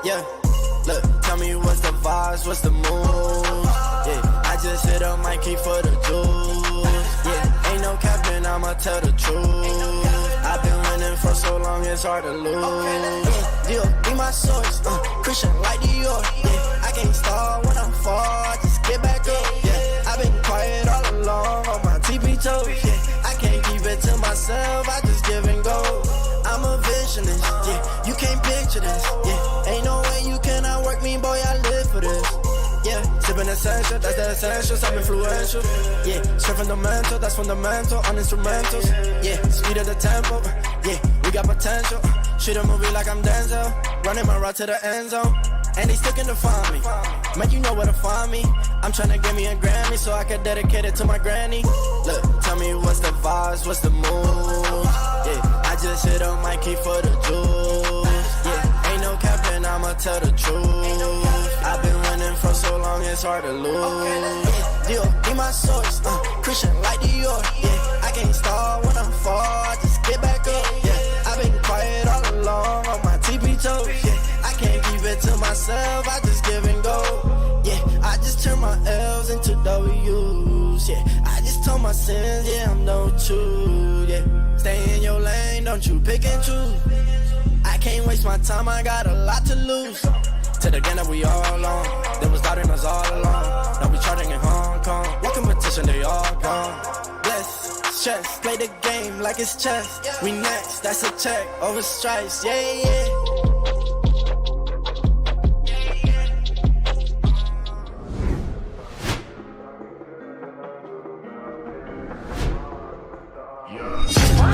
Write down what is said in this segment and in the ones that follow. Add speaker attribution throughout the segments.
Speaker 1: Yeah, look, tell me what's the vibes, what's the mood? Yeah, I just hit up Mikey for the juice. Yeah, ain't no capping, I'ma tell the truth. I've been winning for so long, it's hard to lose. Yeah, be my source, Christian like Dior. Yeah, I can't start when I'm far, just get back up. Yeah, I've been quiet all along on my TP toes. Yeah, I can't keep it to myself, I just give and go. I'm a visionist, yeah, you can't picture this. Yeah, ain't no way you cannot work me, boy, I live for this. Yeah, sipping essential, that's the essentials, I'm influential. Yeah, straight fundamental, that's fundamental, on instrumentals. Yeah, speed of the tempo, yeah, we got potential. Shoot a movie like I'm Denzel, running my route to the end zone. And they still can define me, man, you know where to find me. I'm tryna get me a Grammy so I can dedicate it to my granny. Look, tell me what's the vibes, what's the mood? Yeah, I just hit on Mikey for the juice. Yeah, ain't no capping, I'ma tell the truth. I've been winning for so long, it's hard to lose. Dior, be my source, Christian like Dior. Yeah, I can't start when I'm far, just get back up. Yeah, I've been quiet all along on my TP toes. Yeah, I can't keep it to myself, I just give and go. Yeah, I just turn my L's into W's. Yeah, I just told my sins, yeah, I'm no true. Yeah, stay in your lane, don't you pick and choose. I can't waste my time, I got a lot to lose. To the game that we all on, they was doubting us all along. Now we charting in Hong Kong, what competition, they all gone. Bless, stress, play the game like it's chess. We next, that's a check, over stripes, yeah, yeah.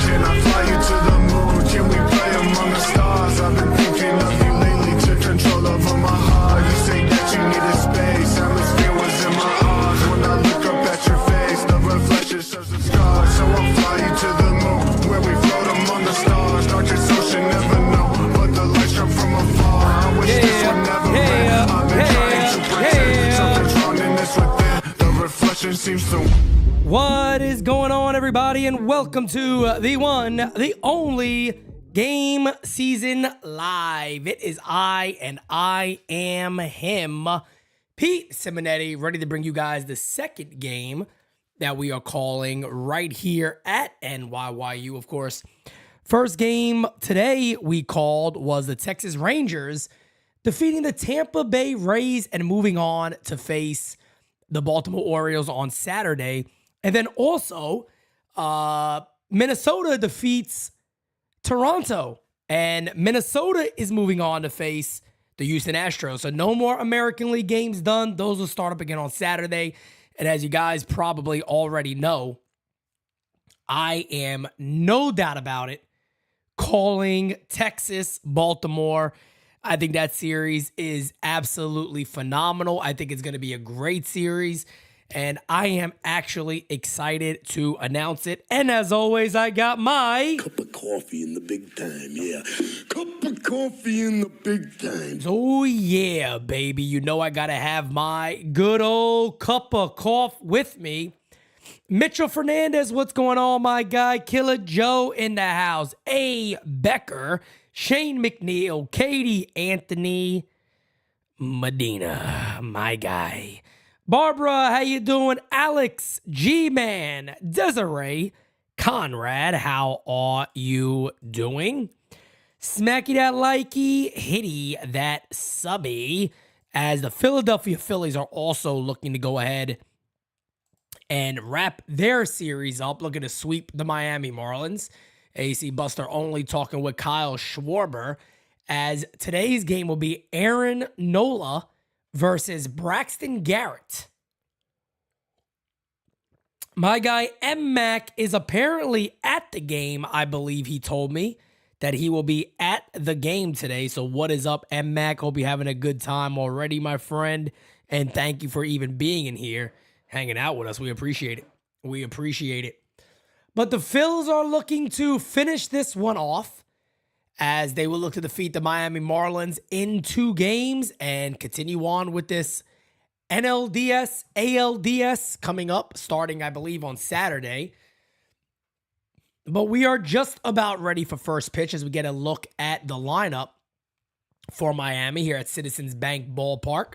Speaker 2: Can I fly you to the moon? Can we play among the stars? I've been thinking of you lately, took control over my heart. You say that you needed space, atmosphere was in my arms. When I look up at your face, the reflection serves a scar. So I'll fly you to the moon, where we float among the stars. Darkest ocean, never know, but the lights come from afar. I wish this would never end. I've been trying to pretend something's wrong in this within. The reflection seems to...
Speaker 3: What is going on, everybody, and welcome to the one, the only Game Season Live. It is I, and I am him, Pete Simonetti, ready to bring you guys the second game that we are calling right here at NYYU, of course. First game today we called was the Texas Rangers defeating the Tampa Bay Rays and moving on to face the Baltimore Orioles on Saturday. And then also, Minnesota defeats Toronto. And Minnesota is moving on to face the Houston Astros. So no more American League games done. Those will start up again on Saturday. And as you guys probably already know, I am, no doubt about it, calling Texas, Baltimore. I think that series is absolutely phenomenal. I think it's going to be a great series. And I am actually excited to announce it. And as always, I got my...
Speaker 4: cup of coffee in the big time, yeah. Cup of coffee in the big time.
Speaker 3: Oh, yeah, baby. You know I got to have my good old cup of coffee with me. Mitchell Fernandez, what's going on, my guy? Killer Joe in the house. A. Becker, Shane McNeil, Katie Anthony Medina, my guy. Barbara, how you doing? Alex, G-Man, Desiree, Conrad, how are you doing? Smacky that likey, hitty that subby, as the Philadelphia Phillies are also looking to go ahead and wrap their series up, looking to sweep the Miami Marlins. AC Buster only talking with Kyle Schwarber, as today's game will be Aaron Nola versus Braxton Garrett. My guy M-Mac is apparently at the game. I believe he told me that he will be at the game today. So what is up, M-Mac? Hope you're having a good time already, my friend. And thank you for even being in here, hanging out with us. We appreciate it. We appreciate it. But the Phils are looking to finish this one off, as they will look to defeat the Miami Marlins in 2 games and continue on with this NLDS, ALDS coming up, starting, I believe, on Saturday. But we are just about ready for first pitch as we get a look at the lineup. for Miami here at Citizens Bank Ballpark.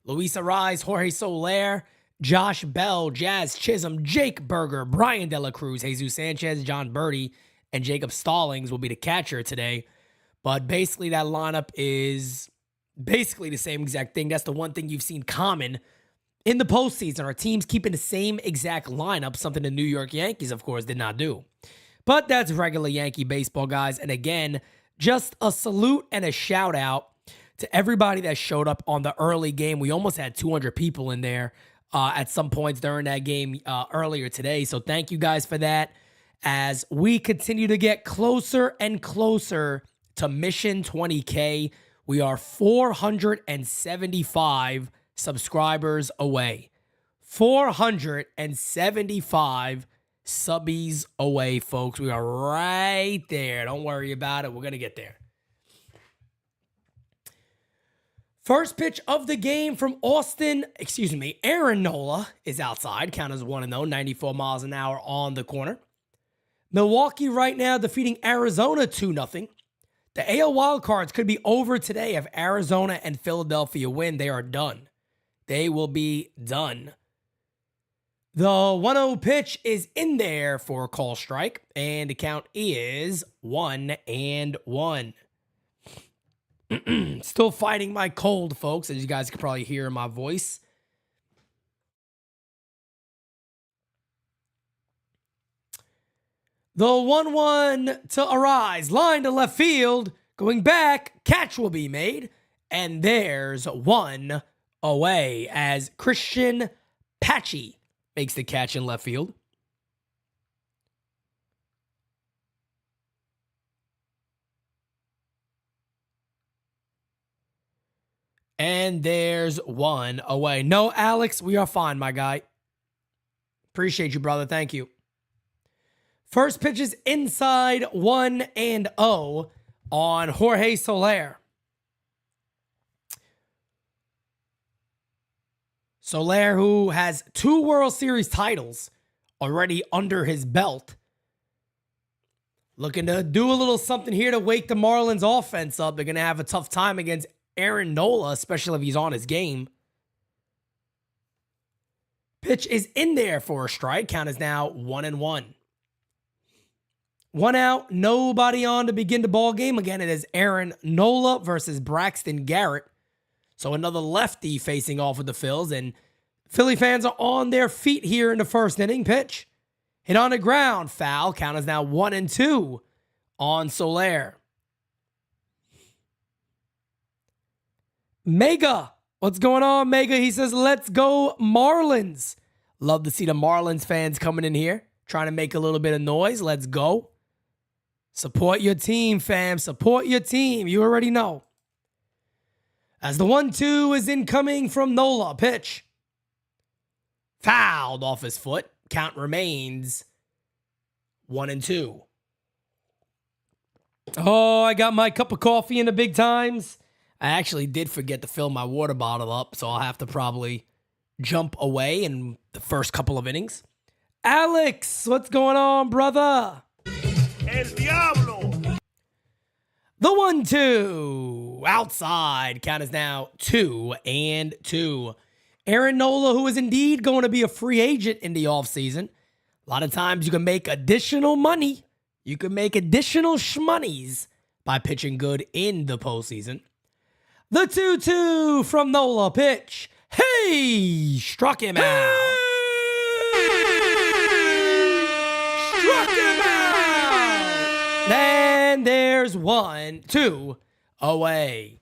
Speaker 3: Luis Arraez, Jorge Soler, Josh Bell, Jazz Chisholm, Jake Berger, Brian De La Cruz, Jesus Sanchez, John Birdie, and Jacob Stallings will be the catcher today. But basically that lineup is basically the same exact thing. That's the one thing you've seen common in the postseason. Our teams keeping the same exact lineup, something the New York Yankees, of course, did not do. But that's regular Yankee baseball, guys. And again, just a salute and a shout out to everybody that showed up on the early game. We almost had 200 people in there at some points during that game earlier today. So thank you guys for that. As we continue to get closer and closer to Mission 20K, we are 475 subscribers away. 475 subbies away, folks. We are right there. Don't worry about it. We're going to get there. First pitch of the game from Aaron Nola is outside. Count as 1-0, 94 miles an hour on the corner. Milwaukee right now defeating Arizona 2-0. The AL wildcards could be over today if Arizona and Philadelphia win. They are done. They will be done. The 1-0 pitch is in there for a call strike, and the count is 1-1. Still fighting my cold, folks, as you guys can probably hear in my voice. The 1-1 to Arraez, line to left field, going back, catch will be made, and there's one away as Christian Patchy makes the catch in left field. And there's one away. No, Alex, we are fine, my guy. Appreciate you, brother. Thank you. First pitch is inside 1-0 on Jorge Soler. Soler, who has 2 World Series titles already under his belt, looking to do a little something here to wake the Marlins offense up. They're going to have a tough time against Aaron Nola, especially if he's on his game. Pitch is in there for a strike. Count is now 1-1. 1 out, nobody on to begin the ball game. Again, it is Aaron Nola versus Braxton Garrett. So another lefty facing off with the Phils, and Philly fans are on their feet here in the first inning. Pitch hit on the ground, foul. Count is now 1-2 on Soler. Mega, what's going on, Mega? He says, let's go Marlins. Love to see the Marlins fans coming in here, trying to make a little bit of noise. Let's go. Support your team, fam. Support your team. You already know. As the 1-2 is incoming from Nola. Pitch. Fouled off his foot. Count remains 1-2. Oh, I got my cup of coffee in the big times. I actually did forget to fill my water bottle up, so I'll have to probably jump away in the first couple of innings. Alex, what's going on, brother?
Speaker 5: El Diablo.
Speaker 3: The 1-2 outside. Count is now 2-2. Aaron Nola, who is indeed going to be a free agent in the offseason. A lot of times you can make additional money. You can make additional shmoneys by pitching good in the postseason. The 2-2 from Nola. Pitch. Hey! Struck him out. Struck him out. And there's 1-2 away.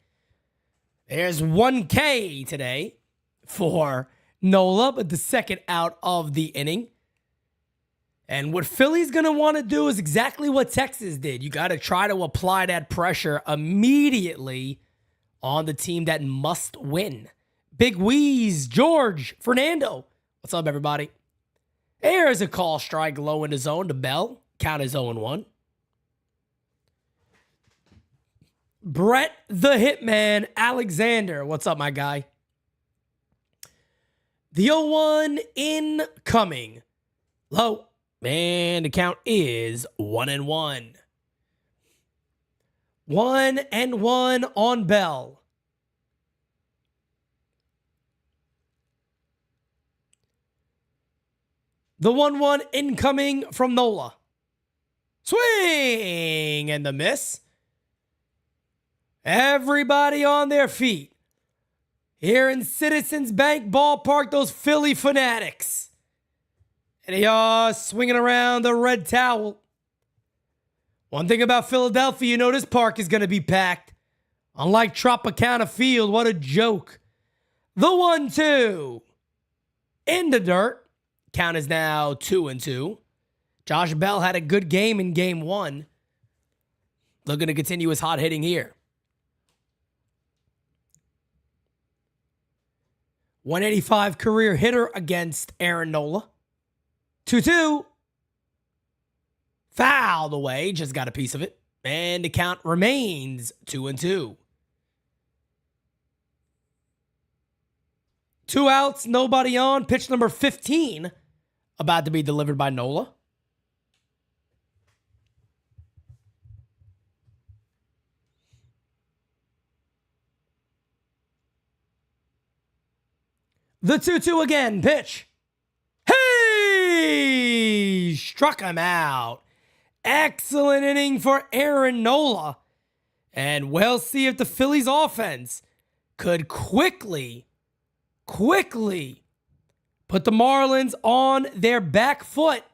Speaker 3: There's 1K today for Nola, but the second out of the inning. And what Philly's going to want to do is exactly what Texas did. You got to try to apply that pressure immediately on the team that must win. Big Wheeze, George, Fernando. What's up, everybody? There's a call strike low in the zone to Bell. Count is 0-1. Brett the Hitman Alexander. What's up, my guy? The 0-1 incoming. Low. And the count is 1-1. 1-1 on Bell. The 1-1 incoming from Nola. Swing and the miss. Everybody on their feet. Here in Citizens Bank Ballpark, those Philly fanatics. And they are swinging around the red towel. One thing about Philadelphia, you know this park is going to be packed. Unlike Tropicana Field, what a joke. The 1-2. In the dirt. Count is now 2-2. Josh Bell had a good game in game 1. Looking to continue his hot hitting here. 185 career hitter against Aaron Nola. 2-2. Fouled away. Just got a piece of it. And the count remains 2-2. 2 outs, nobody on. Pitch number 15 about to be delivered by Nola. The 2-2 again. Pitch. Hey! Struck him out. Excellent inning for Aaron Nola. And we'll see if the Phillies offense could quickly put the Marlins on their back foot.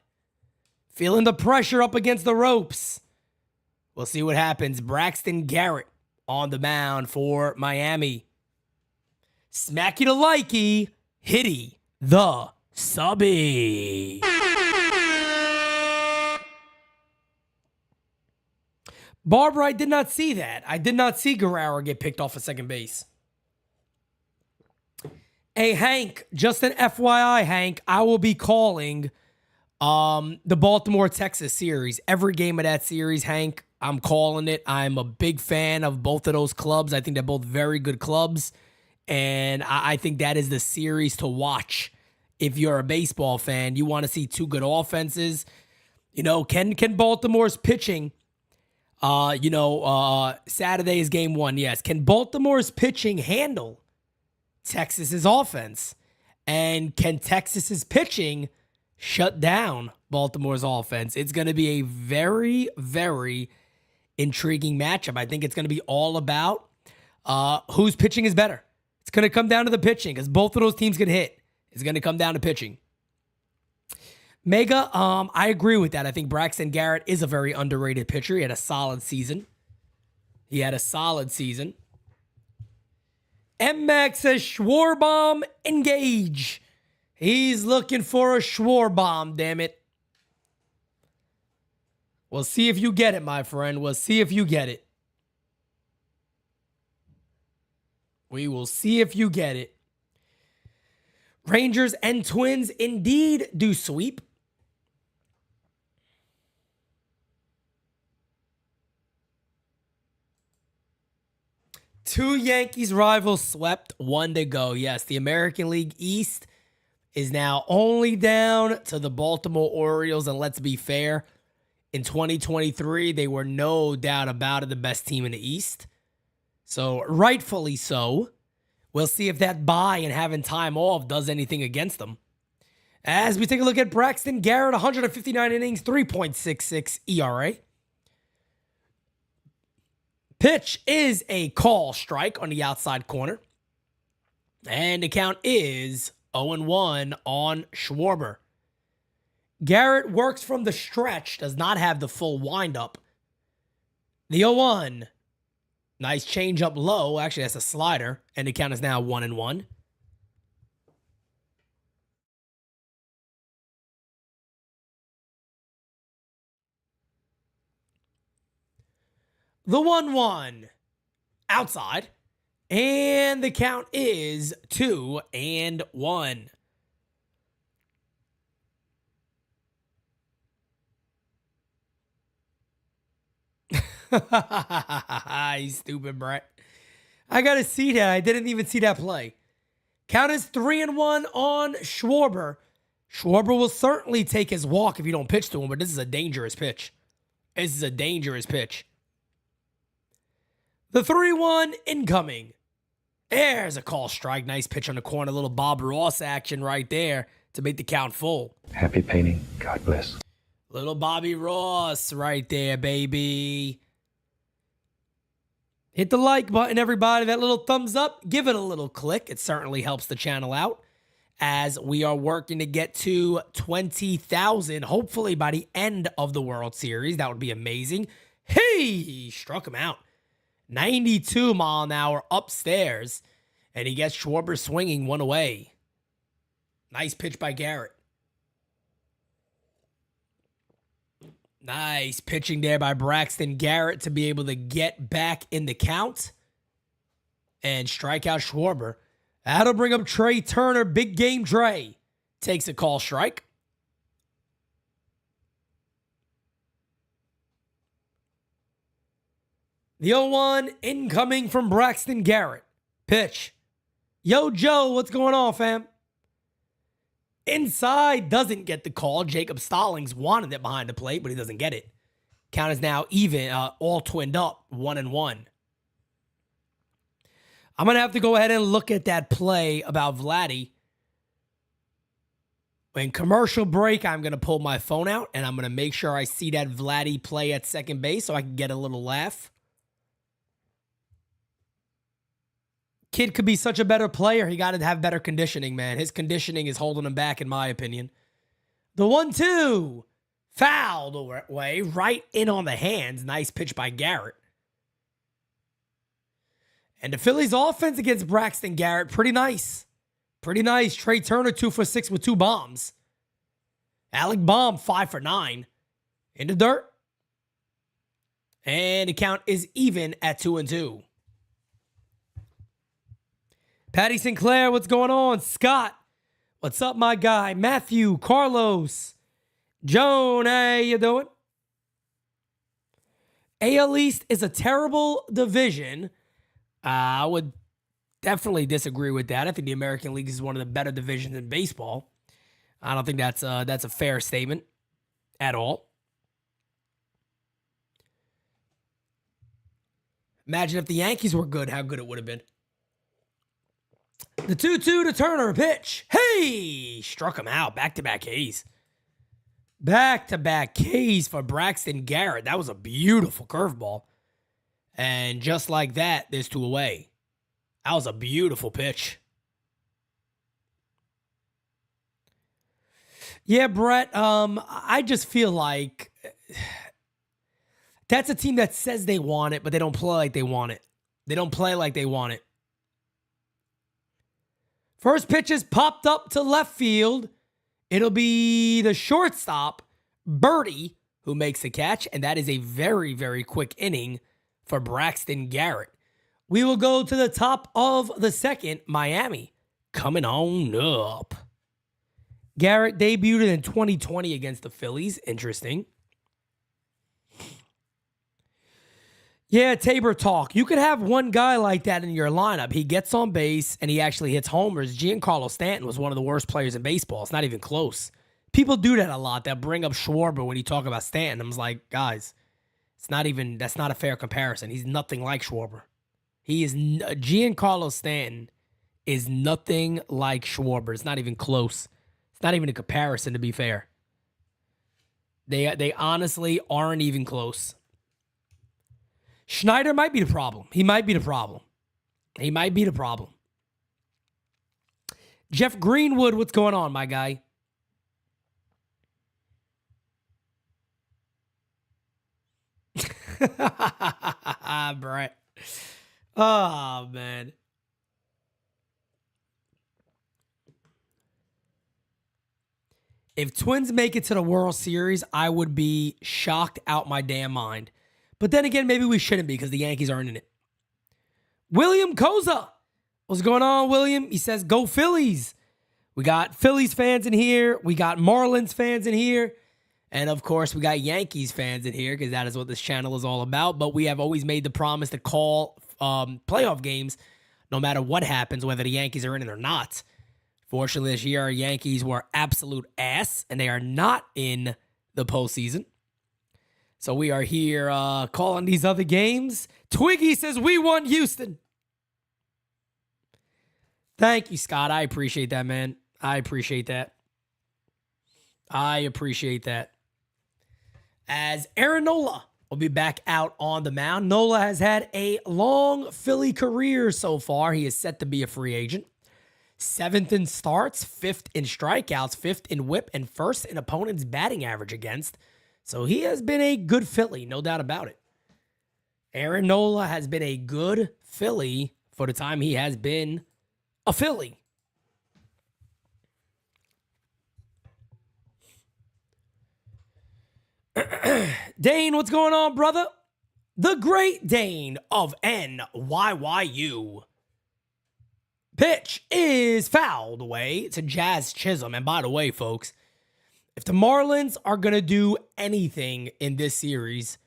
Speaker 3: Feeling the pressure up against the ropes. We'll see what happens. Braxton Garrett on the mound for Miami. Smacky to likey, hitty the subby. Barbara, I did not see that. I did not see Guerrero get picked off at second base. Hey, Hank, just an FYI, Hank, I will be calling the Baltimore-Texas series. Every game of that series, Hank, I'm calling it. I'm a big fan of both of those clubs. I think they're both very good clubs. And I think that is the series to watch. If you're a baseball fan, you want to see two good offenses. You know, can Baltimore's pitching, Saturday is game 1, yes. Can Baltimore's pitching handle Texas's offense? And can Texas's pitching shut down Baltimore's offense? It's going to be a very, very intriguing matchup. I think it's going to be all about whose pitching is better. It's going to come down to the pitching because both of those teams can hit. It's going to come down to pitching. Mega, I agree with that. I think Braxton Garrett is a very underrated pitcher. He had a solid season. M-Max says Schwarbomb engage. He's looking for a Schwarbomb, damn it. We'll see if you get it, my friend. We'll see if you get it. We will see if you get it. Rangers and Twins indeed do sweep. Two Yankees rivals swept, 1 to go. Yes, the American League East is now only down to the Baltimore Orioles. And let's be fair, in 2023, they were no doubt about it the best team in the East. So rightfully so. We'll see if that bye and having time off does anything against them. As we take a look at Braxton Garrett, 159 innings, 3.66 ERA. Pitch is a call strike on the outside corner. And the count is 0-1 on Schwarber. Garrett works from the stretch, does not have the full windup. The 0-1. Nice change up low. Actually, that's a slider. And the count is now 1-1. The 1-1 outside. And the count is 2-1. You stupid brat. I got to see that. I didn't even see that play. Count is 3-1 on Schwarber. Schwarber will certainly take his walk if you don't pitch to him, but this is a dangerous pitch. The 3-1 incoming. There's a call strike. Nice pitch on the corner. Little Bob Ross action right there to make the count full.
Speaker 6: Happy painting. God bless.
Speaker 3: Little Bobby Ross right there, baby. Hit the like button, everybody. That little thumbs up. Give it a little click. It certainly helps the channel out as we are working to get to 20,000, hopefully by the end of the World Series. That would be amazing. Hey, struck him out. 92 mile an hour upstairs, and he gets Schwarber swinging one away. Nice pitch by Garrett. Nice pitching there by Braxton Garrett to be able to get back in the count and strike out Schwarber. That'll bring up Trey Turner. Big game Trey takes a call strike. The 0-1 incoming from Braxton Garrett. Pitch. Yo, Joe, what's going on, fam? Inside, doesn't get the call. Jacob Stallings wanted it behind the plate, but he doesn't get it. Count is now even, all twinned up, 1-1. I'm going to have to go ahead and look at that play about Vladdy. In commercial break, I'm going to pull my phone out, and I'm going to make sure I see that Vladdy play at second base so I can get a little laugh. Kid could be such a better player. He got to have better conditioning, man. His conditioning is holding him back, in my opinion. The 1-2. Fouled away, right in on the hands. Nice pitch by Garrett. And the Phillies' offense against Braxton Garrett, pretty nice. Pretty nice. Trey Turner, 2 for 6 with 2 bombs. Alec Baum, 5 for 9. In the dirt. And the count is even at 2-2. Patty Sinclair, what's going on? Scott, what's up, my guy? Matthew, Carlos, Joan, how you doing? AL East is a terrible division. I would definitely disagree with that. I think the American League is one of the better divisions in baseball. I don't think that's a fair statement at all. Imagine if the Yankees were good, how good it would have been. The 2-2 to Turner, pitch. Hey! Struck him out. Back-to-back Ks. Back-to-back Ks for Braxton Garrett. That was a beautiful curveball. And just like that, there's 2 away. That was a beautiful pitch. Yeah, Brett, I just feel like that's a team that says they want it, but they don't play like they want it. They don't play like they want it. First pitch is popped up to left field. It'll be the shortstop, Birdie, who makes the catch. And that is a very, very quick inning for Braxton Garrett. We will go to the top of the second. Miami coming on up. Garrett debuted in 2020 against the Phillies. Interesting. Yeah, Tabor talk. You could have one guy like that in your lineup. He gets on base and he actually hits homers. Giancarlo Stanton was one of the worst players in baseball. It's not even close. People do that a lot. That bring up Schwarber when you talk about Stanton. I'm like, guys, that's not a fair comparison. He's nothing like Schwarber. Giancarlo Stanton is nothing like Schwarber. It's not even close. It's not even a comparison, to be fair. They honestly aren't even close. Schneider might be the problem. He might be the problem. Jeff Greenwood, what's going on, my guy? Brett. Oh, man. If Twins make it to the World Series, I would be shocked out my damn mind. But then again, maybe we shouldn't be because the Yankees aren't in it. William Koza. What's going on, William? He says, go Phillies. We got Phillies fans in here. We got Marlins fans in here. And, of course, we got Yankees fans in here because that is what this channel is all about. But we have always made the promise to call playoff games no matter what happens, whether the Yankees are in it or not. Fortunately, this year, our Yankees were absolute ass, and they are not in the postseason. So we are here calling these other games. Twiggy says, we want Houston. Thank you, Scott. I appreciate that, man. I appreciate that. As Aaron Nola will be back out on the mound. Nola has had a long Philly career so far. He is set to be a free agent. 7th in starts, 5th in strikeouts, 5th in whip, and 1st in opponent's batting average against. So he has been a good Philly, no doubt about it. Aaron Nola has been a good Philly for the time he has been a Philly. Dane, what's going on, brother? The great Dane of NYYU. Pitch is fouled away to Jazz Chisholm. And by the way, folks, if the Marlins are going to do anything in this series,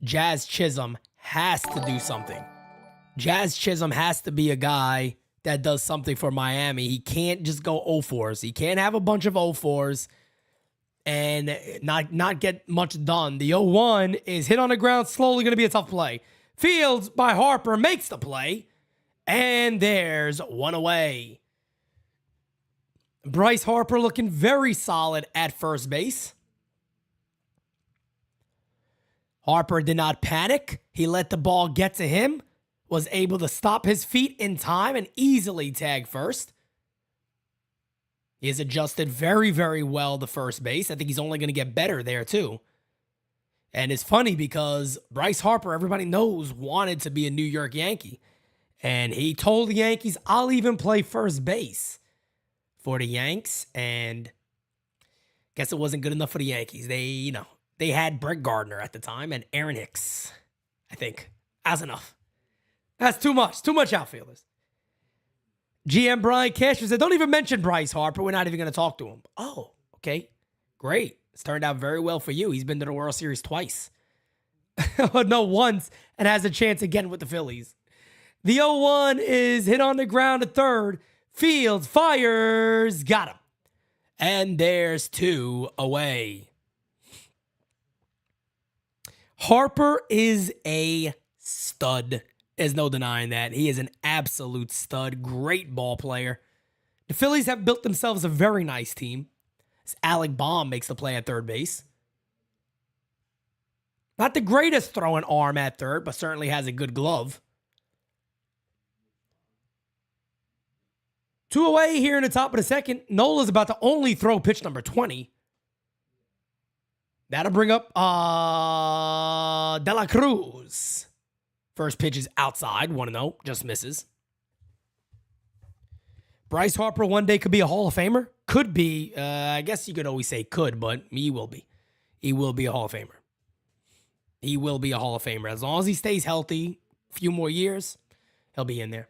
Speaker 3: Jazz Chisholm has to do something. Jazz Chisholm has to be a guy that does something for Miami. He can't just go 0-4s. He can't have a bunch of 0-4s and not get much done. The 0-1 is hit on the ground, slowly going to be a tough play. Fields by Harper makes the play, and there's one away. Bryce Harper looking very solid at first base. Harper did not panic. He let the ball get to him, was able to stop his feet in time and easily tag first. He has adjusted very, very well to first base. I think he's only going to get better there too. And it's funny because Bryce Harper, everybody knows, wanted to be a New York Yankee. And he told the Yankees, I'll even play first base for the Yanks. And guess it wasn't good enough for the Yankees. They had Brett Gardner at the time and Aaron Hicks, I think. That's enough. That's too much. Too much outfielders. GM Brian Cashman said, don't even mention Bryce Harper. We're not even going to talk to him. Oh, okay. Great. It's turned out very well for you. He's been to the World Series twice. No, once, and has a chance again with the Phillies. The 0-1 is hit on the ground at third. Fields fires. Got him. And there's 2 away. Harper is a stud. There's no denying that. He is an absolute stud. Great ball player. The Phillies have built themselves a very nice team. As Alec Baum makes the play at third base. Not the greatest throwing arm at third, but certainly has a good glove. 2 away here in the top of the second. Nola's about to only throw pitch number 20. That'll bring up De La Cruz. First pitch is outside, 1-0, just misses. Bryce Harper one day could be a Hall of Famer. Could be. I guess you could always say could, but he will be. He will be a Hall of Famer. He will be a Hall of Famer. As long as he stays healthy, a few more years, he'll be in there.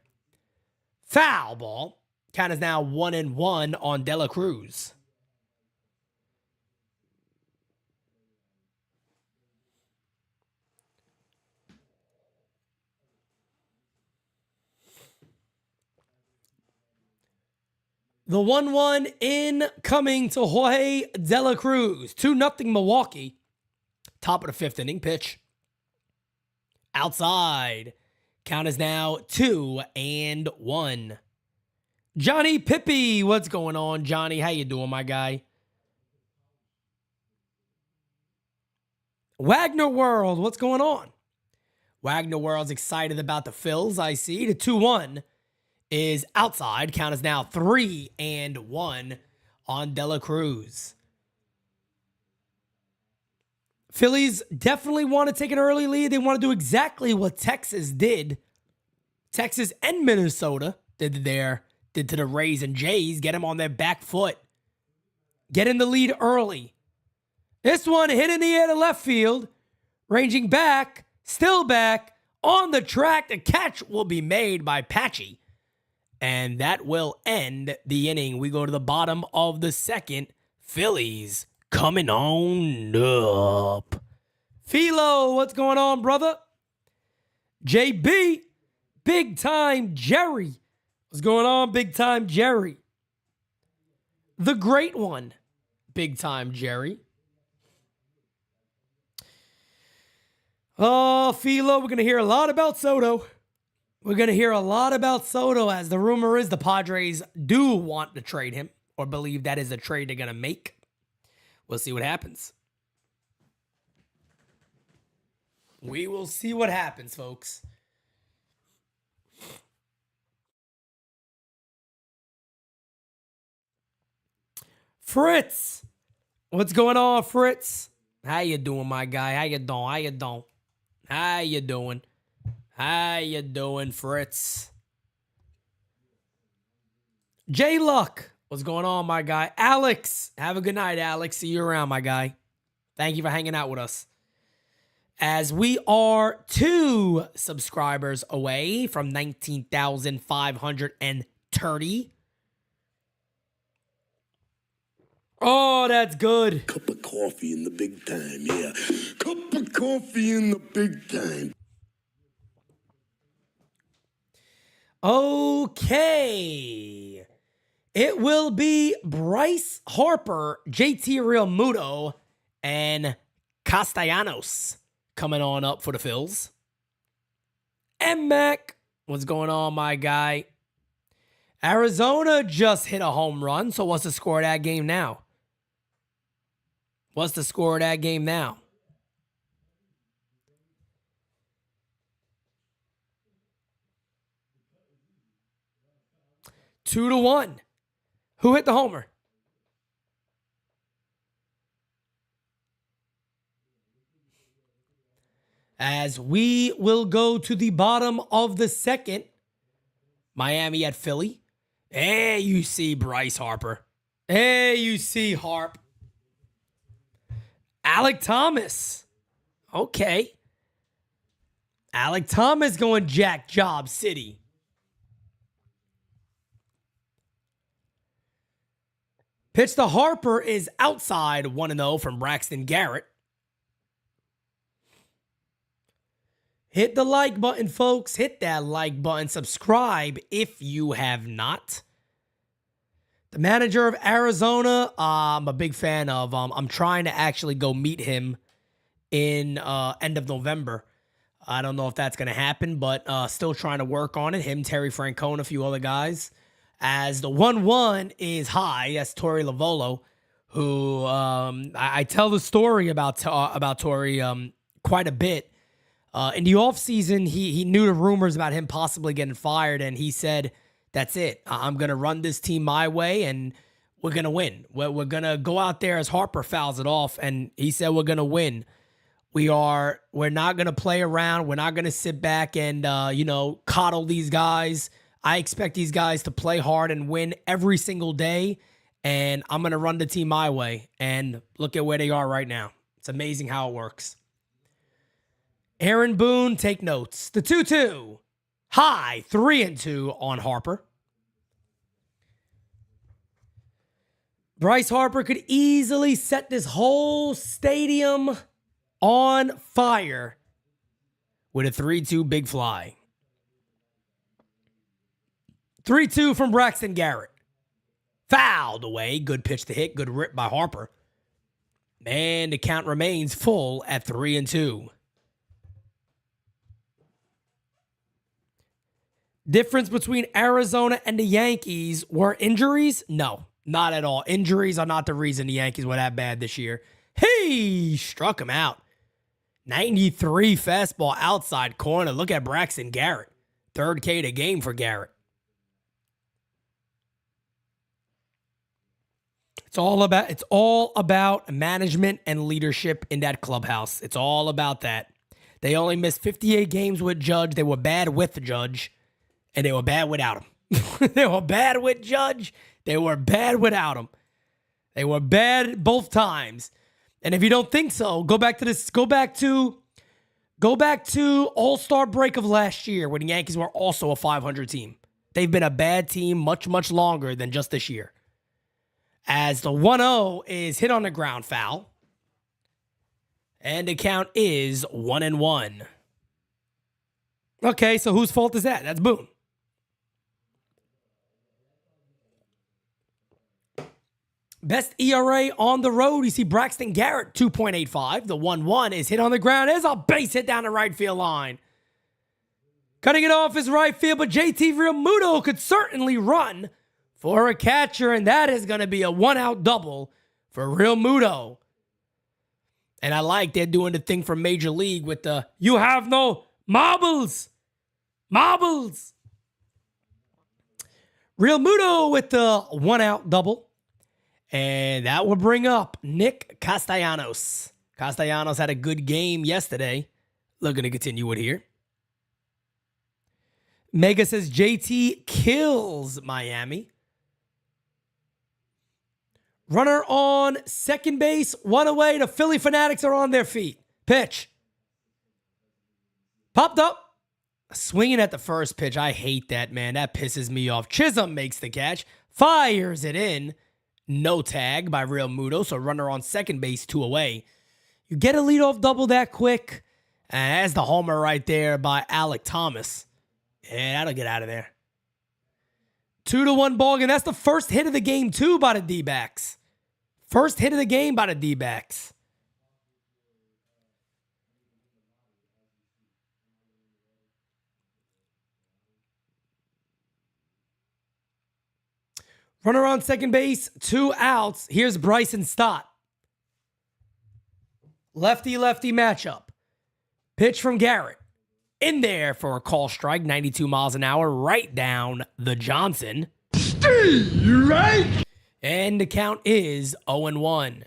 Speaker 3: Foul ball. Count is now 1-1 on De La Cruz. The 1-1 incoming to Jorge De La Cruz. 2-0 Milwaukee. Top of the 5th inning pitch. Outside. Count is now 2-1. Johnny Pippy. What's going on, Johnny? How you doing, my guy? Wagner World. What's going on? Wagner World's excited about the Phils, I see. The 2-1 is outside. Count is now 3-1 on De La Cruz. Phillies definitely want to take an early lead. They want to do exactly what Texas did. Texas and Minnesota did to the Rays and Jays. Get them on their back foot. Get in the lead early. This one hit in the air to left field. Ranging back. Still back. On the track. The catch will be made by Patchy. And that will end the inning. We go to the bottom of the second. Phillies coming on up. Philo, what's going on, brother? JB, Big Time Jerry. What's going on, Big Time Jerry? The great one, Big Time Jerry. Oh, Philo, we're going to hear a lot about Soto. We're going to hear a lot about Soto, as the rumor is the Padres do want to trade him, or believe that is a trade they're going to make. We'll see what happens. We will see what happens, folks. Fritz, what's going on, Fritz? How you doing, my guy? How you doing, Fritz? J Luck, what's going on, my guy? Alex, have a good night, Alex. See you around, my guy. Thank you for hanging out with us. As we are 2 subscribers away from 19,530. Oh, that's good.
Speaker 4: Cup of coffee in the big time, yeah. Cup of coffee in the big time.
Speaker 3: Okay. It will be Bryce Harper, JT Realmuto, and Castellanos coming on up for the Phils. And Mac, what's going on, my guy? Arizona just hit a home run, so what's the score of that game now? 2-1. Who hit the homer? As we will go to the bottom of the second. Miami at Philly. Hey, you see Bryce Harper. Hey, you see Harp. Alec Thomas. Okay. Alec Thomas going Jack Job City. Pitch to Harper is outside 1-0 from Braxton Garrett. Hit the like button, folks. Hit that like button. Subscribe if you have not. The manager of Arizona, I'm a big fan of. I'm trying to actually go meet him in end of November. I don't know if that's going to happen, but still trying to work on it. Him, Terry Francona, a few other guys. As the 1-1 is high, that's Torey Lovullo, who I tell the story about Torey quite a bit. In the offseason, he knew the rumors about him possibly getting fired, and he said, that's it. I'm going to run this team my way, and we're going to win. We're going to go out there as Harper fouls it off, and he said we're going to win. We're not going to play around. We're not going to sit back and, coddle these guys. I expect these guys to play hard and win every single day, and I'm going to run the team my way. And look at where they are right now. It's amazing how it works. Aaron Boone, take notes. The 2-2. High, 3-2 on Harper. Bryce Harper could easily set this whole stadium on fire with a 3-2 big fly. 3-2 from Braxton Garrett. Fouled away. Good pitch to hit. Good rip by Harper. And the count remains full at 3-2. Difference between Arizona and the Yankees were injuries? No, not at all. Injuries are not the reason the Yankees were that bad this year. He struck him out. 93 fastball outside corner. Look at Braxton Garrett. Third K to game for Garrett. It's all about management and leadership in that clubhouse. It's all about that. They only missed 58 games with Judge. They were bad with the Judge, and they were bad without him. They were bad with Judge. They were bad without him. They were bad both times. And if you don't think so, go back to All-Star break of last year when the Yankees were also a 500 team. They've been a bad team much, much longer than just this year. As the 1-0 is hit on the ground foul. And the count is 1-1. Okay, so whose fault is that? That's Boone. Best ERA on the road. You see Braxton Garrett, 2.85. The 1-1 is hit on the ground. There's a base hit down the right field line. Cutting it off is right field, but JT Realmuto could certainly run for a catcher, and that is going to be a one-out double for Realmuto. And I like they're doing the thing from Major League with the, you have no marbles. Marbles. Realmuto with the one-out double. And that will bring up Nick Castellanos. Castellanos had a good game yesterday. Looking to continue it here. Mega says JT kills Miami. Runner on second base, one away. The Philly Fanatics are on their feet. Pitch. Popped up. Swinging at the first pitch. I hate that, man. That pisses me off. Chisholm makes the catch. Fires it in. No tag by Realmuto. So runner on second base, two away. You get a leadoff double that quick. And that's the homer right there by Alec Thomas. Yeah, that'll get out of there. 2-1 ball game. That's the first hit of the game, too, by the D-backs. First hit of the game by the D-backs. Runner on second base, 2 outs. Here's Bryson Stott. Lefty-lefty matchup. Pitch from Garrett. In there for a call strike, 92 miles an hour, right down the Johnson.
Speaker 2: You right?
Speaker 3: And the count is 0-1.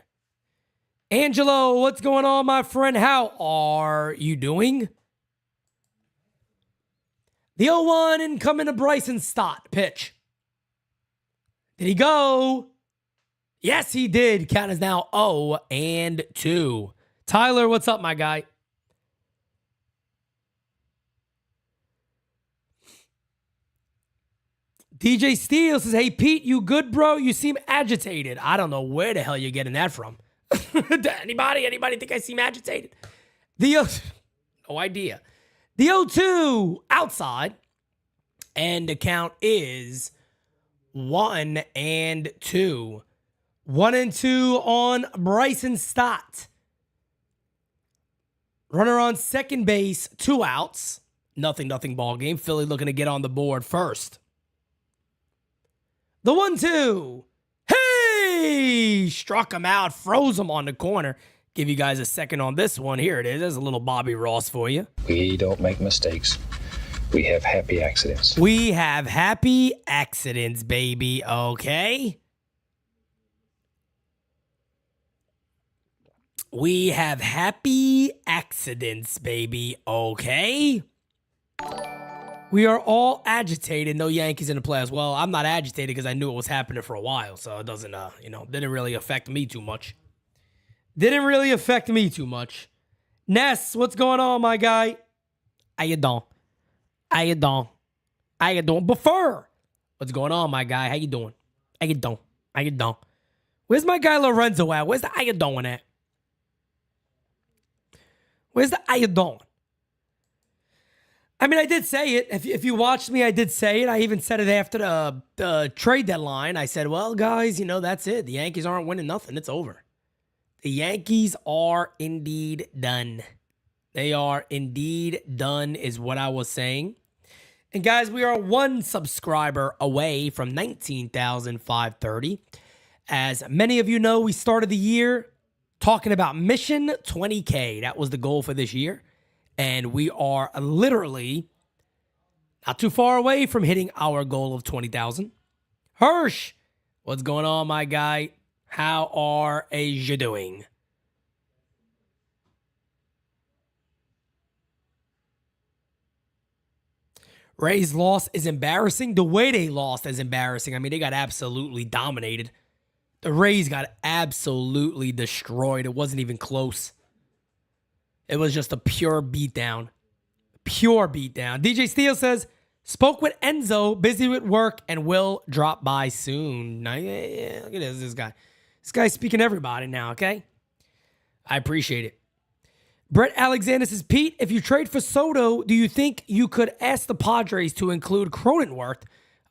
Speaker 3: Angelo, what's going on, my friend? How are you doing? The 0-1 incoming to Bryson Stott. Pitch. Did he go? Yes, he did. Count is now 0-2. Tyler, what's up, my guy? DJ Steele says, hey, Pete, you good, bro? You seem agitated. I don't know where the hell you're getting that from. Anybody think I seem agitated? No idea. The 0-2 outside. And the count is 1-2. 1-2 on Bryson Stott. Runner on second base, 2 outs. Nothing ball game. Philly looking to get on the board first. The 1-2. Hey! Struck him out. Froze him on the corner. Give you guys a second on this one. Here it is. There's a little Bobby Ross for you.
Speaker 6: We don't make mistakes. We have happy accidents.
Speaker 3: We have happy accidents, baby. Okay? We have happy accidents, baby. Okay? We are all agitated. No Yankees in the playoffs. Well, I'm not agitated because I knew it was happening for a while, so it doesn't, didn't really affect me too much. Ness, what's going on, my guy? How you doing? Buffer, what's going on, my guy? How you doing? Where's my guy Lorenzo at? Where's the how you doing at? Where's the how you doing? I mean, I did say it. If you watched me, I did say it. I even said it after the trade deadline. I said, well, guys, that's it. The Yankees aren't winning nothing. It's over. The Yankees are indeed done. They are indeed done is what I was saying. And guys, we are 1 subscriber away from 19,530. As many of you know, we started the year talking about Mission 20K. That was the goal for this year. And we are literally not too far away from hitting our goal of 20,000. Hirsch, what's going on, my guy? How are you doing? Rays' loss is embarrassing. The way they lost is embarrassing. I mean, they got absolutely dominated. The Rays got absolutely destroyed. It wasn't even close. It was just a pure beatdown. DJ Steele says, spoke with Enzo, busy with work, and will drop by soon. Now, yeah, look at this guy. This guy's speaking to everybody now, okay? I appreciate it. Brett Alexander says, Pete, if you trade for Soto, do you think you could ask the Padres to include Cronenworth?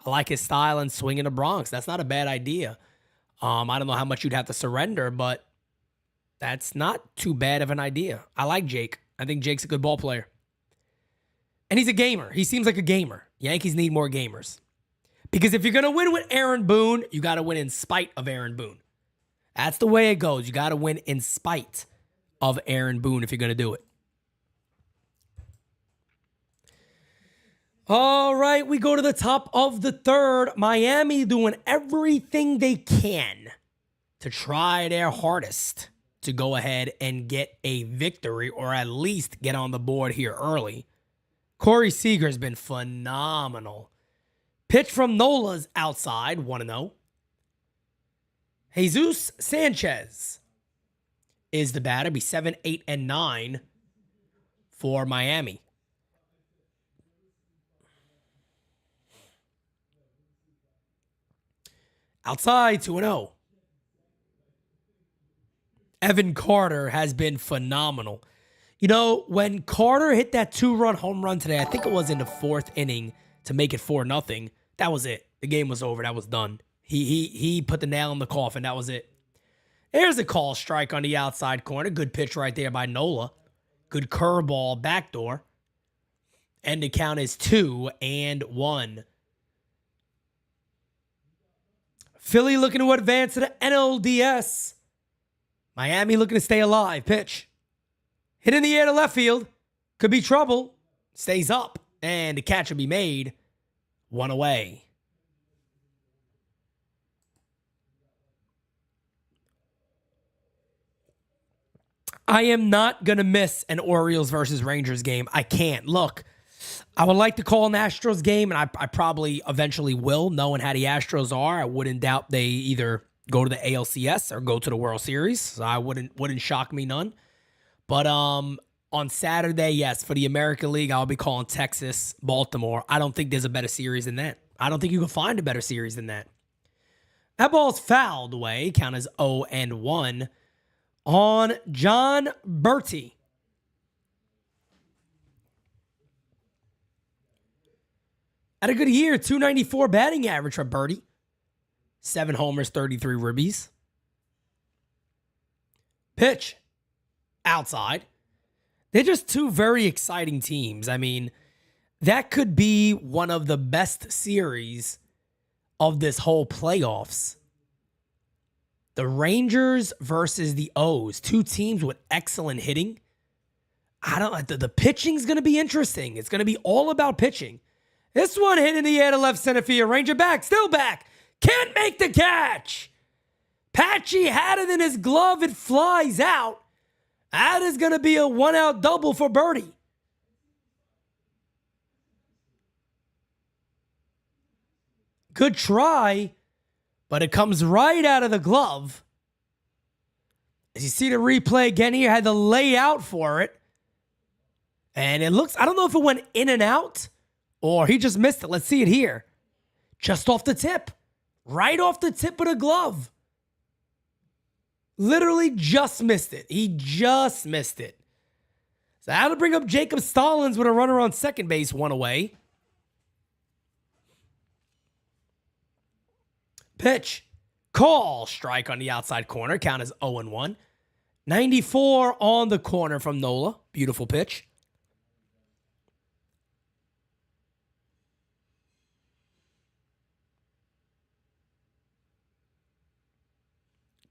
Speaker 3: I like his style and swing in the Bronx. That's not a bad idea. I don't know how much you'd have to surrender, but that's not too bad of an idea. I like Jake. I think Jake's a good ball player. And he's a gamer. He seems like a gamer. Yankees need more gamers. Because if you're going to win with Aaron Boone, you got to win in spite of Aaron Boone. That's the way it goes. You got to win in spite of Aaron Boone if you're going to do it. All right, we go to the top of the third. Miami doing everything they can to try their hardest to go ahead and get a victory or at least get on the board here early. Corey Seager's been phenomenal. Pitch from Nola's outside, 1-0. Jesus Sanchez is the batter. Be 7, 8, and 9 for Miami. Outside, 2-0. Evan Carter has been phenomenal. You know, when Carter hit that 2-run home run today, I think it was in the 4th inning to make it 4-0. That was it. The game was over. That was done. He put the nail in the coffin. That was it. There's a call strike on the outside corner. Good pitch right there by Nola. Good curveball backdoor. And the count is 2-1. Philly looking to advance to the NLDS. Miami looking to stay alive. Pitch. Hit in the air to left field. Could be trouble. Stays up. And the catch will be made. 1 away. I am not going to miss an Orioles versus Rangers game. I can't. Look, I would like to call an Astros game, and I probably eventually will, knowing how the Astros are. I wouldn't doubt they either go to the ALCS or go to the World Series. So I wouldn't shock me none. But on Saturday, yes, for the American League, I'll be calling Texas, Baltimore. I don't think there's a better series than that. I don't think you can find a better series than that. That ball's fouled away. Count as 0-1 on John Berti. Had a good year, 294 batting average for Berti. 7 homers, 33 ribbies. Pitch. Outside. They're just two very exciting teams. I mean, that could be one of the best series of this whole playoffs. The Rangers versus the O's. Two teams with excellent hitting. The pitching's going to be interesting. It's going to be all about pitching. This one hit in the air to left center field. Ranger back, still back. Can't make the catch. Patchy had it in his glove. It flies out. That is going to be a 1-out double for Berti. Good try, but it comes right out of the glove. As you see the replay again here, had to lay out for it. And it looks, I don't know if it went in and out or he just missed it. Let's see it here. Just off the tip. Right off the tip of the glove. Literally just missed it. He just missed it. So that'll bring up Jacob Stallings with a runner on second base, 1 away. Pitch. Call. Strike on the outside corner. Count as 0-1. 94 on the corner from Nola. Beautiful pitch.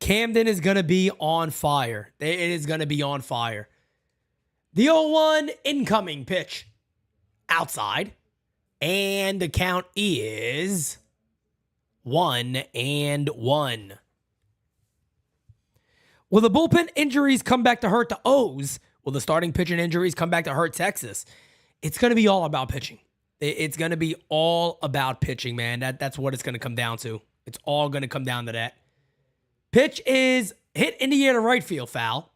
Speaker 3: Camden is going to be on fire. It is going to be on fire. The 0-1 incoming pitch. Outside. And the count is 1-1. Will the bullpen injuries come back to hurt the O's? Will the starting pitching injuries come back to hurt Texas? It's going to be all about pitching. It's going to be all about pitching, man. That's what it's going to come down to. It's all going to come down to that. Pitch is hit in the air to right field, foul.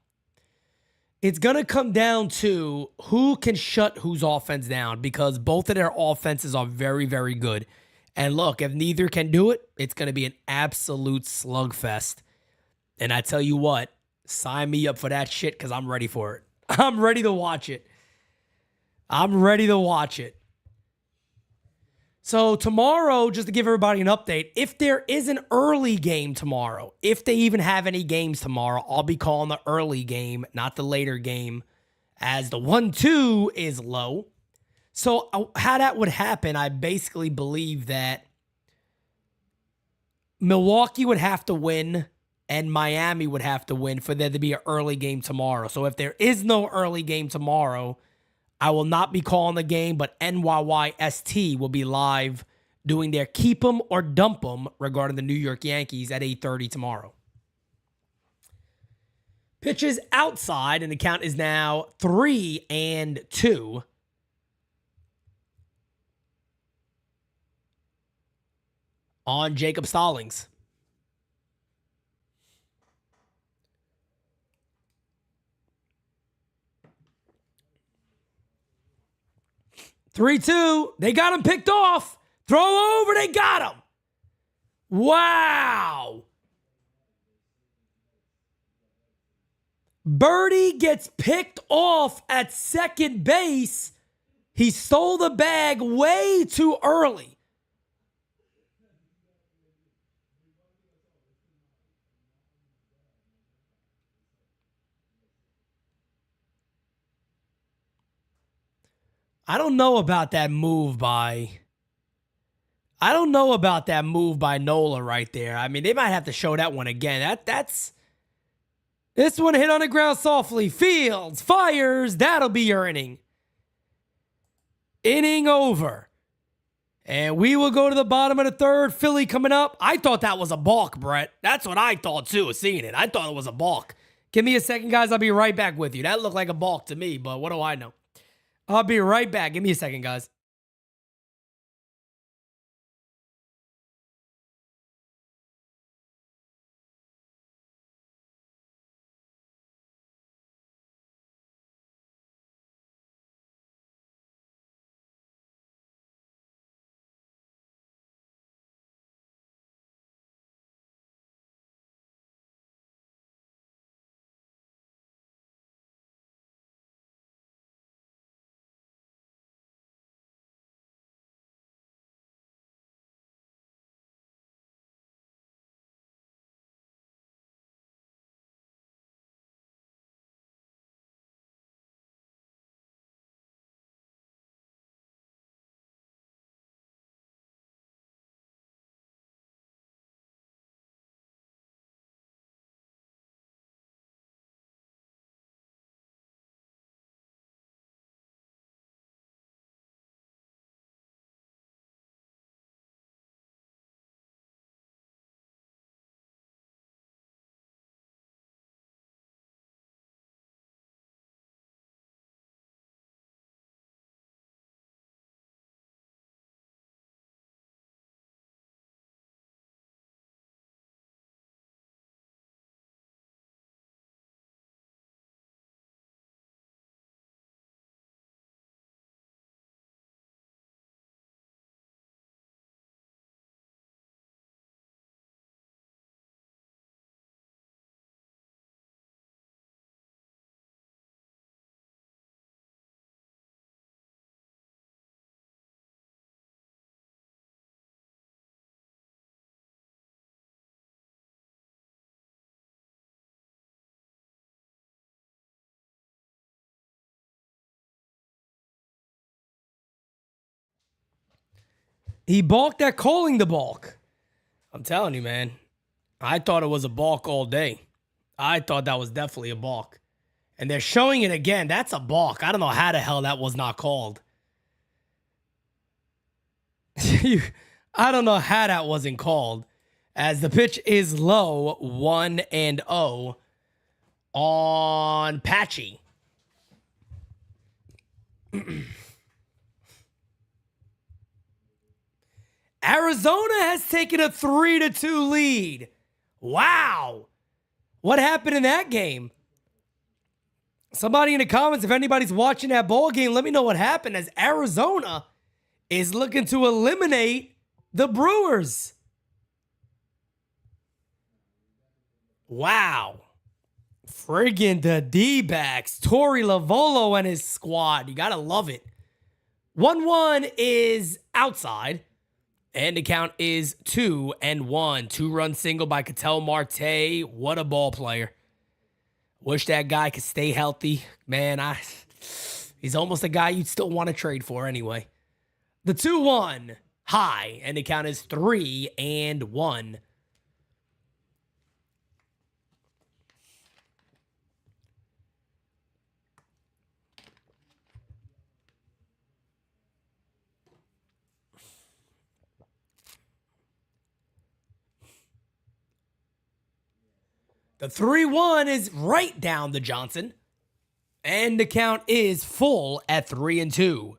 Speaker 3: It's going to come down to who can shut whose offense down because both of their offenses are very, very good. And look, if neither can do it, it's going to be an absolute slugfest. And I tell you what, sign me up for that shit because I'm ready for it. I'm ready to watch it. So tomorrow, just to give everybody an update, if there is an early game tomorrow, if they even have any games tomorrow, I'll be calling the early game, not the later game, as the 1-2 is low. So how that would happen, I basically believe that Milwaukee would have to win and Miami would have to win for there to be an early game tomorrow. So if there is no early game tomorrow, I will not be calling the game, but NYYST will be live doing their keep 'em or dump 'em regarding the New York Yankees at 8:30 tomorrow. Pitches outside, and the count is now 3-2. On Jacob Stallings. Three-two. They got him picked off. Throw over. They got him. Wow. Birdie gets picked off at second base. He stole the bag way too early. I don't know about that move by Nola right there. I mean, they might have to show that one again. That's this one hit on the ground softly. Fields fires. That'll be your inning. Inning over. And we will go to the bottom of the third. Philly coming up. I thought that was a balk, Brett. That's what I thought too, seeing it. I thought it was a balk. Give me a second, guys. I'll be right back with you. That looked like a balk to me, but what do I know? I'll be right back. Give me a second, guys. He balked at calling the balk. I'm telling you, man. I thought it was a balk all day. I thought that was definitely a balk. And they're showing it again. That's a balk. I don't know how the hell that was not called. I don't know how that wasn't called. As the pitch is low, 1-0 on Patchy. Arizona has taken a 3-2 lead. Wow. What happened in that game? Somebody in the comments, if anybody's watching that ball game, let me know what happened as Arizona is looking to eliminate the Brewers. Wow. Friggin' the D-backs. Torey Lovullo and his squad. You gotta love it. 1-1 is outside. And the count is 2-1. Two-run single by Ketel Marte. What a ball player. Wish that guy could stay healthy. Man, he's almost a guy you'd still want to trade for anyway. The 2-1 high, and the count is 3-1. The 3-1 is right down to Johnson. And the count is full at 3-2.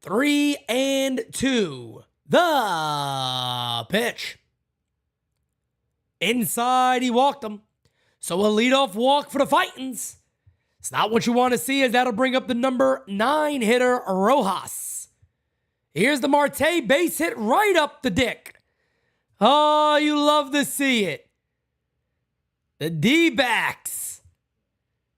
Speaker 3: 3-2. The pitch. Inside, he walked him. So a leadoff walk for the Fightins. It's not what you want to see, as that'll bring up the number 9 hitter, Rojas. Here's the Marte base hit right up the dick. Oh, you love to see it. The D-backs.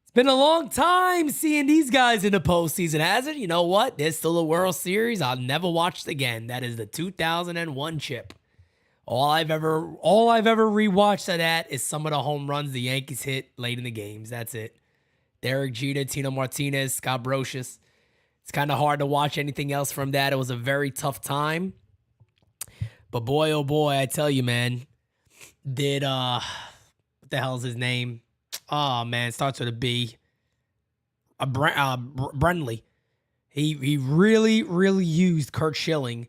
Speaker 3: It's been a long time seeing these guys in the postseason, hasn't it? You know what? There's still a World Series I'll never watch again. That is the 2001 chip. All I've ever rewatched of that is some of the home runs the Yankees hit late in the games. That's it. Derek Jeter, Tino Martinez, Scott Brocious. It's kind of hard to watch anything else from that. It was a very tough time. But boy, oh boy, I tell you, man, what the hell's his name? Oh, man, starts with a B. Brenly. He really, really used Curt Schilling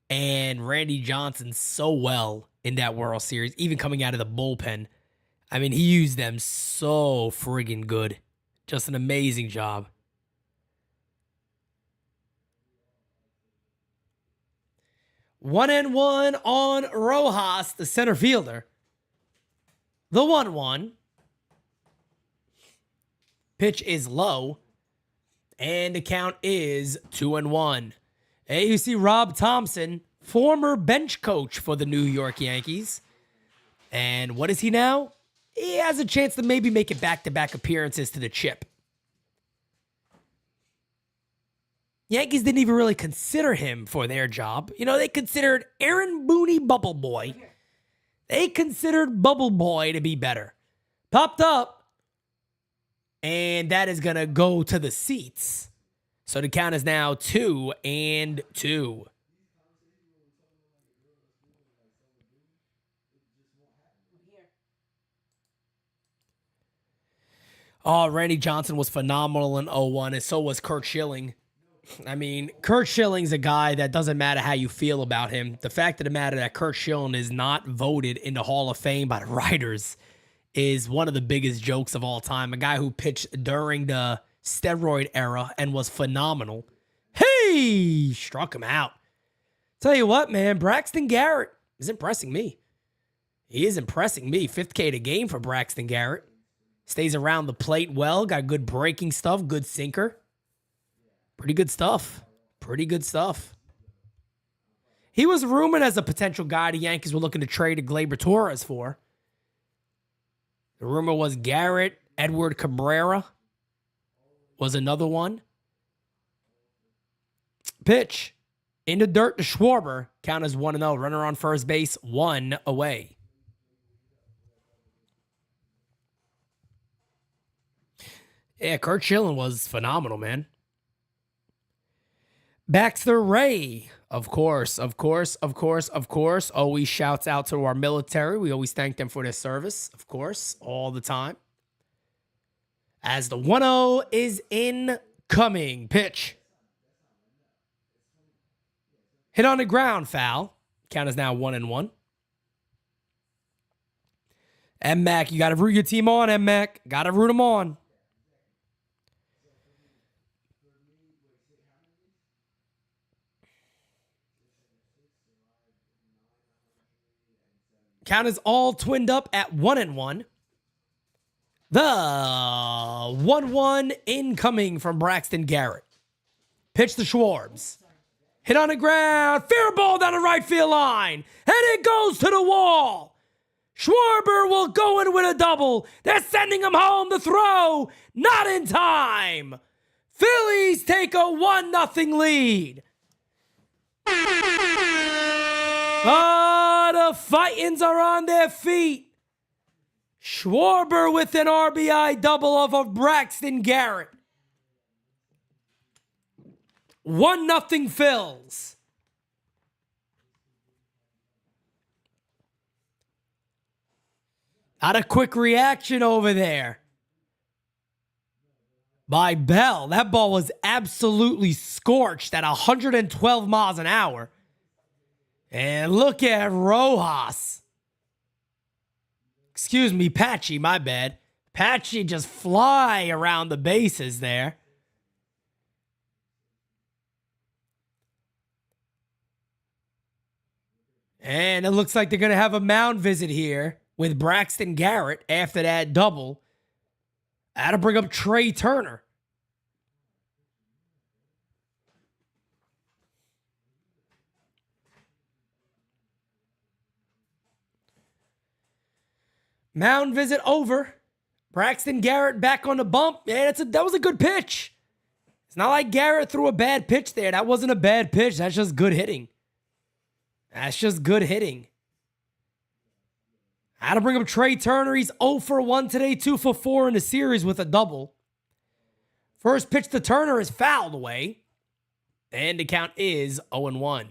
Speaker 3: and Randy Johnson so well in that World Series, even coming out of the bullpen. I mean, he used them so friggin' good. Just an amazing job. One and one on Rojas, the center fielder. The 1-1. Pitch is low. And the count is 2-1. Hey, you see Rob Thompson, former bench coach for the New York Yankees. And what is he now? He has a chance to maybe make it back-to-back appearances to the chip. Yankees didn't even really consider him for their job. You know, they considered Aaron Boone Bubble Boy. They considered Bubble Boy to be better. Popped up. And that is going to go to the seats. So the count is now 2-2. Oh, Randy Johnson was phenomenal in 0-1, and so was Curt Schilling. I mean, Curt Schilling's a guy that doesn't matter how you feel about him. The fact of the matter that Curt Schilling is not voted in the Hall of Fame by the writers is one of the biggest jokes of all time. A guy who pitched during the steroid era and was phenomenal. Hey, struck him out. Tell you what, man, Braxton Garrett is impressing me. He is impressing me. 5th K a game for Braxton Garrett. Stays around the plate well. Got good breaking stuff. Good sinker. Pretty good stuff. Pretty good stuff. He was rumored as a potential guy the Yankees were looking to trade to Gleyber Torres for. The rumor was Garrett, Edward Cabrera was another one. Pitch. In the dirt to Schwarber. Count as 1-0. Runner on first base. 1 away. Yeah, Curt Schilling was phenomenal, man. Baxter Ray, of course. Always shouts out to our military. We always thank them for their service, of course, all the time. As the 1-0 is incoming. Pitch. Hit on the ground, foul. Count is now 1-1. M-Mac, you got to root your team on, M-Mac. Got to root them on. Count is all twinned up at 1-1. The 1-1 incoming from Braxton Garrett. Pitch to Schwarbs. Hit on the ground. Fair ball down the right field line. And it goes to the wall. Schwarber will go in with a double. They're sending him home to throw. Not in time. Phillies take a 1-0 lead. Oh, the Fightins are on their feet. Schwarber with an RBI double off of Braxton Garrett. 1-0 Phils. Not a quick reaction over there by Bell. That ball was absolutely scorched at 112 miles an hour. And look at Rojas. Excuse me, Patchy, my bad. Patchy just fly around the bases there. And it looks like they're going to have a mound visit here with Braxton Garrett after that double. I had to bring up Trey Turner. Mound visit over. Braxton Garrett back on the bump. Yeah, that was a good pitch. It's not like Garrett threw a bad pitch there. That wasn't a bad pitch. That's just good hitting. That's just good hitting. I had to bring up Trey Turner. He's 0 for 1 today, 2 for 4 in the series with a double. First pitch to Turner is fouled away. And the count is 0-1.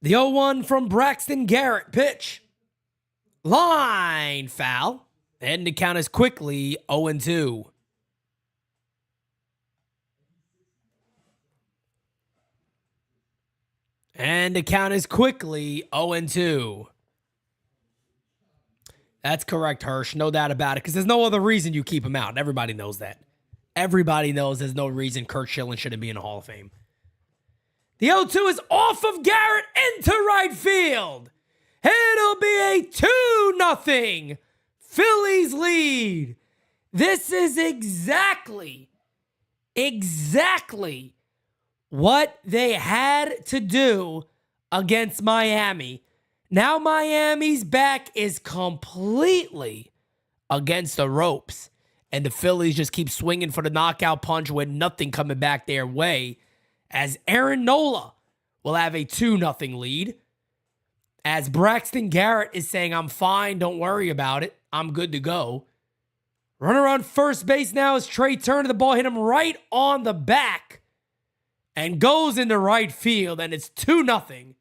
Speaker 3: The 0-1 from Braxton Garrett. Pitch. Line foul. And the count is quickly 0-2. And the count is quickly 0-2. That's correct, Hirsch. No doubt about it. Because there's no other reason you keep him out. Everybody knows that. Everybody knows there's no reason Kurt Schilling shouldn't be in the Hall of Fame. The 0-2 is off of Garrett into right field. It'll be a 2-0 Phillies lead. This is exactly what they had to do against Miami. Now Miami's back is completely against the ropes. And the Phillies just keep swinging for the knockout punch with nothing coming back their way. As Aaron Nola will have a 2-0 lead. As Braxton Garrett is saying, I'm fine, don't worry about it. I'm good to go. Runner on first base now is Trey Turner. The ball hit him right on the back and goes into right field, and it's 2-0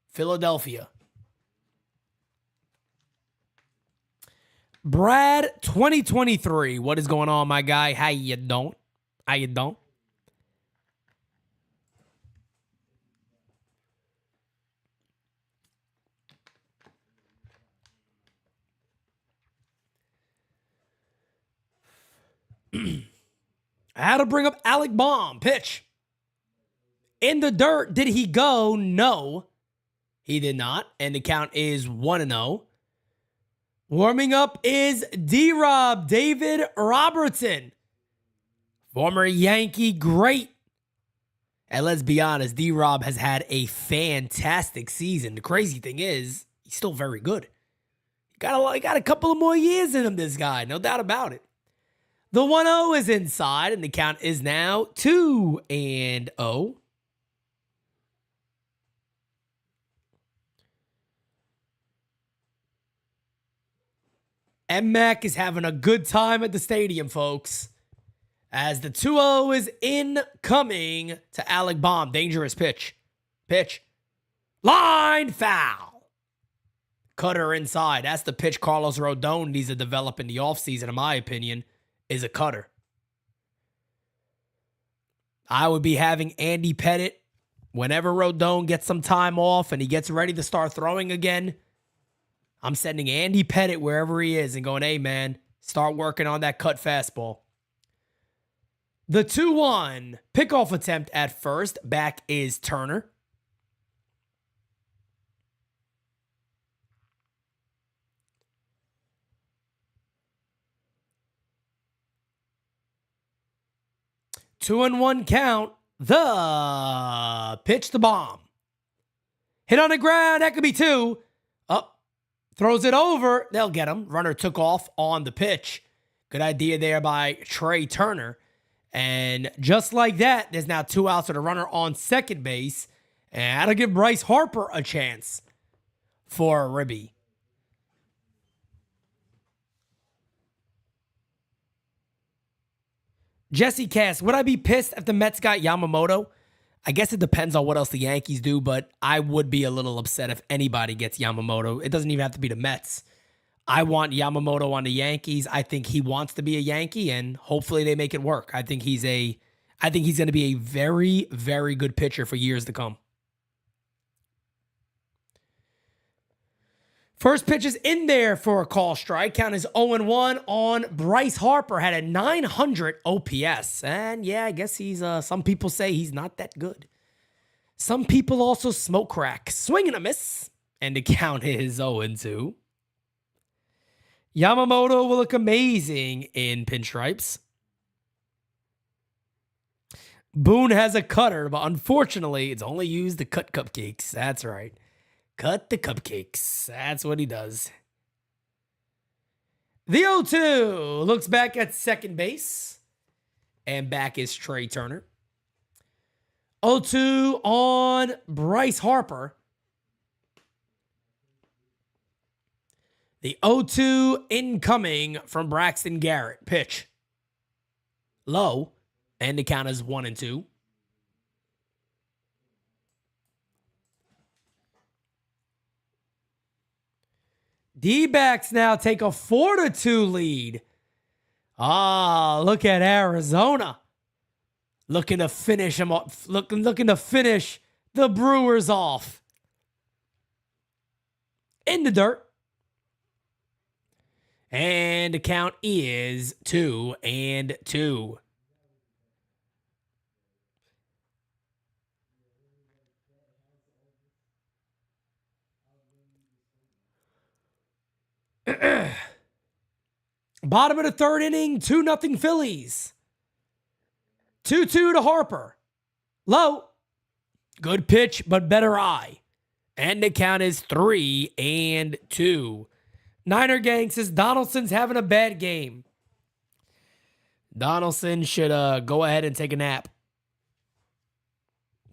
Speaker 3: Philadelphia. Brad, 2023. What is going on, my guy? How you doing? How you doing? I had to bring up Alec Baum. Pitch. In the dirt. Did he go? No, he did not. And the count is 1-0. Warming up is D-Rob, David Robertson. Former Yankee great. And let's be honest, D-Rob has had a fantastic season. The crazy thing is, he's still very good. He got a couple of more years in him, this guy. No doubt about it. The 1-0 is inside, and the count is now 2-0. M-Mac is having a good time at the stadium, folks. As the 2-0 is incoming to Alec Baum. Dangerous pitch. Pitch. Line foul. Cutter inside. That's the pitch Carlos Rodon needs to develop in the offseason, in my opinion. Is a cutter. I would be having Andy Pettit whenever Rodon gets some time off and he gets ready to start throwing again. I'm sending Andy Pettit wherever he is and going, hey, man, start working on that cut fastball. The 2-1 pickoff attempt at first. Back is Turner. Two and 1 count. The pitch to Bomb. Hit on the ground. That could be 2. Up. Throws it over. They'll get him. Runner took off on the pitch. Good idea there by Trey Turner. And just like that, there's now 2 outs with a runner on second base. And that'll give Bryce Harper a chance for a ribby. Jesse Cass, would I be pissed if the Mets got Yamamoto? I guess it depends on what else the Yankees do, but I would be a little upset if anybody gets Yamamoto. It doesn't even have to be the Mets. I want Yamamoto on the Yankees. I think he wants to be a Yankee, and hopefully they make it work. I think he's going to be a very, very good pitcher for years to come. First pitch is in there for a call strike. Count is 0-1 on Bryce Harper. Had a 900 OPS. And yeah, I guess he's, some people say he's not that good. Some people also smoke crack. Swing and a miss. And the count is 0-2. Yamamoto will look amazing in pinstripes. Boone has a cutter, but unfortunately, it's only used to cut cupcakes. That's right. Cut the cupcakes. That's what he does. The 0-2 looks back at second base. And back is Trey Turner. 0-2 on Bryce Harper. The 0-2 incoming from Braxton Garrett. Pitch. Low. And the count is 1-2. D-backs now take a 4-2 lead. Look at Arizona. Looking to finish them off. Looking to finish the Brewers off. In the dirt. And the count is 2-2. Bottom of the third inning, 2-0 Phillies. 2-2 to Harper. Low. Good pitch, but better eye. And the count is 3-2. Niner gang says Donaldson's having a bad game. Donaldson should go ahead and take a nap.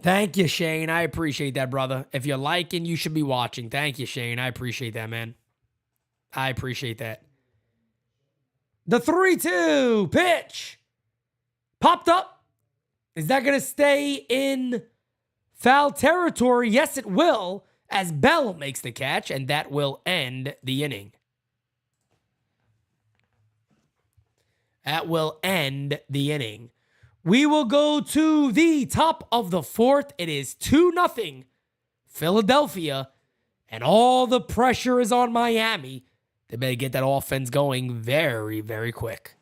Speaker 3: Thank you, Shane. I appreciate that, brother. If you're liking, you should be watching. Thank you, Shane. I appreciate that, man. I appreciate that. The 3-2 pitch. Popped up. Is that going to stay in foul territory? Yes, it will, as Bell makes the catch, and that will end the inning. That will end the inning. We will go to the top of the fourth. It is 2-0 Philadelphia, and all the pressure is on Miami. They better get that offense going very, very quick.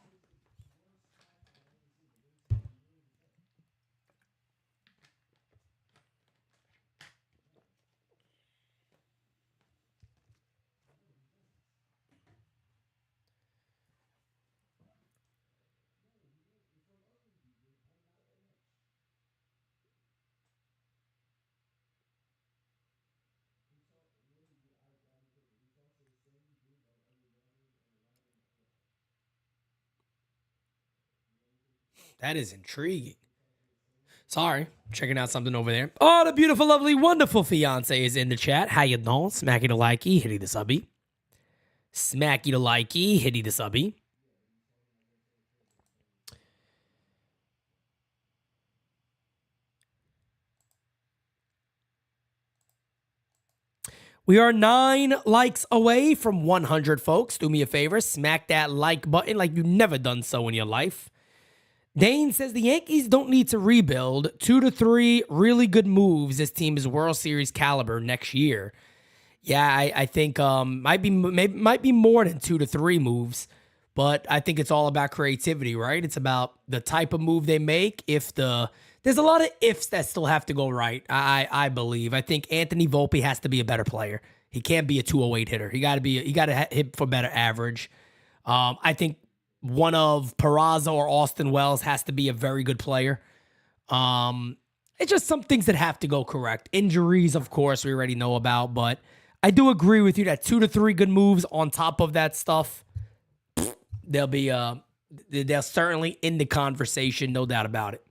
Speaker 3: That is intriguing. Sorry, checking out something over there. Oh, the beautiful, lovely, wonderful fiance is in the chat. How you doing? Smacky the likey, hitty the subby. Smacky the likey, hitty the subby. We are 9 likes away from 100, folks. Do me a favor, smack that like button like you've never done so in your life. Dane says the Yankees don't need to rebuild. 2 to 3 really good moves. This team is World Series caliber next year. Yeah, I think might be more than 2 to 3 moves, but I think it's all about creativity, right? It's about the type of move they make. There's a lot of ifs that still have to go right. I believe. I think Anthony Volpe has to be a better player. He can't be a 208 hitter. He got to hit for better average. I think one of Peraza or Austin Wells has to be a very good player. It's just some things that have to go correct. Injuries, of course, we already know about, but I do agree with you that 2 to 3 good moves on top of that stuff, they'll certainly in the conversation, no doubt about it.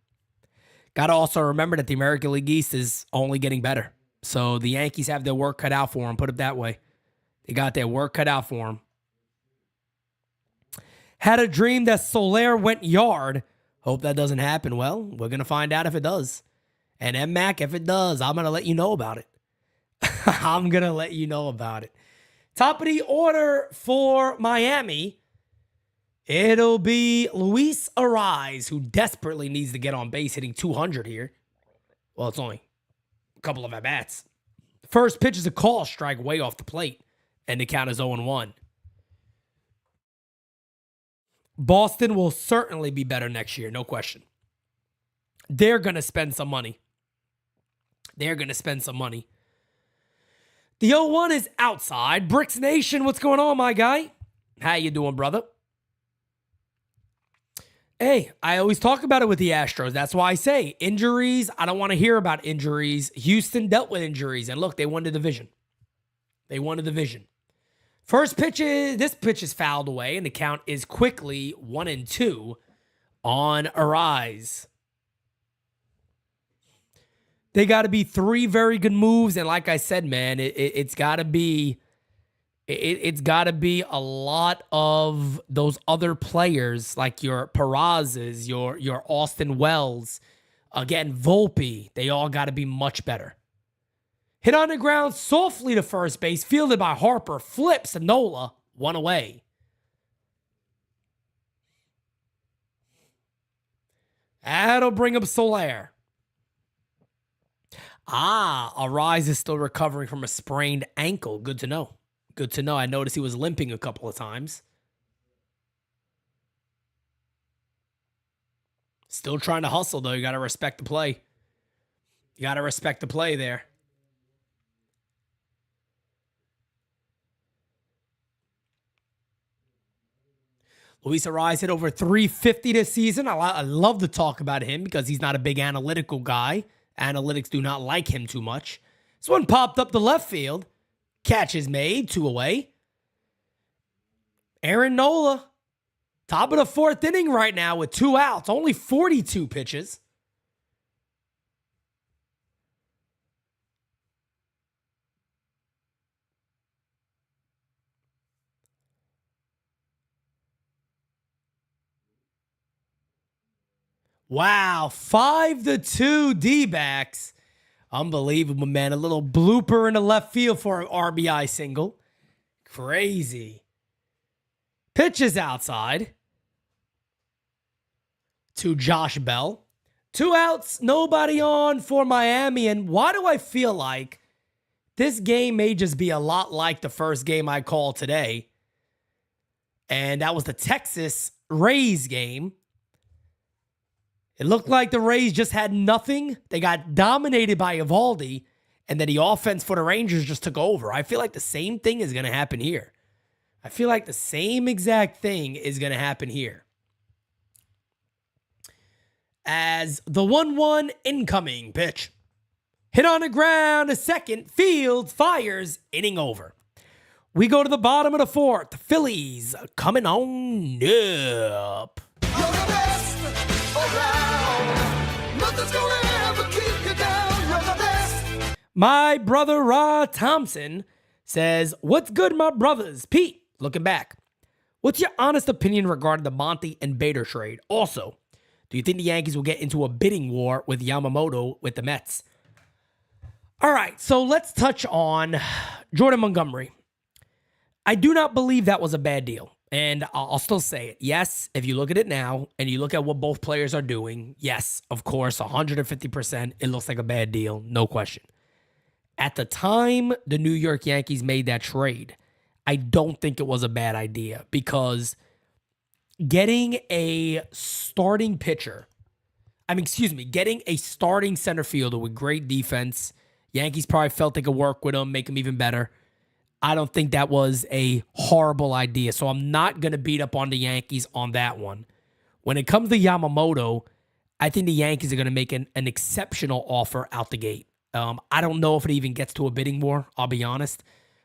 Speaker 3: Got to also remember that the American League East is only getting better. So the Yankees have their work cut out for them, put it that way. They got their work cut out for them. Had a dream that Soler went yard. Hope that doesn't happen. Well, we're going to find out if it does. And MMAC, if it does, I'm going to let you know about it. I'm going to let you know about it. Top of the order for Miami. It'll be Luis Ariz, who desperately needs to get on base, hitting 200 here. Well, it's only a couple of at-bats. First pitch is a call strike way off the plate, and the count is 0-1. Boston will certainly be better next year, no question. They're going to spend some money. The 0-1 is outside. Bricks Nation, what's going on, my guy? How you doing, brother? Hey, I always talk about it with the Astros. That's why I say injuries. I don't want to hear about injuries. Houston dealt with injuries, and look, they won the division. First pitch this pitch is fouled away, and the count is quickly 1-2 on Ariz. They got to be 3 very good moves, and like I said, man, it's got to be a lot of those other players like your Perazzas, your Austin Wells, again Volpe. They all got to be much better. Hit on the ground softly to first base, fielded by Harper, flips to Nola, 1 away. That'll bring up Soler. Ariz is still recovering from a sprained ankle. Good to know. I noticed he was limping a couple of times. Still trying to hustle, though. You got to respect the play. There. Luis Ariz hit over 350 this season. I love to talk about him because he's not a big analytical guy. Analytics do not like him too much. This one popped up the left field. Catch is made, 2 away. Aaron Nola, top of the 4th inning right now with 2 outs. Only 42 pitches. Wow, 5-2 D-backs. Unbelievable, man. A little blooper in the left field for an RBI single. Crazy. Pitch is outside to Josh Bell. 2 outs, nobody on for Miami. And why do I feel like this game may just be a lot like the first game I called today? And that was the Texas Rays game. It looked like the Rays just had nothing. They got dominated by Eovaldi, and then the offense for the Rangers just took over. I feel like the same thing is going to happen here. I feel like the same exact thing is going to happen here. As the 1-1 incoming pitch. Hit on the ground, a second. Fields fires, inning over. We go to the bottom of the 4th. The Phillies coming on up. My brother Rod Thompson says, "What's good, my brothers?" Pete, looking back, what's your honest opinion regarding the Monty and Bader trade? Also, do you think the Yankees will get into a bidding war with Yamamoto with the Mets? All right, so let's touch on Jordan Montgomery. I do not believe that was a bad deal. And I'll still say it. Yes, if you look at it now and you look at what both players are doing, yes, of course, 150%, it looks like a bad deal. No question. At the time the New York Yankees made that trade, I don't think it was a bad idea because getting a starting center fielder with great defense, Yankees probably felt they could work with him, make him even better. I don't think that was a horrible idea. So I'm not going to beat up on the Yankees on that one. When it comes to Yamamoto, I think the Yankees are going to make an exceptional offer out the gate. I don't know if it even gets to a bidding war, I'll be honest.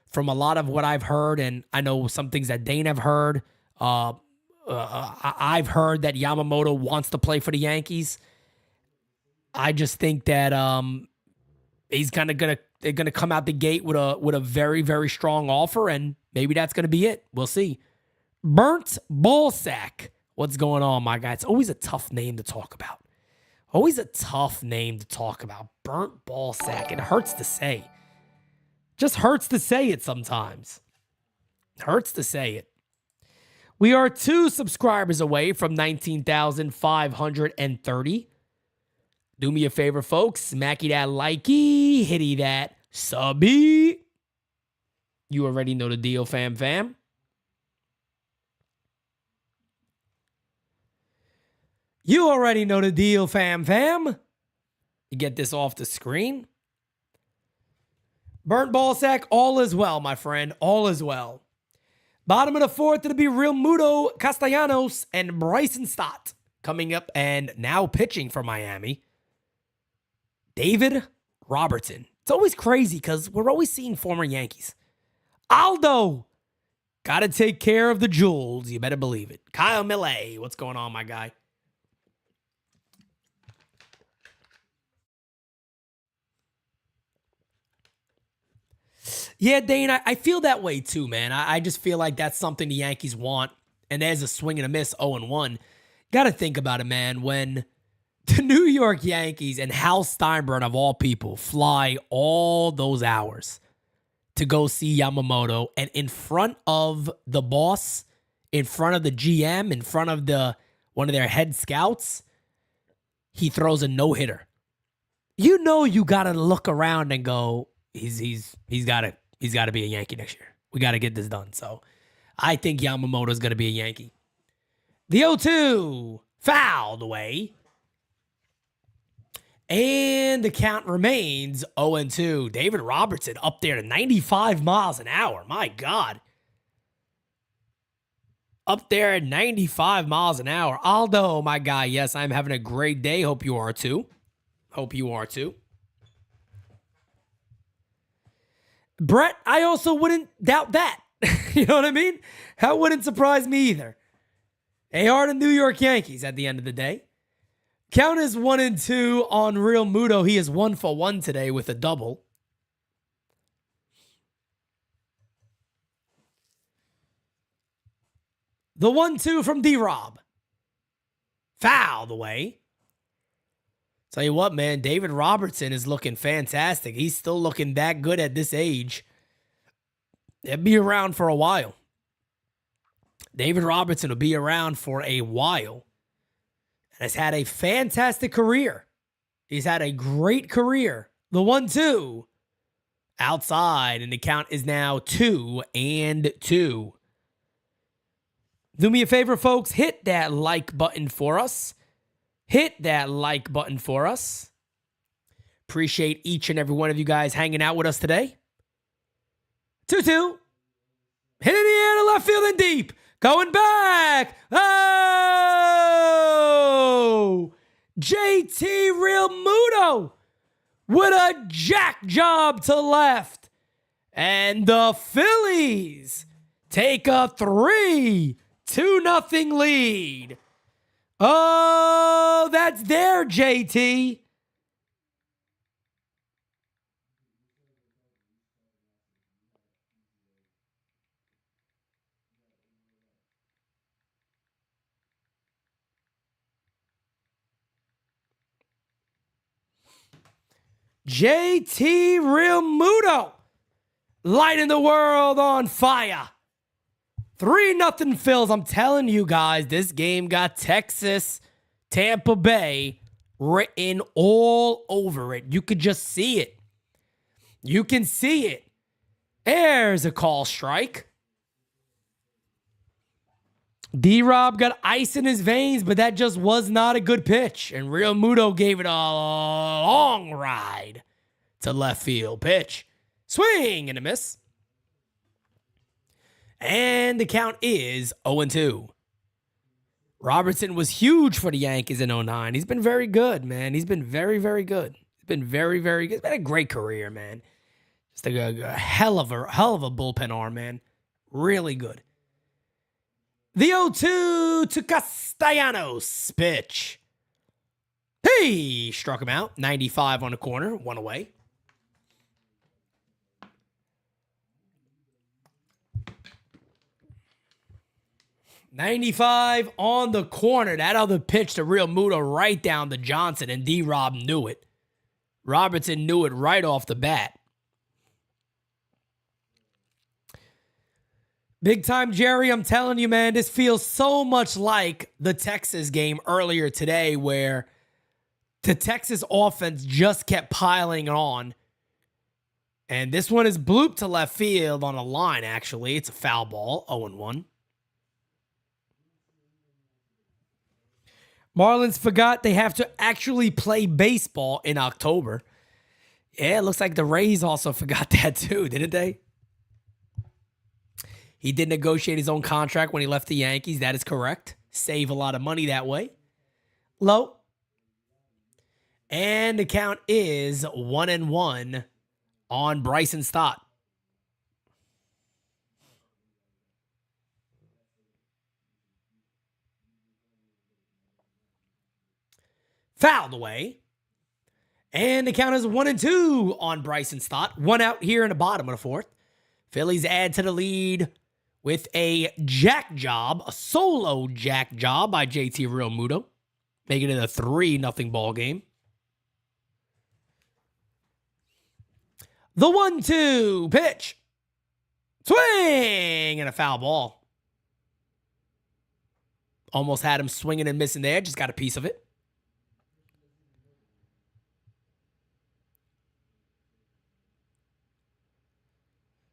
Speaker 3: From a lot of what I've heard, and I know some things that Dane have heard, I've heard that Yamamoto wants to play for the Yankees. I just think that he's kind of gonna come out the gate with a very, very strong offer, and maybe that's gonna be it. We'll see. Burnt Ballsack. What's going on, my guy? It's always a tough name to talk about. Always a tough name to talk about. Burnt Ballsack. It hurts to say. Just hurts to say it sometimes. Hurts to say it. We are 2 subscribers away from 19,530. Do me a favor, folks. Smacky that likey. Hitty that subby. You already know the deal, fam. You already know the deal, fam. You get this off the screen. Burnt Ballsack, all is well, my friend. All is well. Bottom of the 4th, it'll be Real Muto Castellanos and Bryson Stott coming up and now pitching for Miami. David Robertson. It's always crazy because we're always seeing former Yankees. Aldo. Got to take care of the jewels. You better believe it. Kyle Millet. What's going on, my guy? Yeah, Dane, I feel that way too, man. I just feel like that's something the Yankees want. And there's a swing and a miss, 0-1. Got to think about it, man. When the New York Yankees and Hal Steinbrenner, of all people, fly all those hours to go see Yamamoto, and in front of the boss, in front of the GM, in front of one of their head scouts, he throws a no-hitter. You know you got to look around and go, he's got to be a Yankee next year. We got to get this done. So I think Yamamoto is going to be a Yankee. The 0-2 fouled away. And the count remains 0-2. David Robertson up there to 95 miles an hour. My God. Up there at 95 miles an hour. Aldo, my guy, yes, I'm having a great day. Hope you are too. Brett, I also wouldn't doubt that. You know what I mean? That wouldn't surprise me either. They are the New York Yankees at the end of the day. Count is 1-2 on Real Muto. He is 1 for 1 today with a double. The 1-2 from D-Rob. Fouled away. Tell you what, man, David Robertson is looking fantastic. He's still looking that good at this age. He'll be around for a while. David Robertson will be around for a while. And has had a fantastic career. He's had a great career. The 1-2 outside, and the count is now 2-2. Do me a favor, folks. Hit that like button for us. Appreciate each and every one of you guys hanging out with us today. 2-2. Hit in the air to left field and deep. Going back. Oh! JT Real Muto with a jack job to left. And the Phillies take a 3-2 lead. Oh, that's there, JT. JT Real Muto lighting the world on fire. 3-0 Phils. I'm telling you guys, this game got Texas, Tampa Bay written all over it. You could just see it. You can see it. There's a call strike. D-Rob got ice in his veins, but that just was not a good pitch. And Real Muto gave it a long ride to left field. Pitch. Swing and a miss. And the count is 0-2. Robertson was huge for the Yankees in 09. He's been very good, man. He's been very, very good. He's been very, very good. He's been a great career, man. Just a hell of a bullpen arm, man. Really good. The 0-2 to Castellanos. Pitch. Hey, struck him out. 95 on the corner. One away. $95 on the corner. That other pitch to Real Muto right down to Johnson, and D-Rob knew it. Robertson knew it right off the bat. Big time, Jerry. I'm telling you, man, this feels so much like the Texas game earlier today where the Texas offense just kept piling on. And this one is blooped to left field on a line, actually. It's a foul ball, 0-1. Marlins forgot they have to actually play baseball in October. Yeah, it looks like the Rays also forgot that too, didn't they? He did negotiate his own contract when he left the Yankees. That is correct. Save a lot of money that way. Low. And the count is 1-1 on Bryson Stott. Fouled away. And the count is 1-2 on Bryson Stott. One out here in the bottom of the fourth. Phillies add to the lead with a jack job, a solo jack job by JT Realmuto, making it a 3-0 ball game. The 1-2 pitch. Swing and a foul ball. Almost had him swinging and missing there. Just got a piece of it.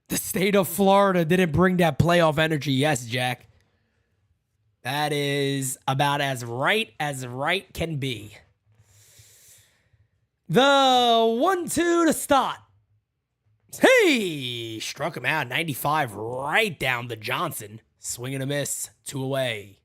Speaker 3: The state of Florida didn't bring that playoff energy. Yes, Jack. That is about as right can be. The 1-2 to Stott. Hey, struck him out. 95 right down to Johnson. Swing and a miss. 2 away.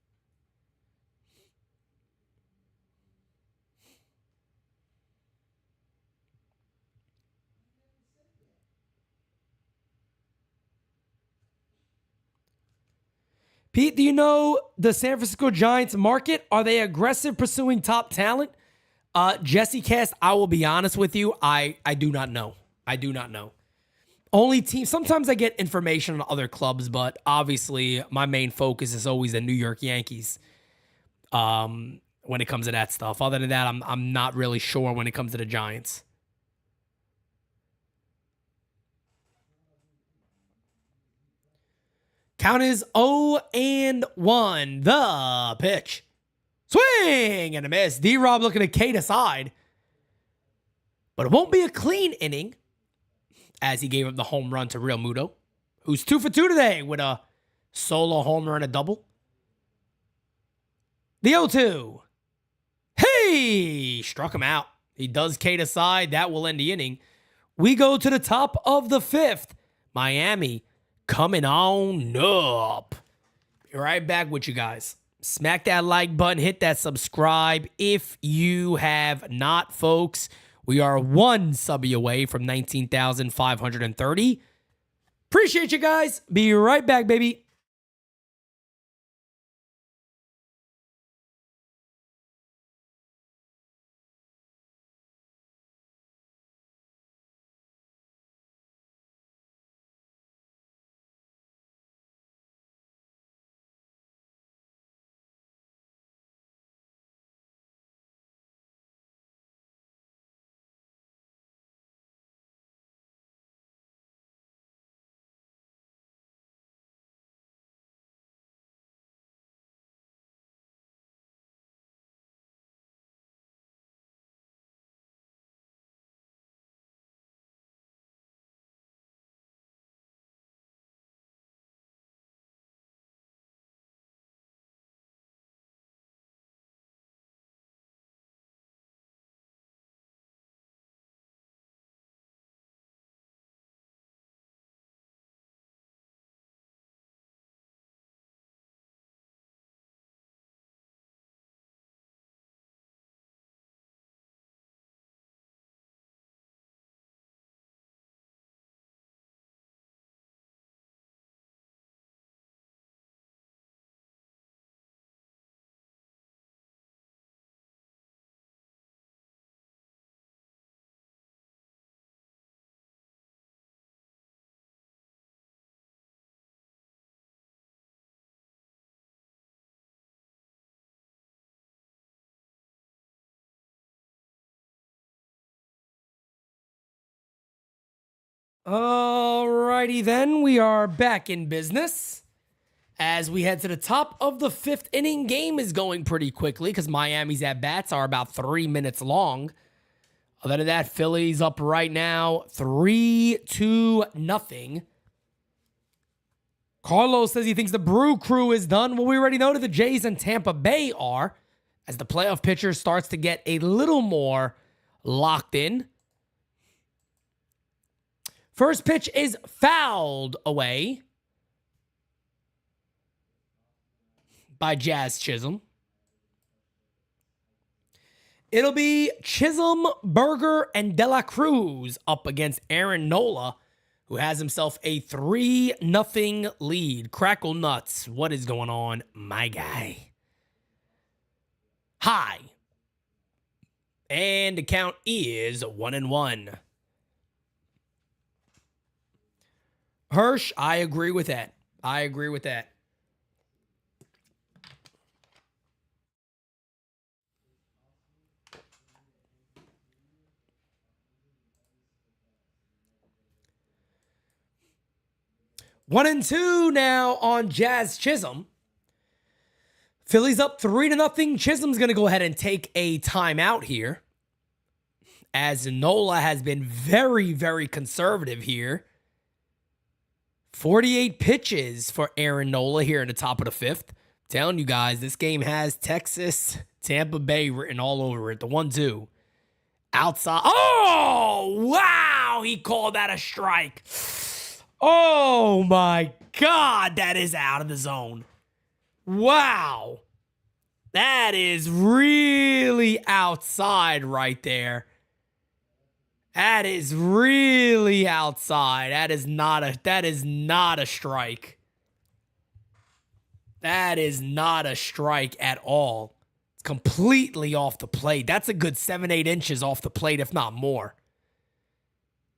Speaker 3: Pete, do you know the San Francisco Giants market? Are they aggressive pursuing top talent? Jesse Cast, I will be honest with you. I do not know. I do not know. Only team. Sometimes I get information on other clubs, but obviously my main focus is always the New York Yankees. When it comes to that stuff. Other than that, I'm not really sure when it comes to the Giants. Count is 0-1. The pitch. Swing and a miss. D-Rob looking to Kate aside. But it won't be a clean inning as he gave up the home run to Real Muto, who's 2 for 2 today with a solo homer and a double. The 0-2. Hey! Struck him out. He does Kate aside. That will end the inning. We go to the top of the 5th. Miami coming on up. Be right back with you guys. Smack that like button. Hit that subscribe if you have not, folks. We are 1 subby away from 19,530. Appreciate you guys. Be right back, baby. Alrighty then, we are back in business. As we head to the top of the 5th inning, game is going pretty quickly because Miami's at-bats are about 3 minutes long. Other than that, Phillies up right now 3-0. Carlos says he thinks the Brew Crew is done. Well, we already know that the Jays and Tampa Bay are, as the playoff pitcher starts to get a little more locked in. First pitch is fouled away by Jazz Chisholm. It'll be Chisholm, Berger, and De La Cruz up against Aaron Nola, who has himself a 3-0 lead. Crackle nuts. What is going on, my guy? High. And the count is 1-1. Hirsch, I agree with that. I agree with that. One and two now on Jazz Chisholm. Phillies up 3-0. Chisholm's going to go ahead and take a timeout here, as Nola has been very, very conservative here. 48 pitches for Aaron Nola here in the top of the 5th. Telling you guys, this game has Texas, Tampa Bay written all over it. The 1-2. Outside. Oh, wow. He called that a strike. Oh, my God. That is out of the zone. Wow. That is really outside right there. That is really outside. That is not a strike. That is not a strike at all. It's completely off the plate. That's a good 7-8 inches off the plate, if not more.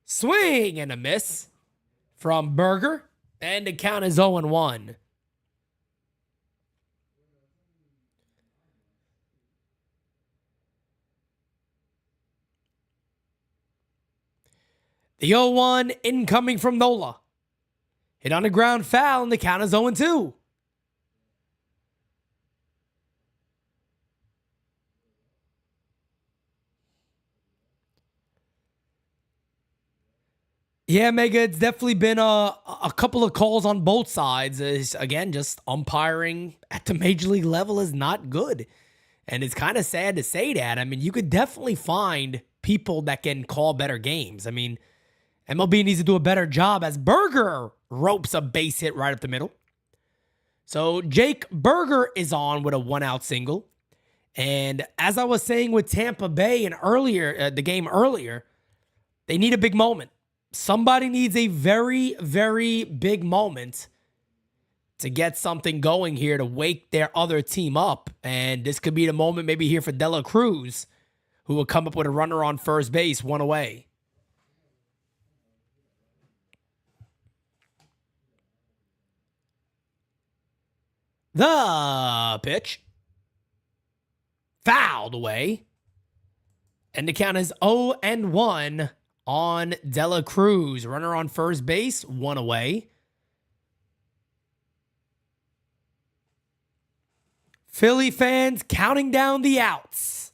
Speaker 3: Swing and a miss from Berger. And the count is 0-1. The 0-1 incoming from Nola. Hit on the ground foul, and the count is 0-2. Yeah, Mega, it's definitely been a couple of calls on both sides. Again, just umpiring at the major league level is not good. And it's kind of sad to say that. I mean, you could definitely find people that can call better games. I mean, MLB needs to do a better job as Berger ropes a base hit right up the middle. So Jake Berger is on with a 1-out single. And as I was saying with Tampa Bay and the game earlier, they need a big moment. Somebody needs a very, very big moment to get something going here to wake their other team up. And this could be the moment maybe here for De La Cruz, who will come up with a runner on first base, one away. The pitch. Fouled away. And the count is 0-1 on De La Cruz. Runner on first base, one away. Philly fans counting down the outs.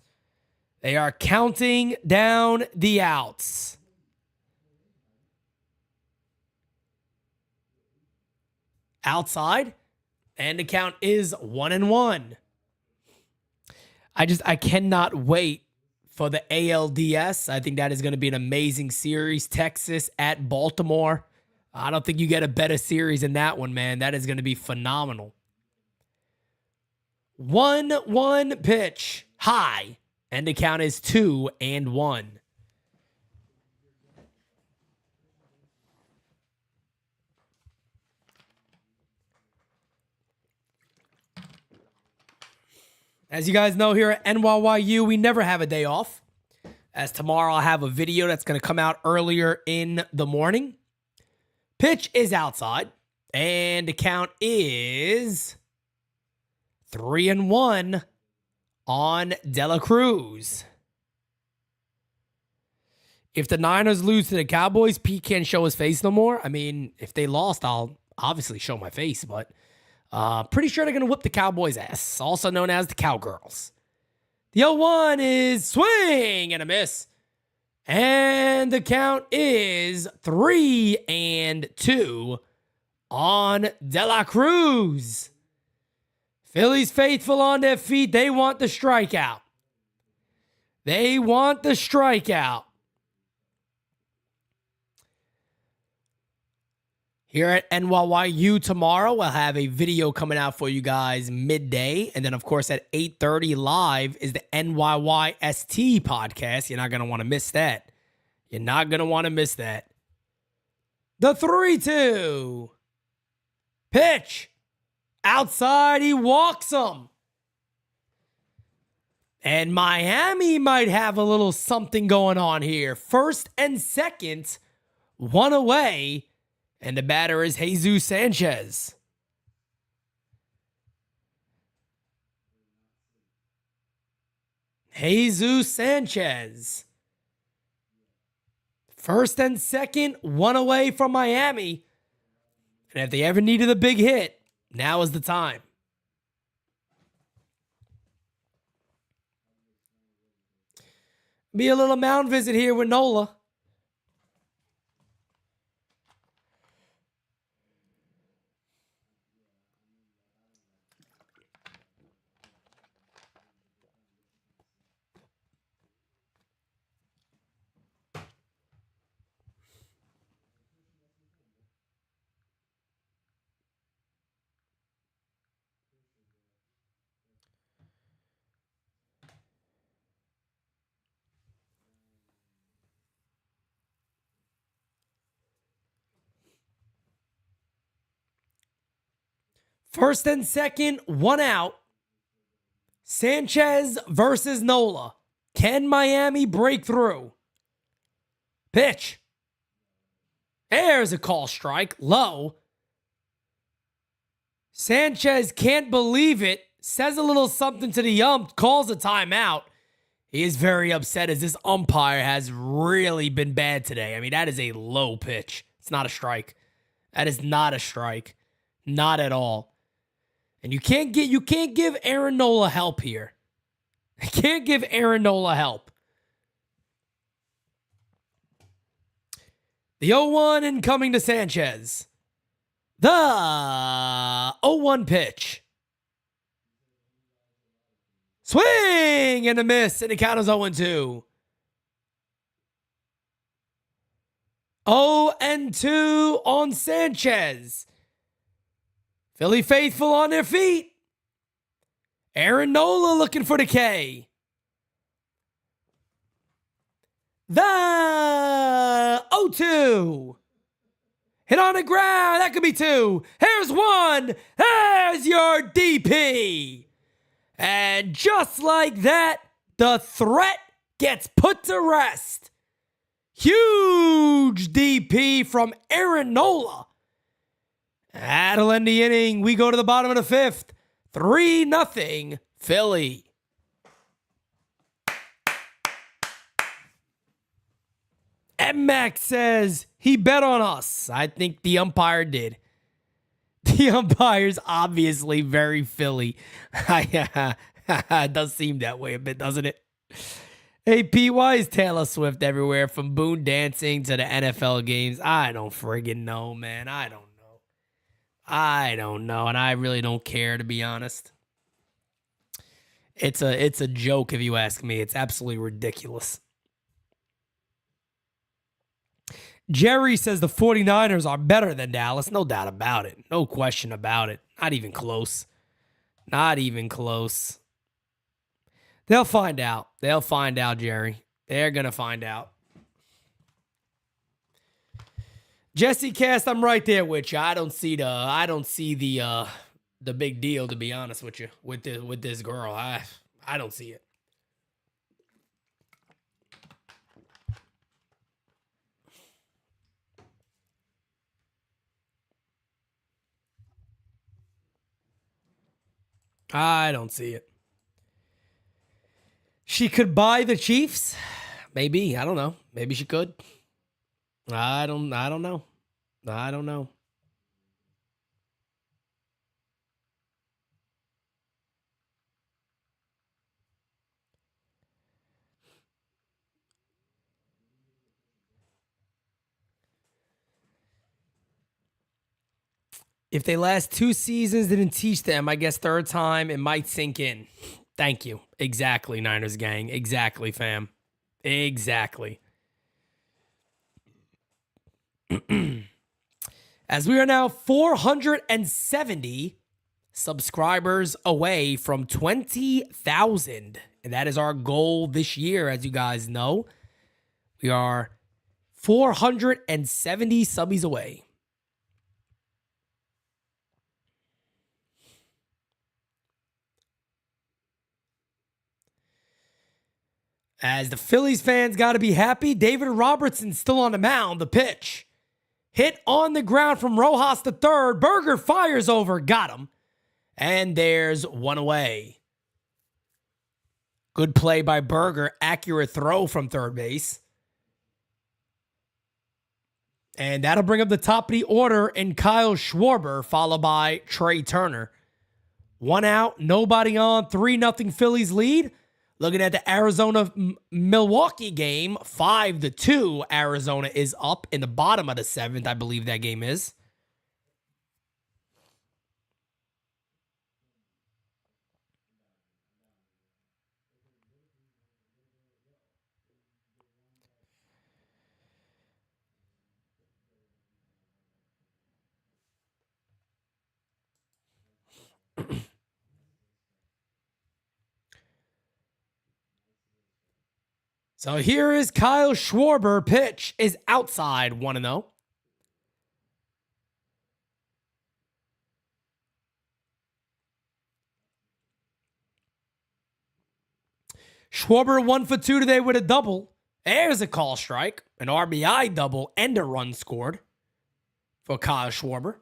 Speaker 3: They are counting down the outs. Outside. And the count is 1-1. I cannot wait for the ALDS. I think that is going to be an amazing series. Texas at Baltimore. I don't think you get a better series than that one, man. That is going to be phenomenal. 1-1 pitch. High. And the count is 2-1. As you guys know, here at NYYU, we never have a day off. As tomorrow, I'll have a video that's going to come out earlier in the morning. Pitch is outside. And the count is 3-1 on De La Cruz. If the Niners lose to the Cowboys, Pete can't show his face no more. I mean, if they lost, I'll obviously show my face, but pretty sure they're going to whip the Cowboys' ass, also known as the Cowgirls. The 0-1 is swing and a miss. And the count is 3-2 on De La Cruz. Phillies faithful on their feet. They want the strikeout. They want the strikeout. Here at NYYU tomorrow, we'll have a video coming out for you guys midday. And then, of course, at 8:30 live is the NYYST podcast. You're not going to want to miss that. You're not going to want to miss that. The 3-2. Pitch. Outside, he walks him. And Miami might have a little something going on here. First and second, one away. And the batter is Jesus Sanchez. Jesus Sanchez. First and second, one away from Miami. And if they ever needed a big hit, now is the time. Be a little mound visit here with Nola. First and second, one out. Sanchez versus Nola. Can Miami break through? Pitch. There's a call strike. Low. Sanchez can't believe it. Says a little something to the ump. Calls a timeout. He is very upset as this umpire has really been bad today. I mean, that is a low pitch. It's not a strike. That is not a strike. Not at all. And you can't give Aaron Nola help here. I can't give Aaron Nola help. The 0-1 incoming to Sanchez. The 0-1 pitch. Swing and a miss, and the count is 0-2. 0-2 on Sanchez. Philly faithful on their feet. Aaron Nola looking for the K. The 0-2. Hit on the ground. That could be two. Here's one. There's your DP. And just like that, the threat gets put to rest. Huge DP from Aaron Nola. That'll end the inning. We go to the bottom of the fifth. 3-0 Philly. M-Max says he bet on us. I think the umpire did. The umpire's obviously very Philly. It does seem that way a bit, doesn't it? Hey, Pete, why is Taylor Swift everywhere from Boone Dancing to the NFL games? I don't friggin' know, man. I don't know, and I really don't care, to be honest. It's a joke if you ask me. It's absolutely ridiculous. Jerry says the 49ers are better than Dallas. No doubt about it. No question about it. Not even close. Not even close. They'll find out. They'll find out, Jerry. They're going to find out. Jesse Cast, I'm right there with you. I don't see the big deal, to be honest with you, with this girl. I don't see it. I don't see it. She could buy the Chiefs. Maybe. I don't know. Maybe she could. I don't know. I don't know. If they last 2 seasons, didn't teach them, I guess third time, it might sink in. Thank you. Exactly, Niners gang. Exactly, fam. Exactly. As we are now 470 subscribers away from 20,000. And that is our goal this year, as you guys know. We are 470 subbies away. As the Phillies fans got to be happy, David Robertson still on the mound. The pitch. Hit on the ground from Rojas to third. Berger fires over. Got him. And there's one away. Good play by Berger. Accurate throw from third base. And that'll bring up the top of the order in Kyle Schwarber, followed by Trey Turner. 1 out, nobody on, 3-0 Phillies lead. Looking at the Arizona-Milwaukee game, 5-2. Arizona is up in the bottom of the 7th, I believe that game is. So here is Kyle Schwarber. Pitch is outside, 1-0. Schwarber 1 for 2 today with a double. There's a call strike, an RBI double, and a run scored for Kyle Schwarber.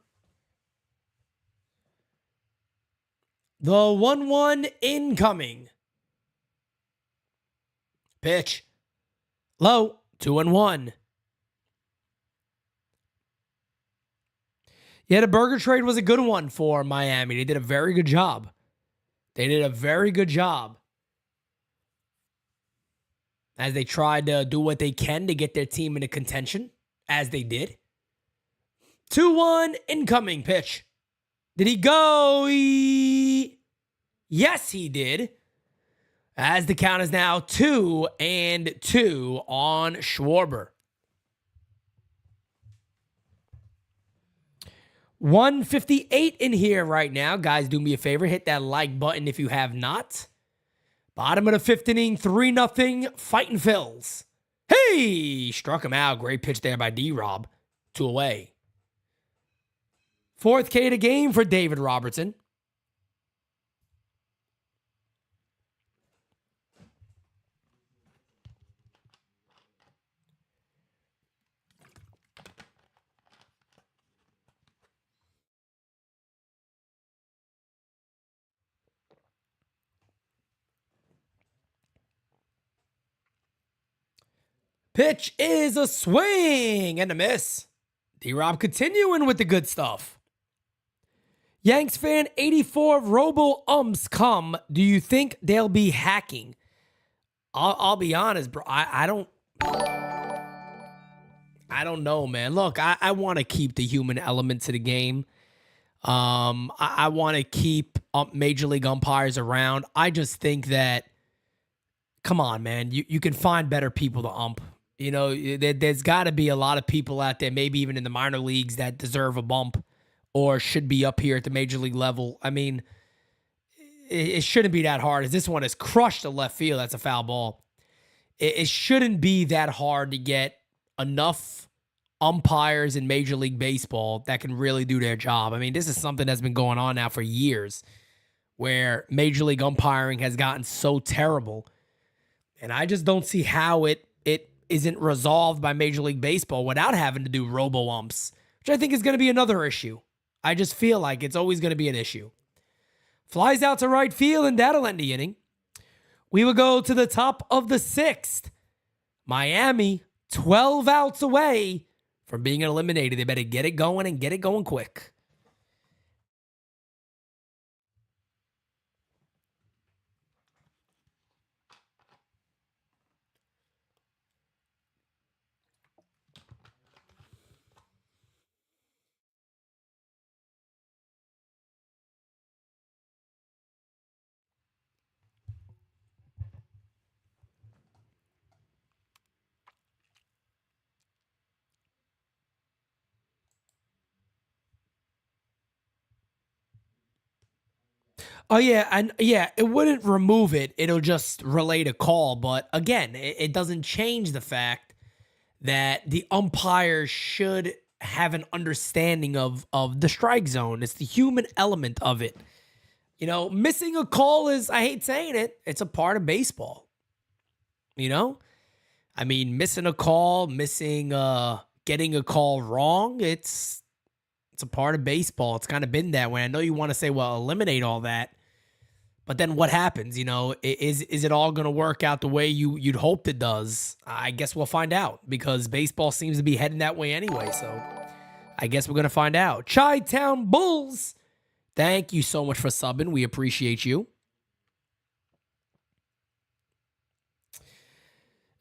Speaker 3: The 1-1 incoming. Pitch. Low, 2-1. Yeah, the Berger trade was a good one for Miami. They did a very good job. As they tried to do what they can to get their team into contention, as they did. 2-1 incoming pitch. Did he go? Yes, he did. As the count is now 2-2 on Schwarber. 158 in here right now. Guys, do me a favor. Hit that like button if you have not. Bottom of the 5th inning, 3-0, fighting Phils. Hey! Struck him out. Great pitch there by D-Rob. 2 away. 4th K to game for David Robertson. Pitch is a swing and a miss. D-Rob continuing with the good stuff. Yanks fan 84 robo-umps come. Do you think they'll be hacking? I'll be honest, bro. I don't know, man. Look, I want to keep the human element to the game. I want to keep Major League umpires around. I just think that, come on, man. You can find better people to ump. You know, there's got to be a lot of people out there, maybe even in the minor leagues, that deserve a bump or should be up here at the major league level. I mean, it shouldn't be that hard. As this one is crushed to left field, that's a foul ball. It shouldn't be that hard to get enough umpires in Major League Baseball that can really do their job. I mean, this is something that's been going on now for years, where Major League umpiring has gotten so terrible. And I just don't see how it isn't resolved by Major League Baseball without having to do robo-umps, which I think is going to be another issue. I just feel like it's always going to be an issue. Flies out to right field, and that'll end the inning. We will go to the top of the 6th. Miami, 12 outs away from being eliminated. They better get it going and get it going quick. Oh, yeah, and yeah, it wouldn't remove it. It'll just relay a call. But again, it doesn't change the fact that the umpire should have an understanding of the strike zone. It's the human element of it. You know, missing a call is, I hate saying it, it's a part of baseball. You know? I mean, missing a call, getting a call wrong, it's a part of baseball. It's kind of been that way. I know you want to say, well, eliminate all that. But then what happens? You know, is it all going to work out the way you'd hoped it does? I guess we'll find out, because baseball seems to be heading that way anyway. So I guess we're going to find out. Chi-Town Bulls, thank you so much for subbing. We appreciate you.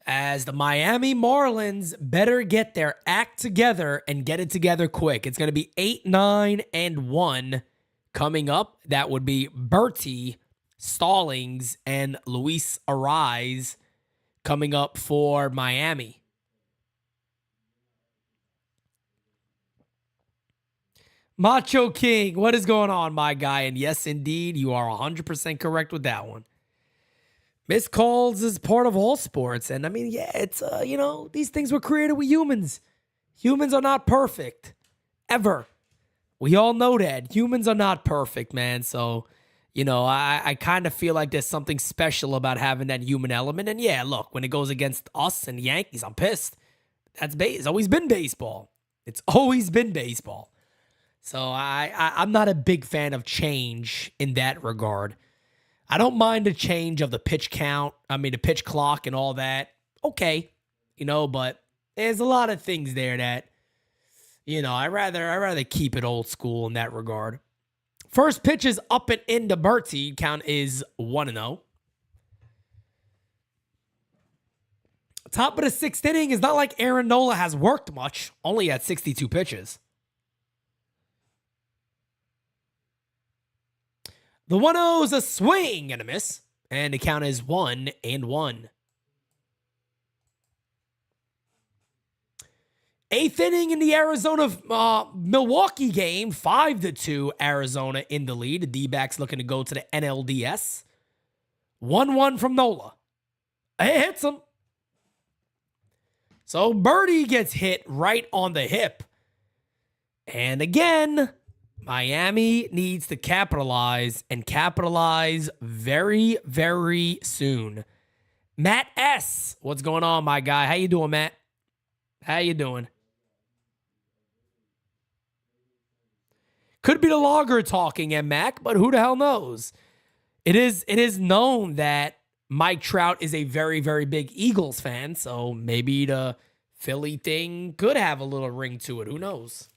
Speaker 3: As the Miami Marlins better get their act together and get it together quick. It's going to be 8, 9, and 1 coming up. That would be Bertie, Stallings, and Luis Ariz coming up for Miami. Macho King, what is going on, my guy? And yes, indeed, you are 100% correct with that one. Missed calls is part of all sports. And I mean, yeah, it's, these things were created with humans. Humans are not perfect. Ever. We all know that. Humans are not perfect, man. So, I kind of feel like there's something special about having that human element. And yeah, look, when it goes against us and the Yankees, I'm pissed. It's always been baseball. It's always been baseball. So I'm not a big fan of change in that regard. I don't mind the change of the pitch count. The pitch clock and all that. Okay. But there's a lot of things there that, I'd rather keep it old school in that regard. First pitch is up and into Bertie. Count is 1-0. Top of the sixth inning is not like Aaron Nola has worked much. Only at 62 pitches. The 1-0 is a swing and a miss. And the count is 1-1. Eighth inning in the Arizona-Milwaukee game. 5-2 Arizona in the lead. The D-backs looking to go to the NLDS. 1-1 from Nola. It hits him. So Birdie gets hit right on the hip. And again, Miami needs to capitalize and capitalize very, very soon. Matt S. What's going on, my guy? How you doing, Matt? How you doing? Could be the logger talking at Mac, but who the hell knows? It is known that Mike Trout is a very, very big Eagles fan, so maybe the Philly thing could have a little ring to it. Who knows?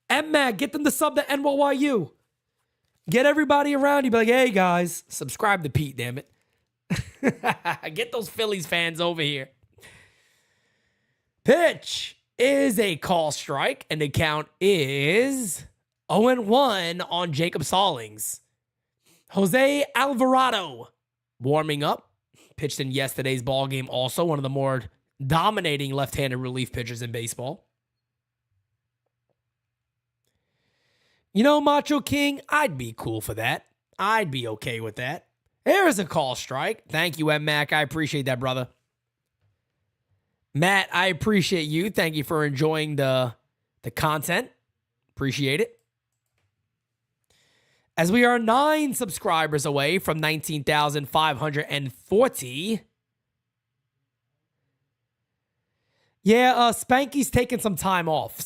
Speaker 3: M-Mac, get them to sub to NYYU. Get everybody around you. Be like, hey, guys, subscribe to Pete, damn it. Get those Phillies fans over here. Pitch is a call strike, and the count is 0-1 on Jacob Stallings. Jose Alvarado warming up. Pitched in yesterday's ball game also, one of the more dominating left-handed relief pitchers in baseball. Macho King, I'd be cool for that. I'd be okay with that. There's a call strike. Thank you, M-Mac. I appreciate that, brother. Matt, I appreciate you. Thank you for enjoying the content. Appreciate it. As we are 9 subscribers away from 19,540. Yeah, Spanky's taking some time off.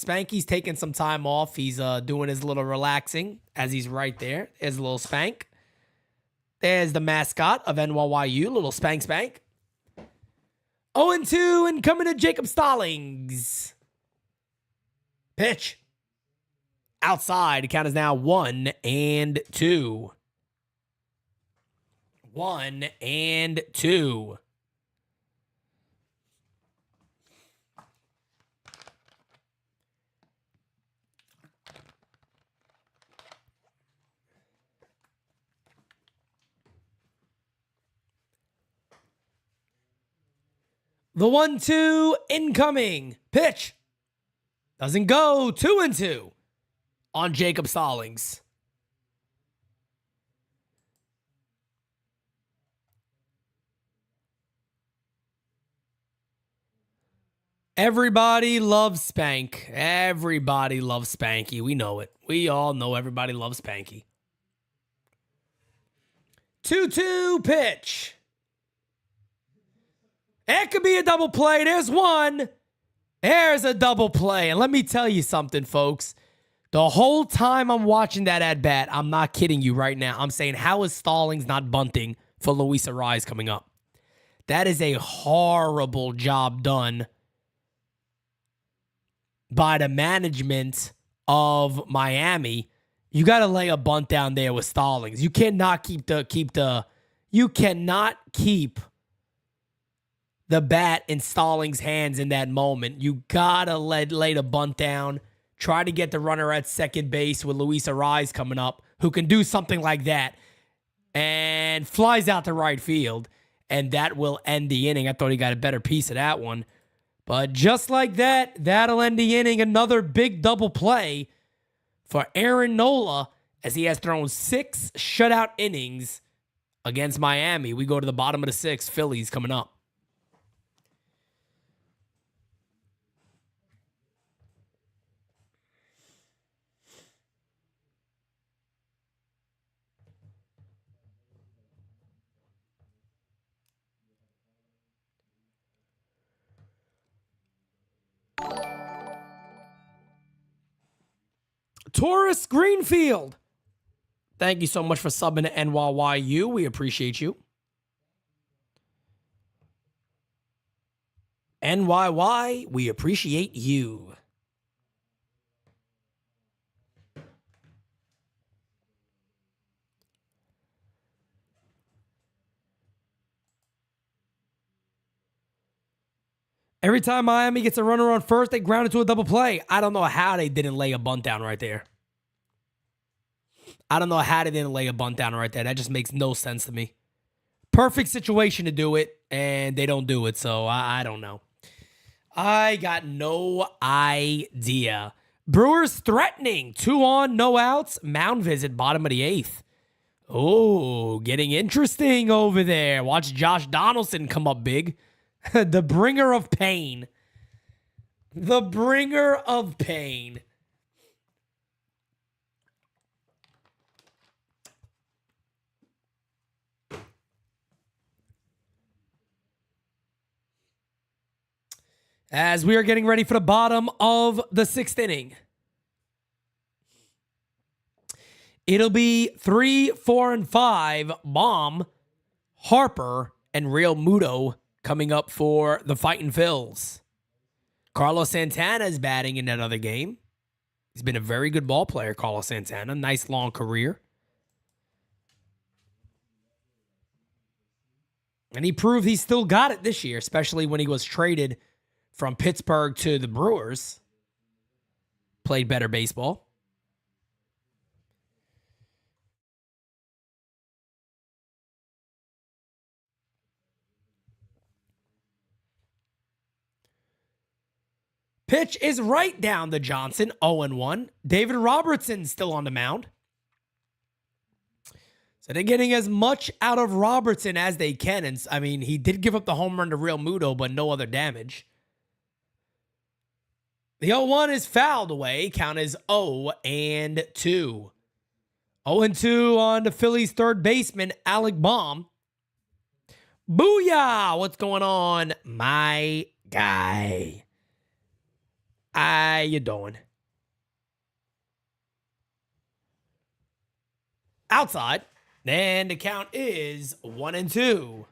Speaker 3: He's doing his little relaxing as he's right there. There's a little Spank. There's the mascot of NYYU, little Spank. 0-2 and coming to Jacob Stallings. Pitch. Outside. The count is now 1-2. 1-2. The 1-2 incoming. Pitch. Doesn't go. 2-2 on Jacob Stallings. Everybody loves Spank. Everybody loves Spanky. We know it. We all know everybody loves Spanky. 2-2 pitch. It could be a double play. There's one. There's a double play. And let me tell you something, folks. The whole time I'm watching that at bat, I'm not kidding you right now. I'm saying, how is Stallings not bunting for Luis Arraez coming up? That is a horrible job done by the management of Miami. You got to lay a bunt down there with Stallings. You cannot keep the bat in Stallings' hands in that moment. You gotta lay the bunt down. Try to get the runner at second base with Luis Arraez coming up, who can do something like that and flies out to right field, and that will end the inning. I thought he got a better piece of that one. But just like that, that'll end the inning. Another big double play for Aaron Nola, as he has thrown 6 shutout innings against Miami. We go to the bottom of the 6th. Phillies coming up. Taurus Greenfield. Thank you so much for subbing to NYYU. We appreciate you. NYY, we appreciate you. Every time Miami gets a runner on first, they ground into a double play. I don't know how they didn't lay a bunt down right there. That just makes no sense to me. Perfect situation to do it, and they don't do it, so I don't know. I got no idea. Brewers threatening. 2 on, no outs. Mound visit, bottom of the 8th. Oh, getting interesting over there. Watch Josh Donaldson come up big. The bringer of pain. The bringer of pain. As we are getting ready for the bottom of the 6th inning. It'll be 3, 4, and 5. Baum, Harper, and Real Muto coming up for the Fightin' Phils. Carlos Santana is batting in that other game. He's been a very good ball player, Carlos Santana. Nice long career. And he proved he still got it this year, especially when he was traded from Pittsburgh to the Brewers. Played better baseball. Pitch is right down to Johnson, 0-1. David Robertson still on the mound. So they're getting as much out of Robertson as they can. And I mean, he did give up the home run to Real Muto, but no other damage. The 0-1 is fouled away. Count is 0-2. 0-2 on the Phillies' third baseman, Alec Baum. Booyah! What's going on, my guy? How you doing? Outside. And the count is 1-2.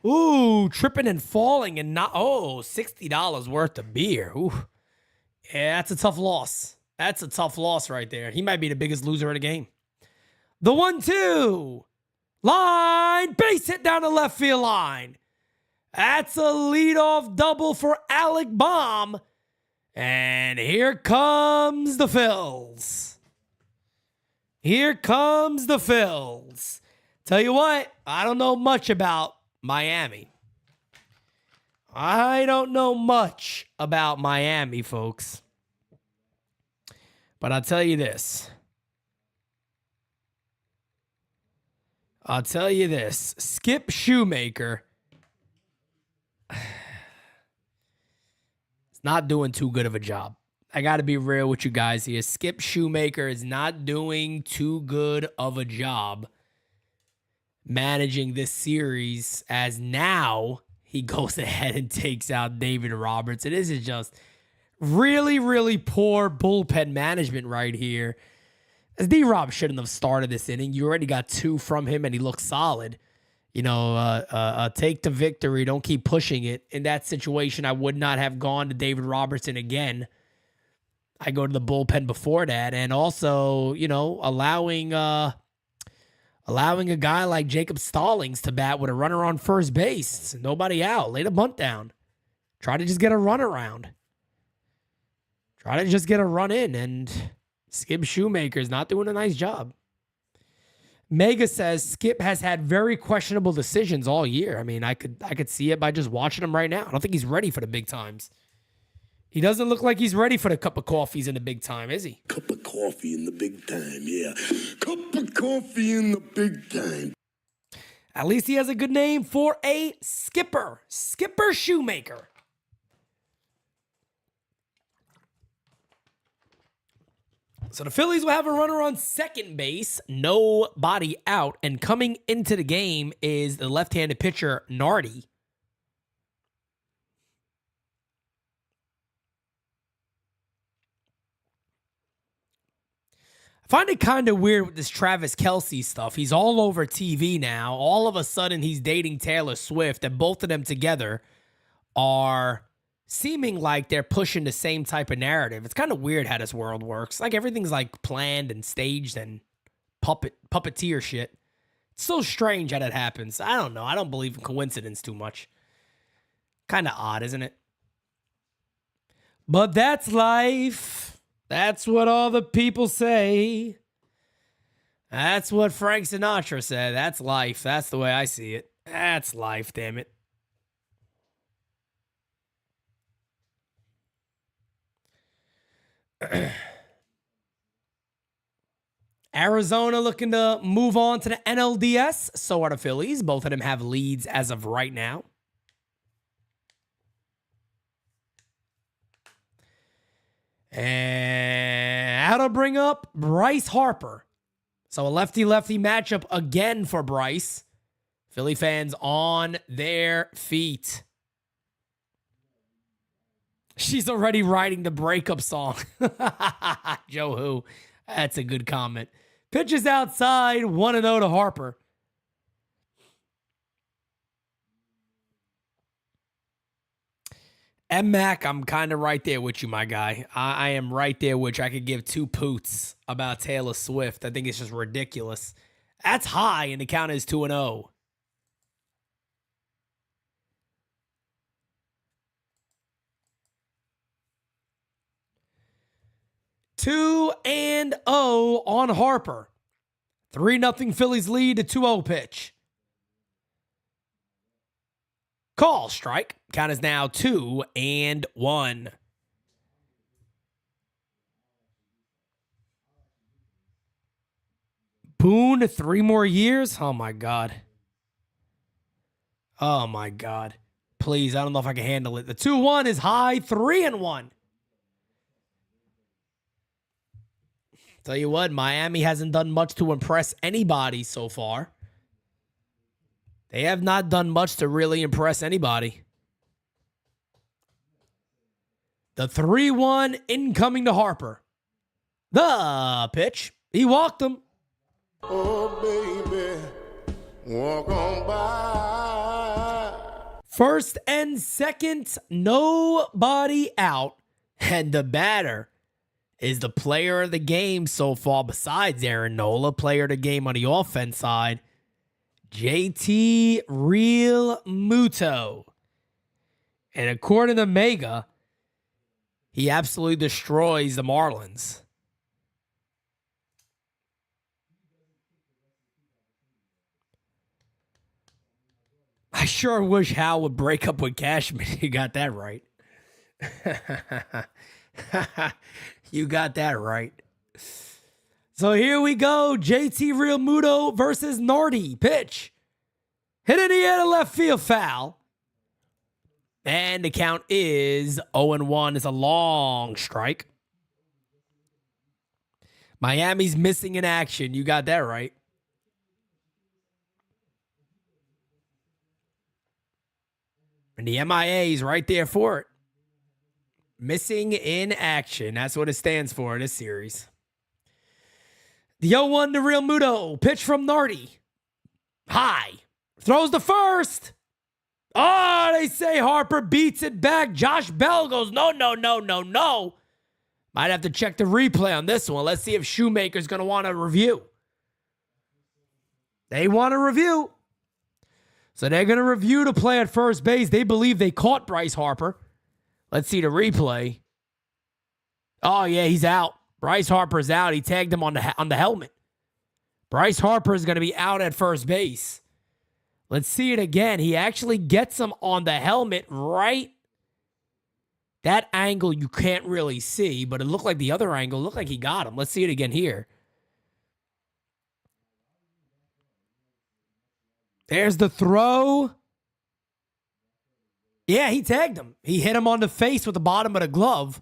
Speaker 3: Ooh, tripping and falling and not, $60 worth of beer. Ooh. Yeah, that's a tough loss. That's a tough loss right there. He might be the biggest loser of the game. The 1-2. Line, base hit down the left field line. That's a leadoff double for Alec Baum. And here comes the Phils. Here comes the Phils. Tell you what, I don't know much about Miami. I don't know much about Miami, folks. But I'll tell you this. Skip Shoemaker is not doing too good of a job. I got to be real with you guys here. Skip Shoemaker is not doing too good of a job managing this series, as now he goes ahead and takes out David Roberts. This is just really, really poor bullpen management right here. As D-Rob shouldn't have started this inning. You already got 2 from him, and he looks solid. Take the victory. Don't keep pushing it. In that situation, I would not have gone to David Robertson again. I go to the bullpen before that. And also, allowing a guy like Jacob Stallings to bat with a runner on first base. Nobody out. Lay the bunt down. Try to just get a run around. Try to just get a run in, and Skip Shoemaker is not doing a nice job. Mega says Skip has had very questionable decisions all year. I mean, I could see it by just watching him right now. I don't think he's ready for the big times. He doesn't look like he's ready for the cup of coffees in the big time, is he?
Speaker 4: Cup of coffee in the big time, yeah. Cup of coffee in the big time.
Speaker 3: At least he has a good name for a skipper. Skipper Shoemaker. So the Phillies will have a runner on second base, nobody out, and coming into the game is the left-handed pitcher, Nardi. I find it kind of weird with this Travis Kelce stuff. He's all over TV now. All of a sudden, he's dating Taylor Swift, and both of them together are seeming like they're pushing the same type of narrative. It's kind of weird how this world works. Like everything's like planned and staged and puppeteer shit. It's so strange how that happens. I don't know. I don't believe in coincidence too much. Kind of odd, isn't it? But that's life. That's what all the people say. That's what Frank Sinatra said. That's life. That's the way I see it. That's life, damn it. Arizona looking to move on to the NLDS. So are the Phillies. Both of them have leads as of right now. And how to bring up Bryce Harper. So a lefty-lefty matchup again for Bryce. Philly fans on their feet. She's already writing the breakup song. Joe Who. That's a good comment. Pitches outside, 1-0 to Harper. M-Mac, I'm kind of right there with you, my guy. I am right there with you. I could give 2 poots about Taylor Swift. I think it's just ridiculous. That's high, and the count is 2-0. Two and 0 on Harper. 3-0 Phillies lead, a 2-0 pitch. Call, strike. Count is now 2-1. Boone, 3 more years? Oh, my God. Oh, my God. Please, I don't know if I can handle it. The 2-1 is high, 3-1. Tell you what, Miami hasn't done much to impress anybody so far. They have not done much to really impress anybody. The 3-1 incoming to Harper. The pitch. He walked him.
Speaker 2: Oh, baby, walk on by.
Speaker 3: First and second, nobody out. And the batter is the player of the game so far besides Aaron Nola. Player of the game on the offense side, JT Real Muto. And according to Mega, he absolutely destroys the Marlins. I sure wish Hal would break up with Cashman. You got that right. You got that right. So here we go. JT Real Muto versus Nardi. Pitch. Hit in the air to left field, foul. And the count is 0-1. It's a long strike. Miami's missing in action. You got that right. And the MIA is right there for it. Missing in action. That's what it stands for in this series. The 0-1 to Real Muto. Pitch from Nardi. High. Throws the first. Oh, they say Harper beats it back. Josh Bell goes, no. Might have to check the replay on this one. Let's see if Shoemaker's going to want a review. They want a review. So they're going to review the play at first base. They believe they caught Bryce Harper. Let's see the replay. Oh, yeah, he's out. Bryce Harper's out. He tagged him on the helmet. Bryce Harper is going to be out at first base. Let's see it again. He actually gets him on the helmet right. That angle you can't really see, but it looked like the other angle. It looked like he got him. Let's see it again here. There's the throw. Yeah, he tagged him. He hit him on the face with the bottom of the glove.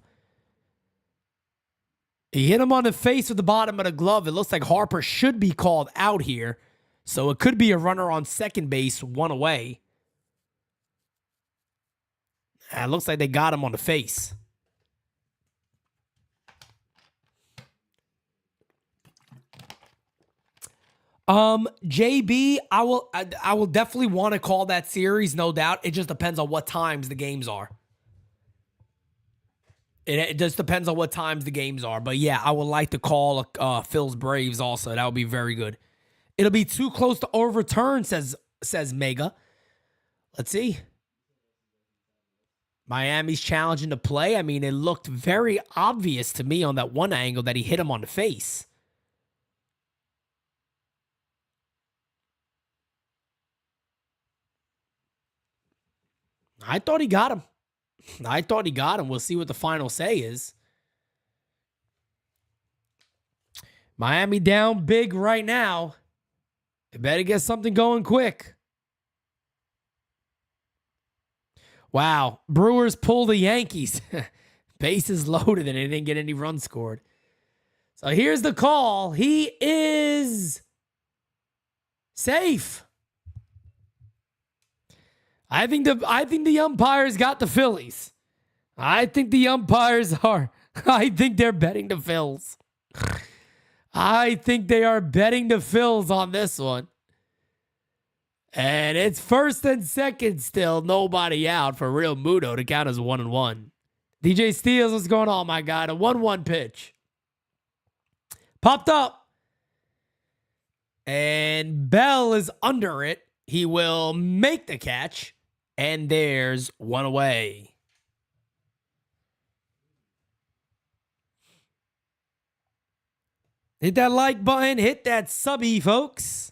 Speaker 3: He hit him on the face with the bottom of the glove. It looks like Harper should be called out here. So it could be a runner on second base, one away. It looks like they got him on the face. JB, I will definitely want to call that series, no doubt. It just depends on what times the games are. It just depends on what times the games are. But yeah, I would like to call Phil's Braves also. That would be very good. It'll be too close to overturn, says Mega. Let's see. Miami's challenging to play. I mean, it looked very obvious to me on that one angle that he hit him on the face. I thought he got him. We'll see what the final say is. Miami down big right now. They better get something going quick. Wow. Brewers pull the Yankees. Bases loaded and they didn't get any runs scored. So here's the call. He is safe. I think the umpires got the Phillies. I think they're betting the Phils. I think they are betting the Phils on this one. And it's first and second still. Nobody out for Real Muto to count as 1-1. DJ Steels, what's going on, my guy? A 1-1 pitch. Popped up. And Bell is under it. He will make the catch. And there's one away. Hit that like button. Hit that subby, folks.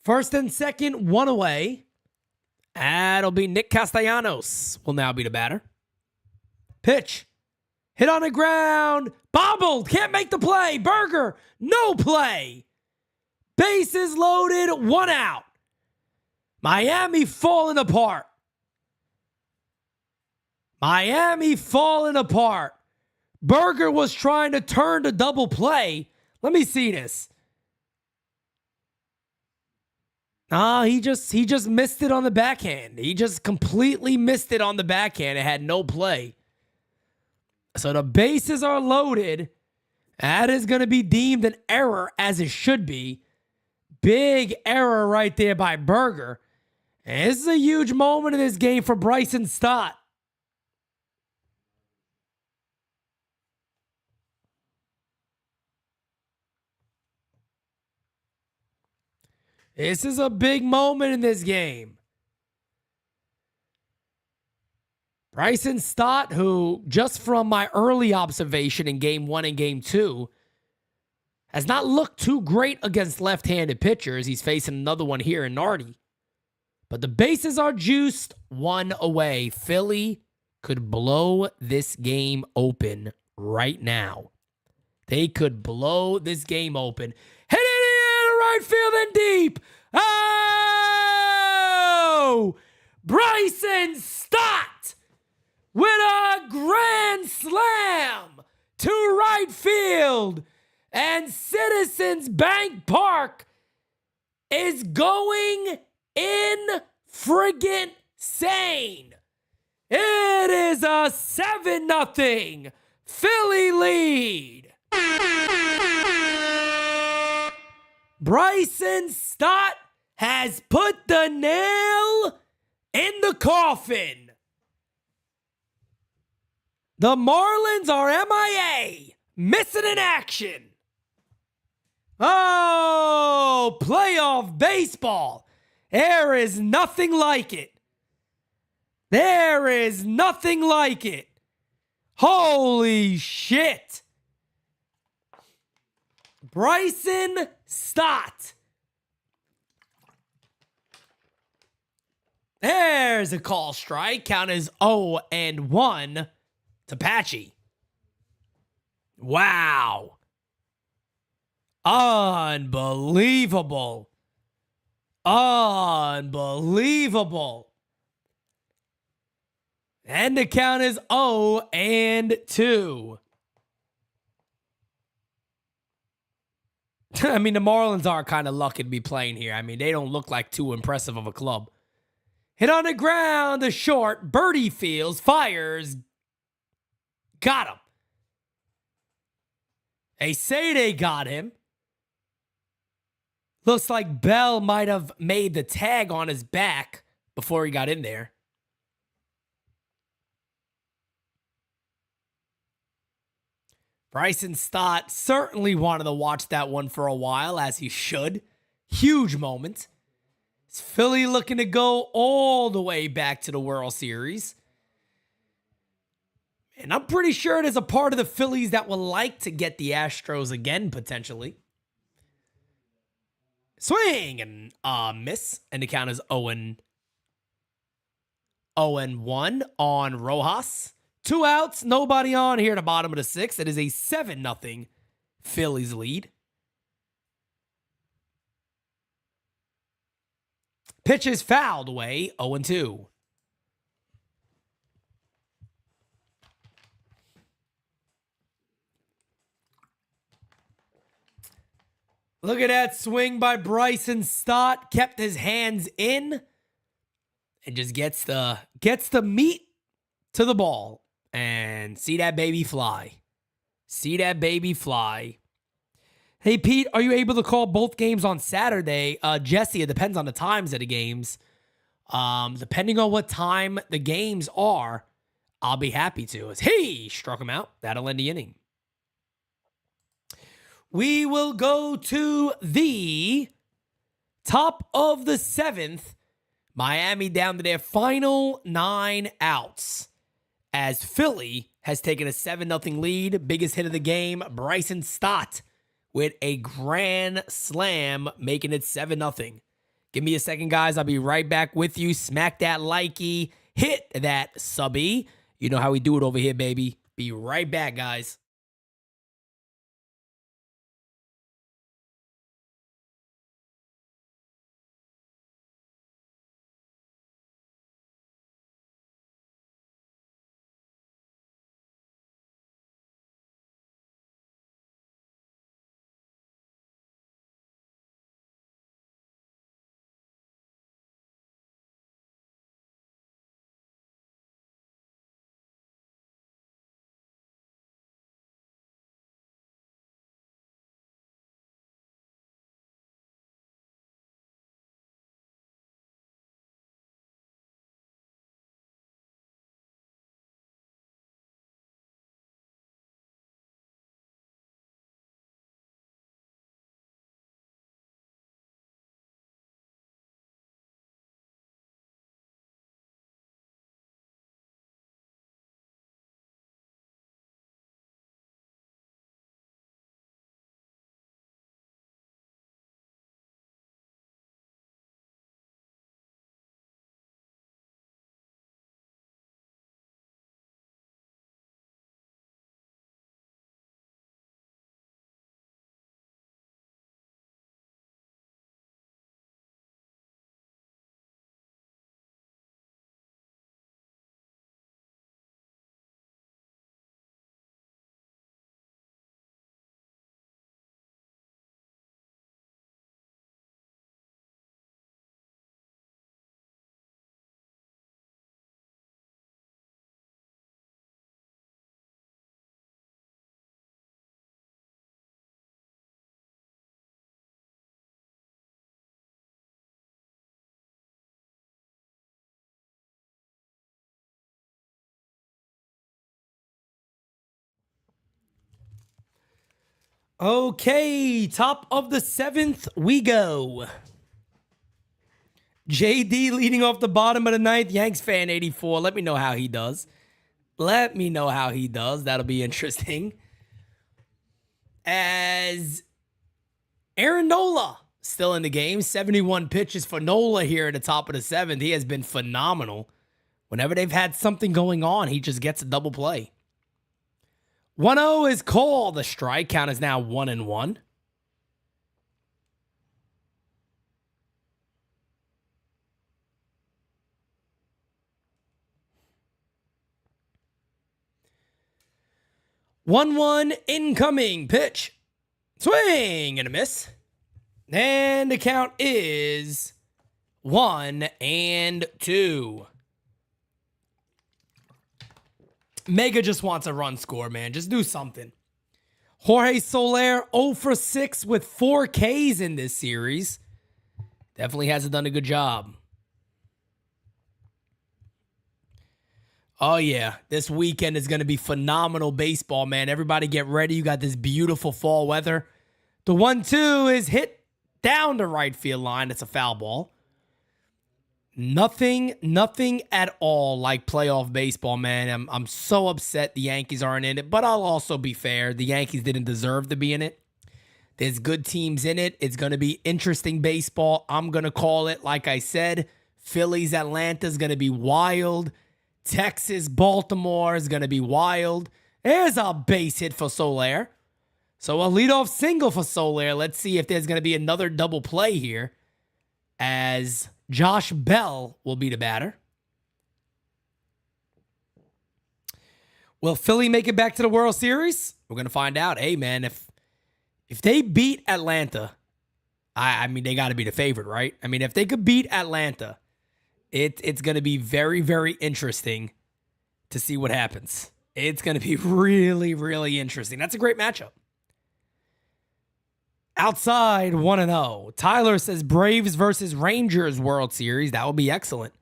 Speaker 3: First and second, one away. That'll be Nick Castellanos will now be the batter. Pitch. Hit on the ground. Bobbled. Can't make the play. Berger. No play. Bases loaded. One out. Miami falling apart. Berger was trying to turn to double play. Let me see this. He just missed it on the backhand. He just completely missed it on the backhand. It had no play. So the bases are loaded. That is going to be deemed an error, as it should be. Big error right there by Berger. And this is a huge moment in this game for Bryson Stott. This is a big moment in this game. Bryson Stott, who just from my early observation in game 1 and game 2, has not looked too great against left-handed pitchers. He's facing another one here in Nardi. But the bases are juiced, 1 away. Philly could blow this game open right now. They could blow this game open. Hit it in right field and deep. Oh! Bryson Stott with a grand slam to right field. And Citizens Bank Park is going in friggin' sane. It is a 7-0 Philly lead. Bryson Stott has put the nail in the coffin. The Marlins are MIA, missing in action. Oh, playoff baseball. There is nothing like it. There is nothing like it. Holy shit. Bryson Stott. There's a call strike. Count as 0-1 to Patchy. Wow. Unbelievable. Unbelievable. And the count is 0-2. I mean, the Marlins are kind of lucky to be playing here. I mean, they don't look like too impressive of a club. Hit on the ground, the short. Birdie Fields fires. Got him. They say they got him. Looks like Bell might have made the tag on his back before he got in there. Bryson Stott certainly wanted to watch that one for a while, as he should. Huge moment. It's Philly looking to go all the way back to the World Series. And I'm pretty sure there's a part of the Phillies that would like to get the Astros again, potentially. Swing and miss. And the count is 0-1 on Rojas. 2 outs, nobody on here at the bottom of the 6th. It is a 7-0 Phillies lead. Pitch is fouled away, 0-2. Look at that swing by Bryson Stott. Kept his hands in and just gets the meat to the ball. And see that baby fly. See that baby fly. Hey, Pete, are you able to call both games on Saturday? Jesse, it depends on the times of the games. Depending on what time the games are, I'll be happy to. As he struck him out. That'll end the inning. We will go to the top of the 7th. Miami down to their final 9 outs. As Philly has taken a 7-0 lead. Biggest hit of the game, Bryson Stott with a grand slam, making it 7-0. Give me a second, guys. I'll be right back with you. Smack that likey. Hit that subby. You know how we do it over here, baby. Be right back, guys. Okay, top of the 7th we go. JD leading off the bottom of the 9th. Yanks fan 84. Let me know how he does. That'll be interesting. As Aaron Nola still in the game. 71 pitches for Nola here at the top of the 7th. He has been phenomenal. Whenever they've had something going on, he just gets a double play. 1-0 is called. The strike count is now 1-1. One incoming pitch. Swing and a miss. And the count is 1-2. Mega just wants a run score, man. Just do something. Jorge Soler 0 for 6 with 4 Ks in this series. Definitely hasn't done a good job. Oh, yeah. This weekend is going to be phenomenal baseball, man. Everybody get ready. You got this beautiful fall weather. The 1-2 is hit down the right field line. It's a foul ball. Nothing at all like playoff baseball, man. I'm so upset the Yankees aren't in it, but I'll also be fair. The Yankees didn't deserve to be in it. There's good teams in it. It's going to be interesting baseball. I'm going to call it, like I said, Phillies, Atlanta is going to be wild. Texas, Baltimore is going to be wild. There's a base hit for Soler. So a leadoff single for Soler. Let's see if there's going to be another double play here as Josh Bell will be the batter. Will Philly make it back to the World Series? We're going to find out. Hey, man, if they beat Atlanta, I mean, they got to be the favorite, right? I mean, if they could beat Atlanta, it's going to be very, very interesting to see what happens. It's going to be really, really interesting. That's a great matchup. Outside 1-0. Tyler says Braves versus Rangers World Series. That would be excellent.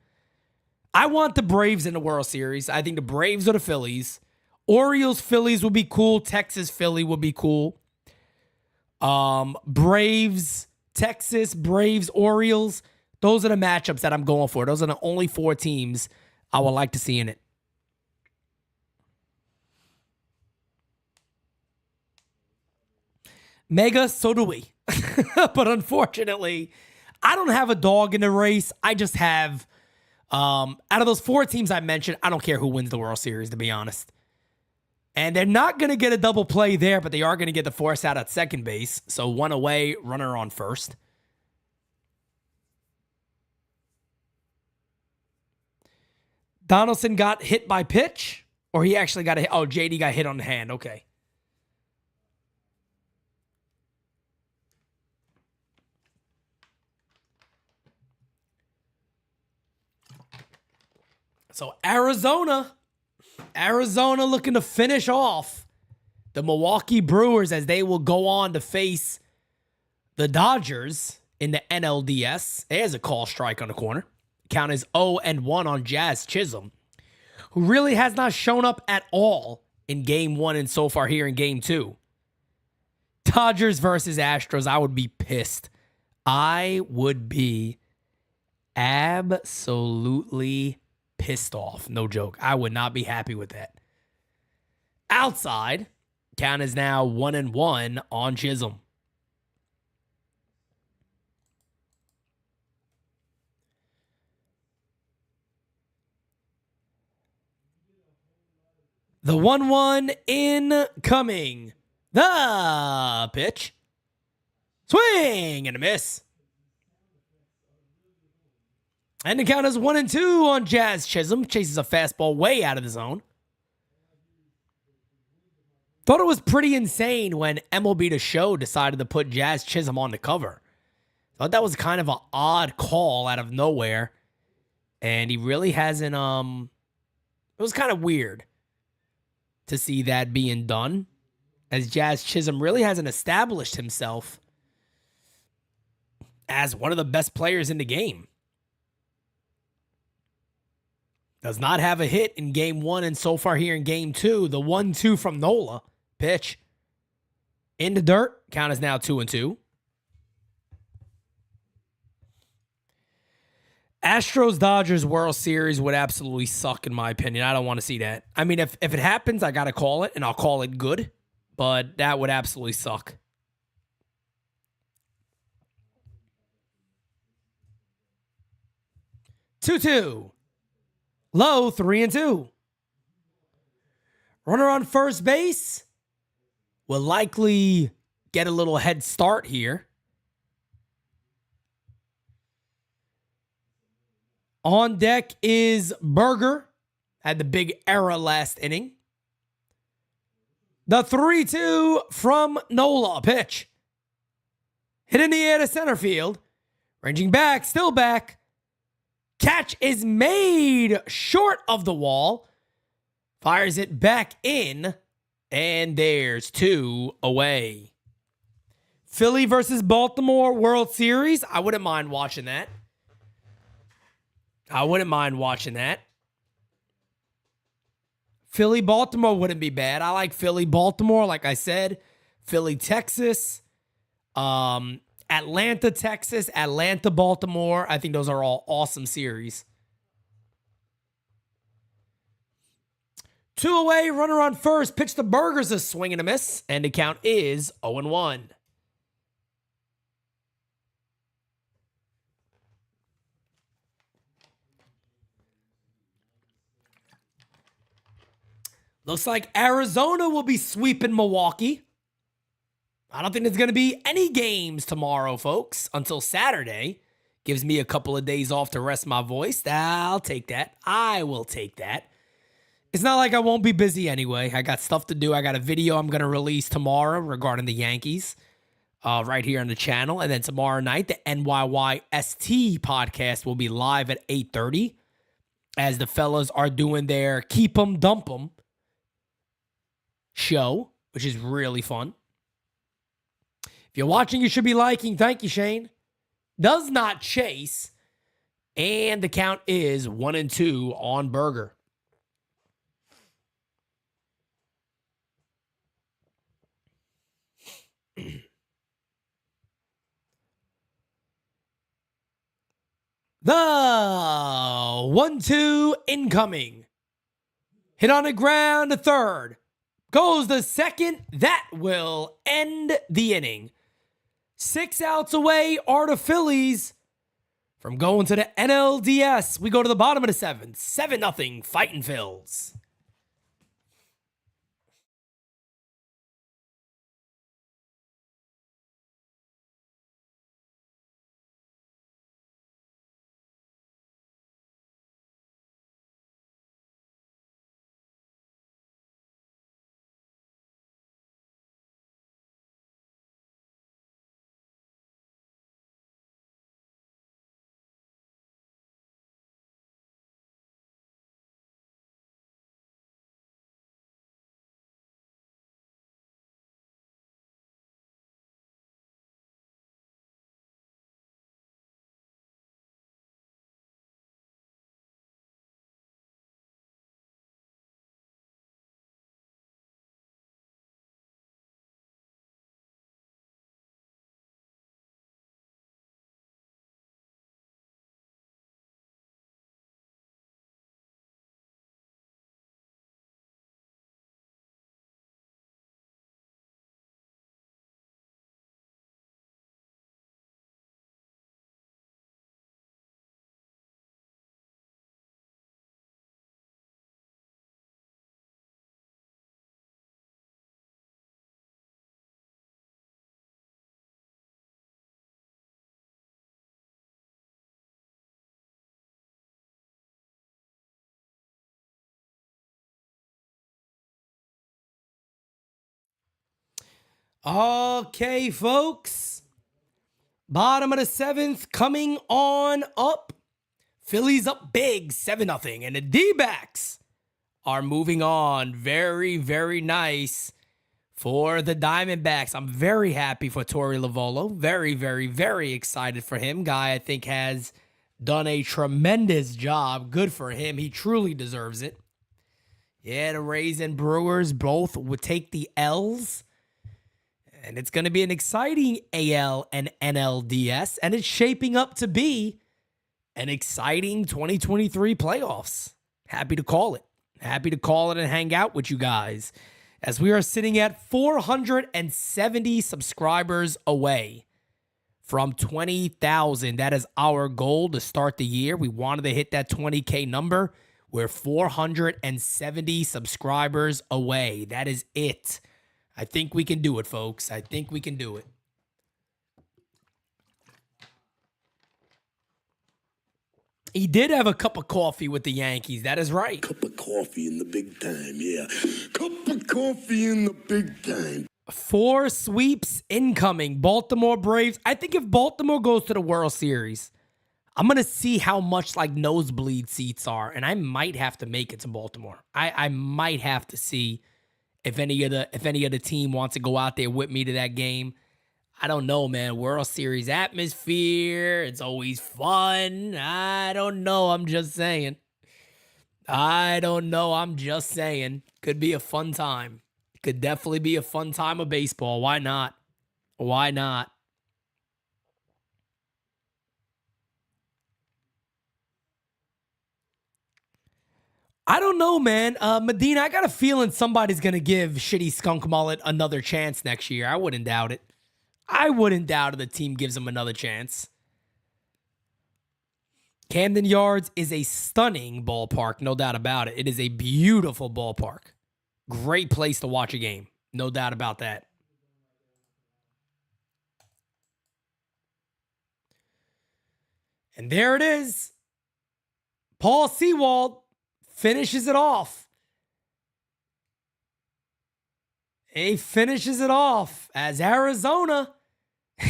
Speaker 3: I want the Braves in the World Series. I think the Braves or the Phillies. Orioles, Phillies would be cool. Texas, Philly would be cool. Braves, Texas, Braves, Orioles. Those are the matchups that I'm going for. Those are the only 4 teams I would like to see in it. Mega, so do we. But unfortunately, I don't have a dog in the race. I just have, out of those 4 teams I mentioned, I don't care who wins the World Series, to be honest. And they're not going to get a double play there, but they are going to get the force out at second base. So 1 away, runner on first. Donaldson got hit by pitch, or he actually got a hit. Oh, JD got hit on the hand. Okay. So Arizona looking to finish off the Milwaukee Brewers as they will go on to face the Dodgers in the NLDS. There's a call strike on the corner. Count is 0-1 on Jazz Chisholm, who really has not shown up at all in Game 1 and so far here in Game 2. Dodgers versus Astros. I would be pissed. I would be absolutely pissed off. No joke. I would not be happy with that. Outside, count is now 1-1 on Chisholm. The 1-1 incoming. The pitch. Swing and a miss. And the count is 1-2 on Jazz Chisholm. Chases a fastball way out of the zone. Thought it was pretty insane when MLB The Show decided to put Jazz Chisholm on the cover. Thought that was kind of an odd call out of nowhere. And he really hasn't, it was kind of weird to see that being done, as Jazz Chisholm really hasn't established himself as one of the best players in the game. Does not have a hit in Game 1 and so far here in Game 2. The 1-2 from Nola. Pitch. In the dirt. Count is now 2-2. Astros-Dodgers World Series would absolutely suck, in my opinion. I don't want to see that. I mean, if it happens, I got to call it, and I'll call it good. But that would absolutely suck. Two. Low, 3-2. Runner on first base will likely get a little head start here. On deck is Berger. Had the big error last inning. The 3-2 from Nola. Pitch. Hit in the air to center field. Ranging back, still back. Catch is made short of the wall. Fires it back in. And there's 2 away. Philly versus Baltimore World Series. I wouldn't mind watching that. Philly-Baltimore wouldn't be bad. I like Philly-Baltimore, like I said. Philly-Texas. Atlanta-Texas. Atlanta-Baltimore. I think those are all awesome series. 2 away, runner on first. Pitch to Berger's a swing and a miss. And the count is 0-1. Looks like Arizona will be sweeping Milwaukee. I don't think there's going to be any games tomorrow, folks, until Saturday. Gives me a couple of days off to rest my voice. I'll take that. I will take that. It's not like I won't be busy anyway. I got stuff to do. I got a video I'm going to release tomorrow regarding the Yankees right here on the channel. And then tomorrow night, the NYYST podcast will be live at 8:30 as the fellas are doing their Keep 'em, Dump 'em show, which is really fun. If you're watching, you should be liking. Thank you, Shane. Does not chase. And the count is 1-2 on Berger. The 1-2 incoming. Hit on the ground to third. Goes the second. That will end the inning. 6 outs away are the Phillies from going to the NLDS. We go to the bottom of the 7th. 7-0 Fighting Phils. Okay, folks. Bottom of the 7th coming on up. Phillies up big, 7-0. And the D-backs are moving on. Very, very nice for the Diamondbacks. I'm very happy for Torey Lovullo. Very, very, very excited for him. Guy, I think, has done a tremendous job. Good for him. He truly deserves it. Yeah, the Rays and Brewers both would take the L's. And it's going to be an exciting AL and NLDS, and it's shaping up to be an exciting 2023 playoffs. Happy to call it. Happy to call it and hang out with you guys as we are sitting at 470 subscribers away from 20,000. That is our goal to start the year. We wanted to hit that 20K number. We're 470 subscribers away. That is it. I think we can do it, folks. I think we can do it. He did have a cup of coffee with the Yankees. That is right.
Speaker 4: Cup of coffee in the big time, yeah. Cup of coffee in the big time.
Speaker 3: 4 sweeps incoming. Baltimore Braves. I think if Baltimore goes to the World Series, I'm going to see how much like nosebleed seats are, and I might have to make it to Baltimore. I might have to see if any of the team wants to go out there with me to that game. I don't know, man. World Series atmosphere. It's always fun. I don't know. I'm just saying. Could be a fun time. Could definitely be a fun time of baseball. Why not? Why not? I don't know, man. Medina, I got a feeling somebody's going to give Shitty Skunk Mullet another chance next year. I wouldn't doubt it. I wouldn't doubt if the team gives him another chance. Camden Yards is a stunning ballpark, no doubt about it. It is a beautiful ballpark. Great place to watch a game. No doubt about that. And there it is. Paul Sewald finishes it off. He finishes it off as Arizona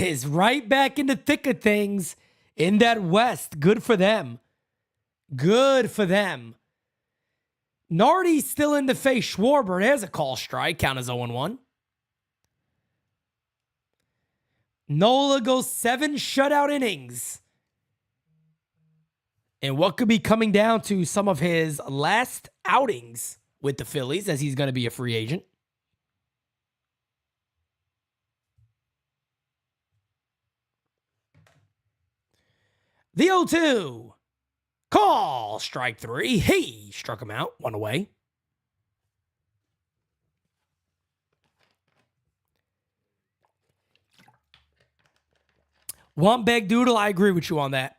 Speaker 3: is right back in the thick of things in that West. Good for them. Good for them. Nardi's still in to face Schwarber. There's a call strike. Count as 0-1. Nola goes 7 shutout innings. And what could be coming down to some of his last outings with the Phillies, as he's going to be a free agent. The 0-2. Call. Strike 3. He struck him out. 1 away. One bag doodle. I agree with you on that.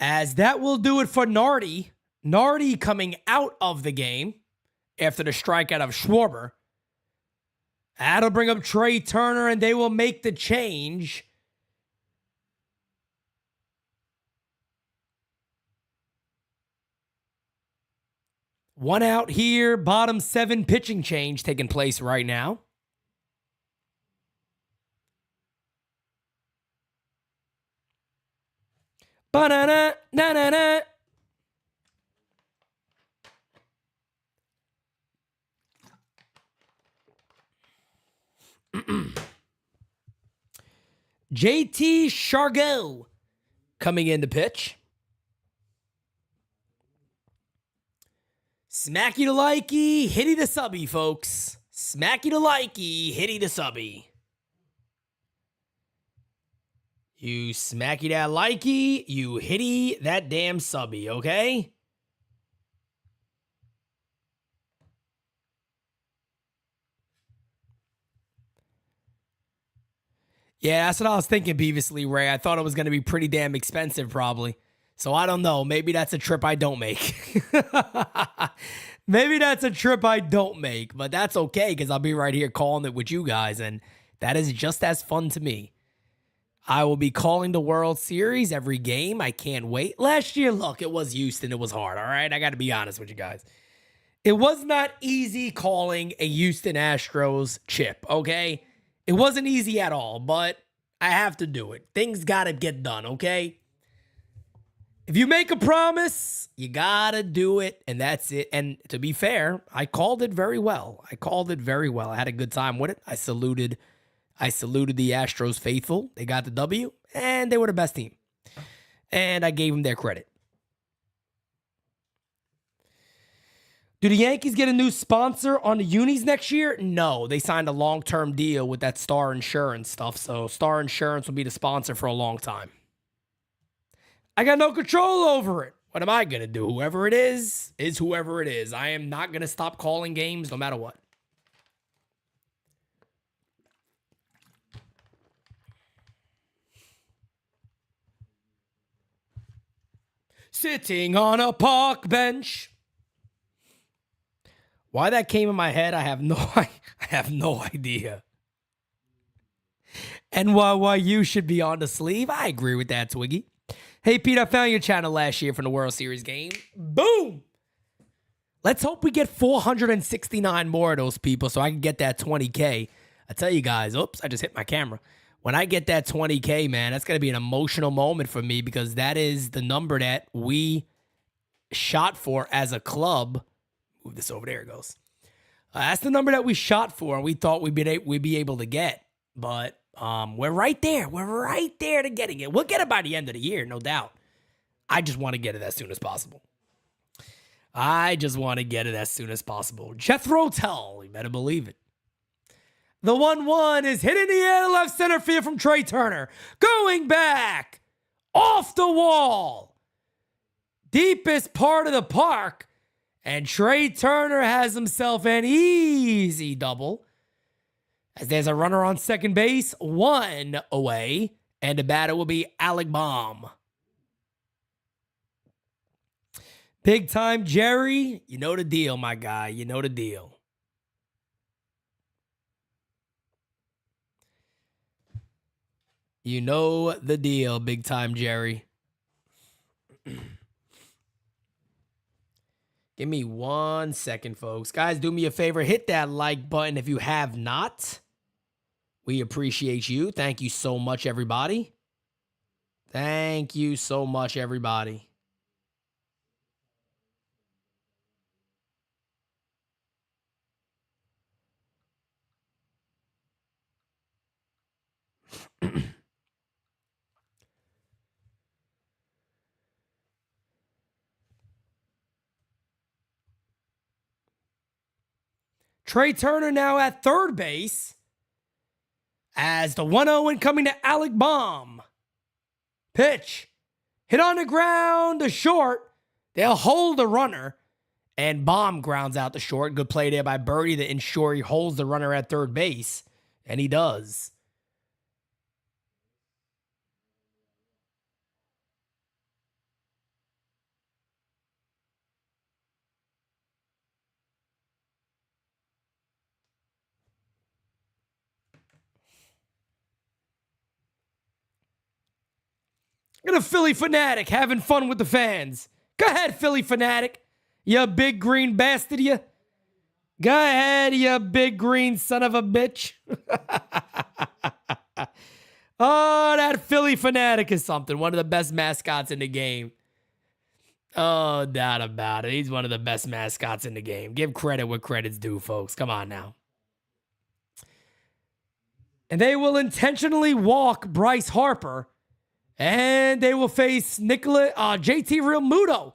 Speaker 3: As that will do it for Nardi. Nardi coming out of the game after the strikeout of Schwarber. That'll bring up Trey Turner, and they will make the change. One out here, bottom 7 pitching change taking place right now. Ba-na-na, na-na-na. JT Chargot coming in to pitch. Smacky to likey, hitty to subby, folks. Smacky to likey, hitty to subby. You smacky that likey, you hitty that damn subby, okay? Yeah, that's what I was thinking previously, Ray. I thought it was going to be pretty damn expensive, probably. So I don't know. Maybe that's a trip I don't make. Maybe that's a trip I don't make. But that's okay, because I'll be right here calling it with you guys. And that is just as fun to me. I will be calling the World Series every game. I can't wait. Last year, look, it was Houston. It was hard, all right? I got to be honest with you guys. It was not easy calling a Houston Astros chip, okay? It wasn't easy at all, but I have to do it. Things got to get done, okay? If you make a promise, you got to do it, and that's it. And to be fair, I called it very well. I had a good time with it. I saluted the Astros faithful. They got the W, and they were the best team. and I gave them their credit. Do the Yankees get a new sponsor on the unis next year? No, they signed a long-term deal with that Star Insurance stuff, so Star Insurance will be the sponsor for a long time. I got no control over it. What am I going to do? Whoever it is whoever it is. I am not going to stop calling games no matter what. Sitting on a park bench. Why that came in my head, I have no idea. NYYU should be on the sleeve. I agree with that, Twiggy. Hey, Pete, I found your channel last year from the World Series game. Boom! Let's hope we get 469 more of those people so I can get that 20K. I tell you guys, oops, I just hit my camera. When I get that 20K, man, that's going to be an emotional moment for me because that is the number that we shot for as a club. Move this over, there it goes. That's the number that we shot for and we thought we'd be able to get. But we're right there. We're right there to getting it. We'll get it by the end of the year, no doubt. I just want to get it as soon as possible. Jethro Tull, you better believe it. The 1-1 is hit in the air to left center field from Trey Turner. Going back. Off the wall. Deepest part of the park. And Trey Turner has himself an easy double. As there's a runner on second base, 1 away. And the batter will be Alec Baum. Big time Jerry. You know the deal, my guy. You know the deal. You know the deal, big time Jerry. Give me 1 second, folks. Guys, do me a favor. Hit that like button if you have not. We appreciate you. Thank you so much, everybody. Thank you so much, everybody. Trey Turner now at third base as the 1-0 coming to Alec Baum. Pitch. Hit on the ground to short. They'll hold the runner. And Baum grounds out to short. Good play there by Birdie to ensure he holds the runner at third base. And he does. Look at a Philly fanatic having fun with the fans. Go ahead, Philly fanatic. You big green bastard, you. Go ahead, you big green son of a bitch. Oh, that Philly fanatic is something. One of the best mascots in the game. Oh, doubt about it. He's one of the best mascots in the game. Give credit where credit's due, folks. Come on now. And they will intentionally walk Bryce Harper. And they will face JT Realmuto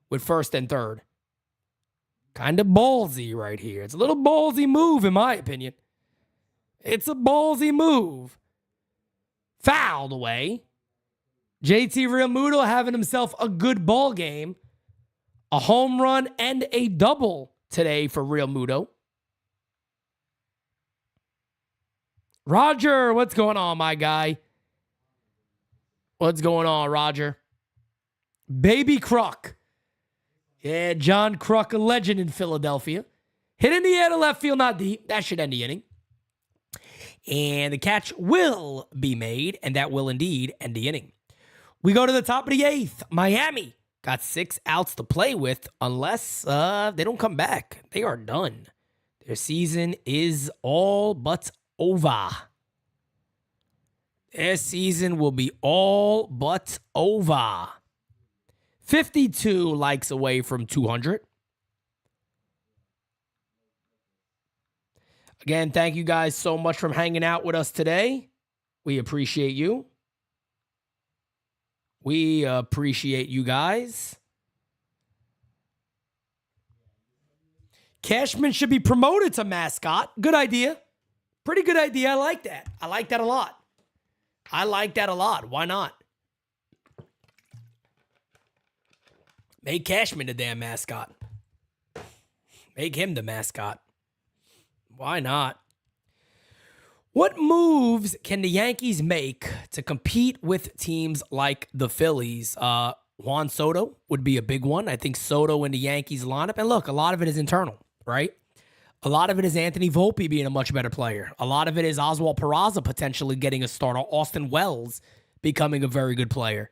Speaker 3: with first and third. Kind of ballsy right here. It's a little ballsy move, in my opinion. It's a ballsy move. Fouled away. JT Realmuto having himself a good ball game. A home run and a double today for Realmuto. Roger, what's going on, my guy? What's going on, Roger? Baby Kruk. Yeah, John Kruk, a legend in Philadelphia. Hit in the air to left field, not deep. That should end the inning. And the catch will be made, and that will indeed end the inning. We go to the top of the eighth. Miami got 6 outs to play with unless they don't come back. They are done. Their season is all but over. Their season will be all but over. 52 likes away from 200. Again, thank you guys so much for hanging out with us today. We appreciate you. We appreciate you guys. Cashman should be promoted to mascot. Good idea. Pretty good idea. I like that. I like that a lot. Why not? Make Cashman the damn mascot. Make him the mascot. Why not? What moves can the Yankees make to compete with teams like the Phillies? Juan Soto would be a big one. I think Soto in the Yankees lineup. And look, a lot of it is internal, right? A lot of it is Anthony Volpe being a much better player. A lot of it is Oswald Peraza potentially getting a start, or Austin Wells becoming a very good player.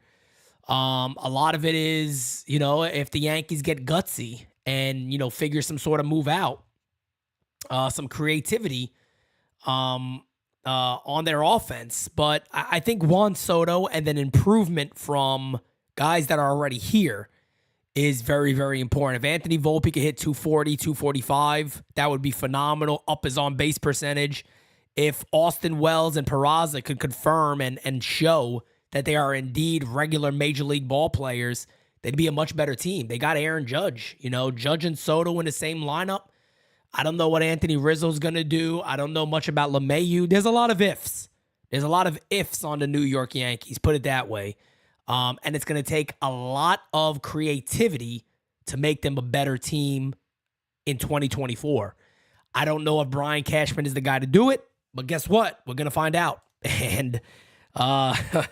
Speaker 3: A lot of it is, if the Yankees get gutsy and, figure some sort of move out, some creativity on their offense. But I think Juan Soto and then improvement from guys that are already here is very, very important. If Anthony Volpe could hit 240, 245, that would be phenomenal. Up his on-base percentage. If Austin Wells and Peraza could confirm and show that they are indeed regular Major League ball players, they'd be a much better team. They got Aaron Judge. Judge and Soto in the same lineup. I don't know what Anthony Rizzo's going to do. I don't know much about LeMahieu. There's a lot of ifs. There's a lot of ifs on the New York Yankees, put it that way. And it's going to take a lot of creativity to make them a better team in 2024. I don't know if Brian Cashman is the guy to do it, but guess what? We're going to find out. And I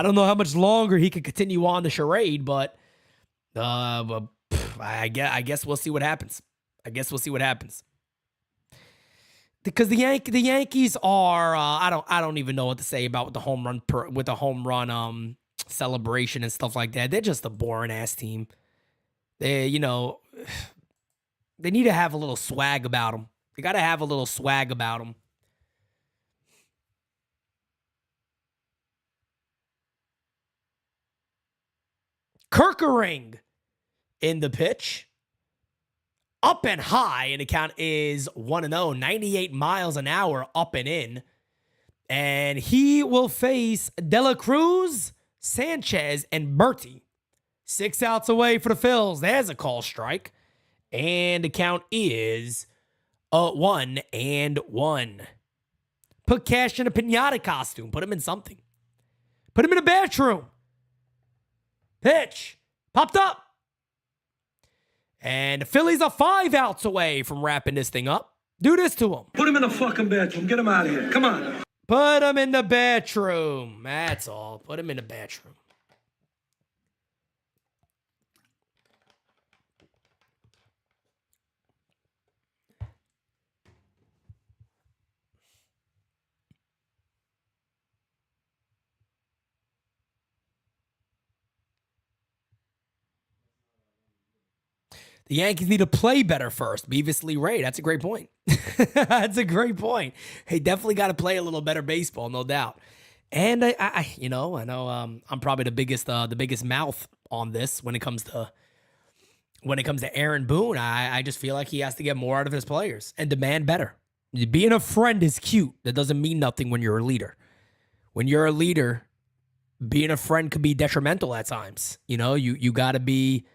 Speaker 3: don't know how much longer he could continue on the charade, but I guess we'll see what happens. Because the Yankees are I don't even know what to say about the home run celebration and stuff like that. They're just a boring ass team. They need to have a little swag about them. They got to have a little swag about them. Kerkering in the pitch. Up and high, and the count is 1-0, 98 miles an hour up and in. And he will face De La Cruz, Sanchez, and Berti. 6 outs away for the Phils. There's a call strike. And the count is 1-1. Put Cash in a piñata costume. Put him in something. Put him in a bathroom. Pitch. Popped up. And the Phillies are 5 outs away from wrapping this thing up. Do this to him.
Speaker 7: Put him in the fucking bedroom. Get him out of here. Come on.
Speaker 3: Put him in the bedroom. That's all. Put him in the bedroom. The Yankees need to play better first. Beavis Lee Ray. That's a great point. That's a great point. They definitely got to play a little better baseball, no doubt. And I know I'm probably the biggest mouth on this when it comes to Aaron Boone. I just feel like he has to get more out of his players and demand better. Being a friend is cute. That doesn't mean nothing when you're a leader. When you're a leader, being a friend could be detrimental at times. You got to be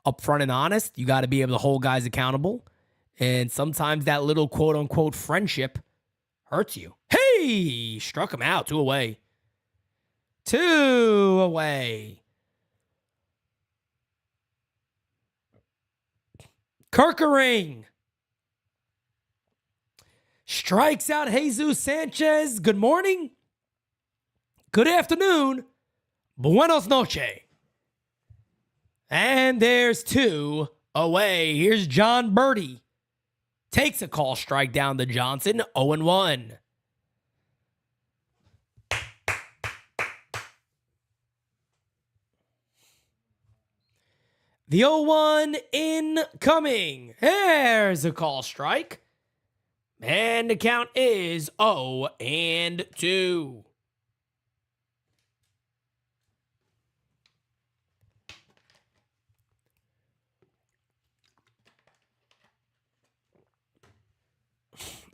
Speaker 3: upfront and honest. You got to be able to hold guys accountable. And sometimes that little quote-unquote friendship hurts you. Hey! Struck him out. 2 away. 2 away. Kerkering strikes out Jesus Sanchez. Good morning. Good afternoon. Buenos noches. And there's 2 away. Here's John Berti. Takes a call strike down to Johnson. 0-1. The 0-1 incoming. There's a call strike. And the count is 0-2.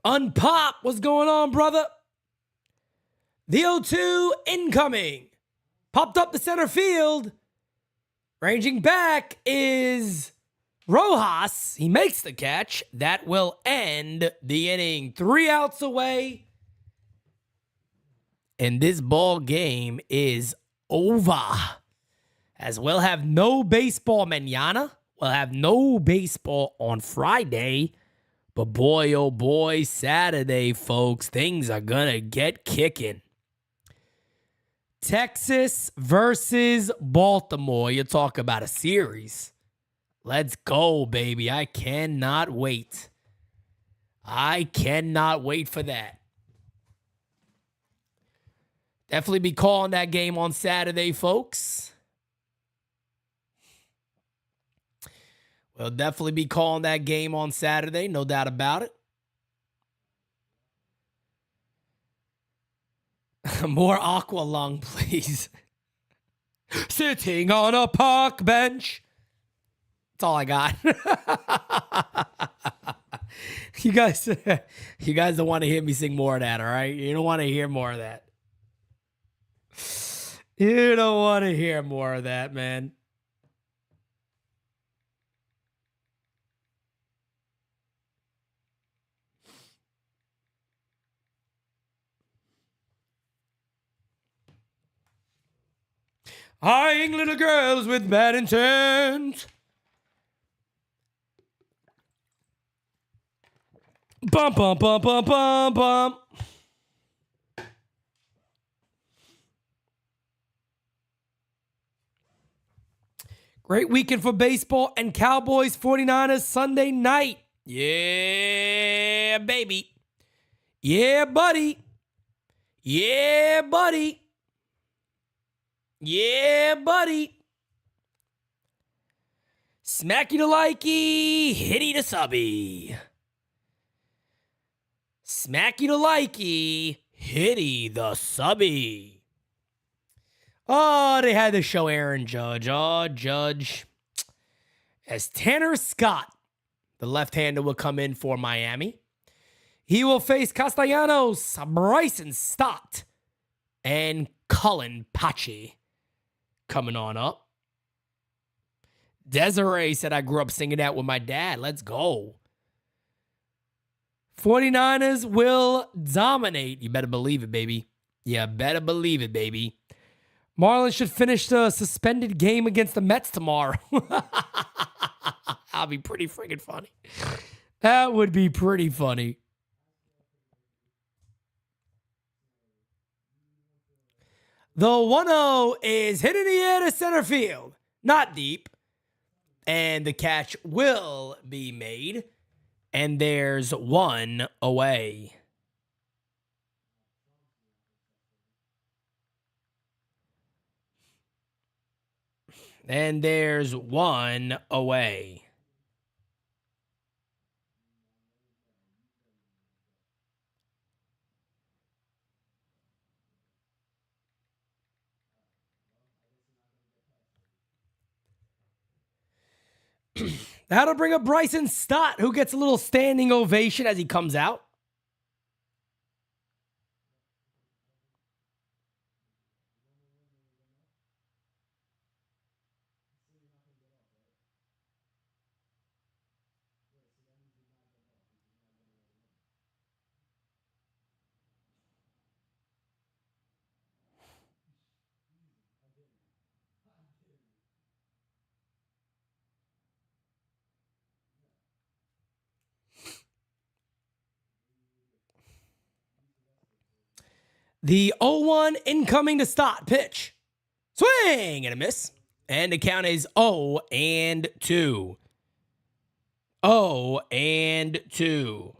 Speaker 3: Unpop, what's going on, brother? The 0-2 incoming. Popped up the center field. Ranging back is Rojas. He makes the catch. That will end the inning. 3 outs away. And this ball game is over. As we'll have no baseball mañana. We'll have no baseball on Friday. But boy, oh boy, Saturday, folks, things are going to get kicking. Texas versus Baltimore. You talk about a series. Let's go, baby. I cannot wait. I cannot wait for that. Definitely be calling that game on Saturday, folks. We'll definitely be calling that game on Saturday, no doubt about it. More aqua lung, please. Sitting on a park bench. That's all I got. You guys don't want to hear me sing more of that, all right? You don't want to hear more of that. You don't want to hear more of that, man. Eyeing little girls with bad intent. Bum, bum, bum, bum, bum, bum. Great weekend for baseball and Cowboys 49ers Sunday night. Yeah, baby. Yeah, buddy. Yeah, buddy. Yeah, buddy. Smacky to likey, hitty to subby. Smacky to likey, hitty the subby. Oh, they had to show Aaron Judge. Oh, Judge. As Tanner Stott, the left-hander, will come in for Miami. He will face Castellanos, Bryson Stott, and Cullen Pache coming on up. Desiree said, I grew up singing that with my dad. Let's go. 49ers will dominate. You better believe it, baby. You better believe it, baby. Marlins should finish the suspended game against the Mets tomorrow. That'll be pretty freaking funny. That would be pretty funny. The 1-0 is hit in the air to center field. Not deep. And the catch will be made. And there's one away. And there's one away. That'll bring up Bryson Stott, who gets a little standing ovation as he comes out. The 0-1 incoming to Stott. Pitch. Swing and a miss. And the count is 0-2. 0-2.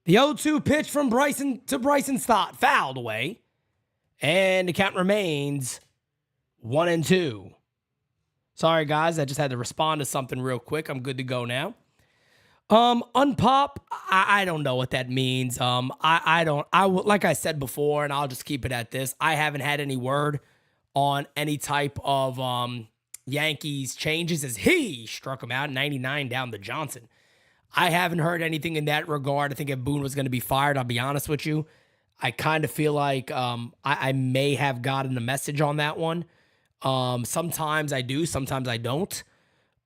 Speaker 3: The 0-2 pitch from Bryson Stott. Fouled away. And the count remains 1-2. Sorry, guys. I just had to respond to something real quick. I'm good to go now. Unpop, I don't know what that means. Like I said before, and I'll just keep it at this. I haven't had any word on any type of Yankees changes as he struck him out 99 down to Johnson. I haven't heard anything in that regard. I think if Boone was going to be fired, I'll be honest with you, I kind of feel like I may have gotten a message on that one. Sometimes I do, sometimes I don't.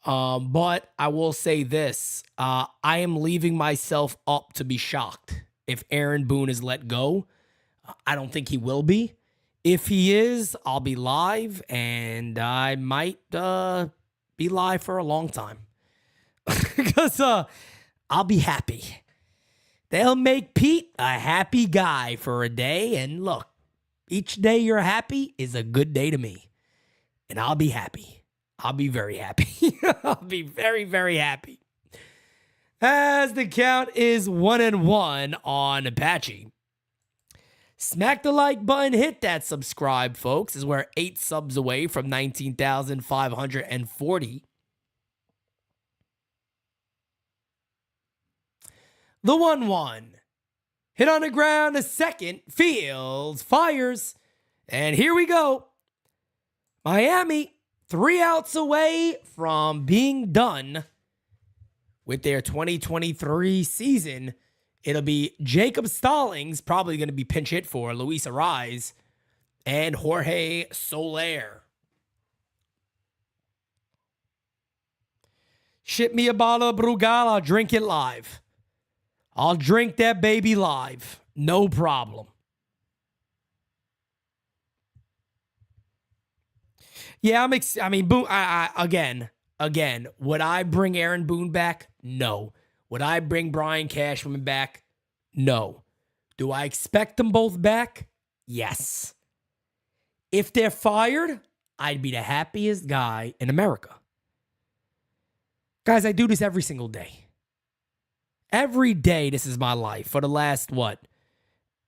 Speaker 3: But I will say this. I am leaving myself up to be shocked if Aaron Boone is let go. I don't think he will be. If he is, I'll be live, and I might be live for a long time. Because I'll be happy. They'll make Pete a happy guy for a day, and look, each day you're happy is a good day to me. And I'll be happy. I'll be very happy. I'll be very, very happy. As the count is 1-1 on Apache. Smack the like button, hit that subscribe, folks, as we're 8 subs away from 19,540. The 1-1. Hit on the ground, a second. Fields fires. And here we go. Miami, 3 outs away from being done with their 2023 season. It'll be Jacob Stallings, probably going to be pinch hit for Luis Arraez, and Jorge Soler. Ship me a bottle of Brugal, I'll drink it live. I'll drink that baby live. No problem. Yeah, Boone. Again. Would I bring Aaron Boone back? No. Would I bring Brian Cashman back? No. Do I expect them both back? Yes. If they're fired, I'd be the happiest guy in America. Guys, I do this every single day. Every day, this is my life for the last,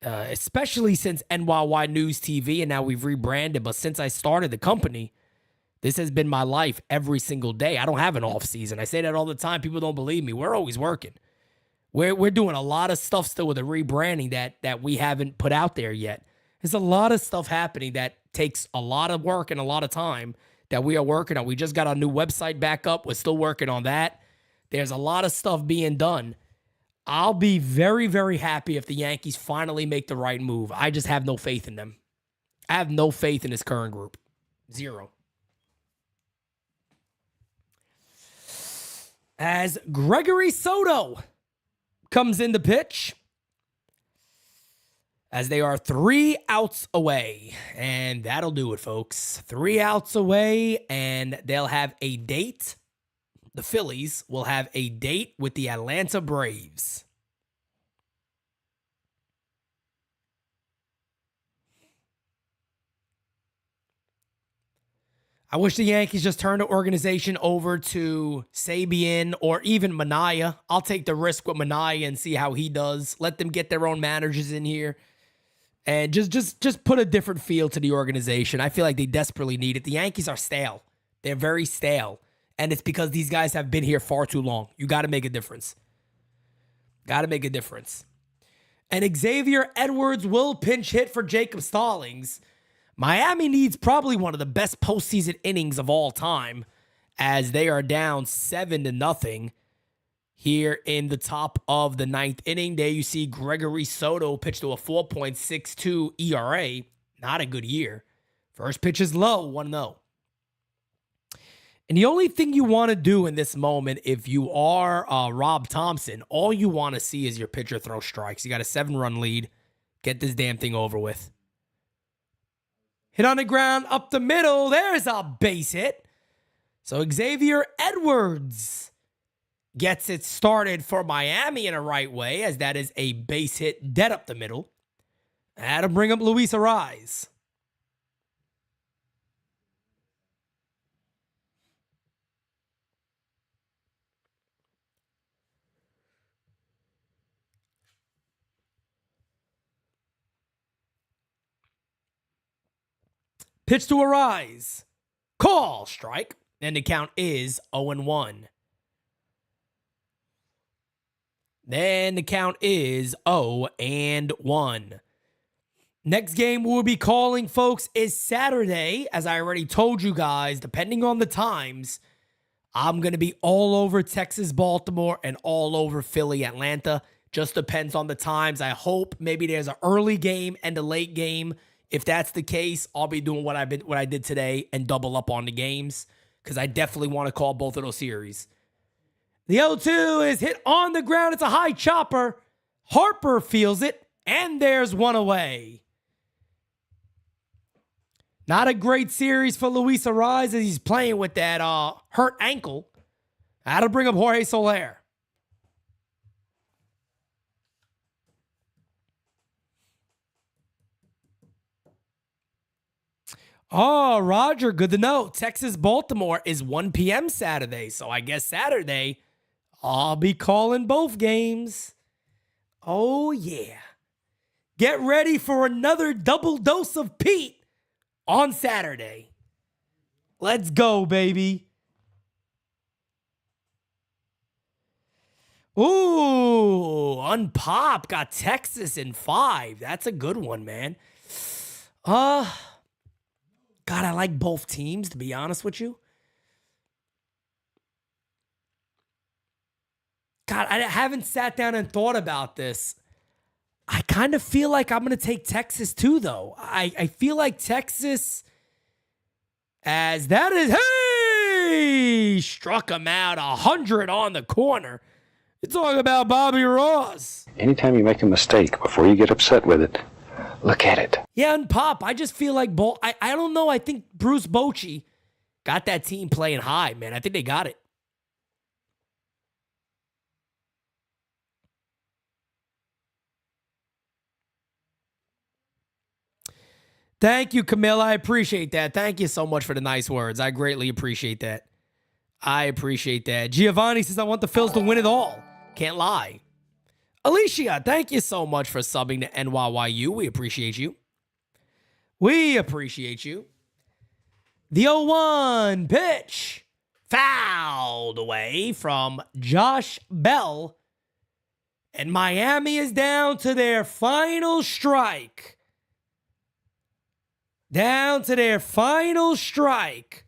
Speaker 3: especially since NYY News TV, and now we've rebranded, but since I started the company, this has been my life every single day. I don't have an off season. I say that all the time. People don't believe me. We're always working. We're doing a lot of stuff still with the rebranding that we haven't put out there yet. There's a lot of stuff happening that takes a lot of work and a lot of time that we are working on. We just got our new website back up. We're still working on that. There's a lot of stuff being done. I'll be very, very happy if the Yankees finally make the right move. I just have no faith in them. I have no faith in this current group. Zero. As Gregory Soto comes in the pitch, as they are 3 outs away. And that'll do it, folks. 3 outs away, and they'll have a date. The Phillies will have a date with the Atlanta Braves. I wish the Yankees just turned the organization over to Sabian or even Minaya. I'll take the risk with Minaya and see how he does. Let them get their own managers in here. And just put a different feel to the organization. I feel like they desperately need it. The Yankees are stale. They're very stale. And it's because these guys have been here far too long. You got to make a difference. Got to make a difference. And Xavier Edwards will pinch hit for Jacob Stallings. Miami needs probably one of the best postseason innings of all time as they are down 7-0 here in the top of the 9th inning. There you see Gregory Soto pitch to a 4.62 ERA. Not a good year. First pitch is low, 1-0. And the only thing you want to do in this moment, if you are Rob Thompson, all you want to see is your pitcher throw strikes. You got a 7-run lead. Get this damn thing over with. Hit on the ground, up the middle. There's a base hit. So Xavier Edwards gets it started for Miami in a right way, as that is a base hit dead up the middle. That'll bring up Luis Arraez. Pitch to Arraez. Call, strike. And the count is 0-1. Then the count is 0-1. Next game we'll be calling, folks, is Saturday. As I already told you guys, depending on the times, I'm going to be all over Texas, Baltimore, and all over Philly, Atlanta. Just depends on the times. I hope maybe there's an early game and a late game. If that's the case, I'll be doing what I did today and double up on the games because I definitely want to call both of those series. The 0-2 is hit on the ground. It's a high chopper. Harper feels it, and there's one away. Not a great series for Luis Arraez as he's playing with that hurt ankle. That'll bring up Jorge Soler. Oh, Roger, good to know. Texas-Baltimore is 1 p.m. Saturday, so I guess Saturday I'll be calling both games. Oh, yeah. Get ready for another double dose of Pete on Saturday. Let's go, baby. Ooh, Unpop got Texas in 5. That's a good one, man. God, I like both teams, to be honest with you. God, I haven't sat down and thought about this. I kind of feel like I'm going to take Texas too, though. I feel like Texas, as that is, hey, struck him out 100 on the corner. You're talking about Bobby Ross.
Speaker 6: Anytime you make a mistake, before you get upset with it, look at it.
Speaker 3: Yeah, and Pop, I just feel like, I don't know, I think Bruce Bochy got that team playing high, man. I think they got it. Thank you, Camilla. I appreciate that. Thank you so much for the nice words. I greatly appreciate that. I appreciate that. Giovanni says, I want the Phils to win it all. Can't lie. Alicia, thank you so much for subbing to NYYU. We appreciate you. We appreciate you. The 0-1 pitch. Fouled away from Josh Bell. And Miami is down to their final strike. Down to their final strike.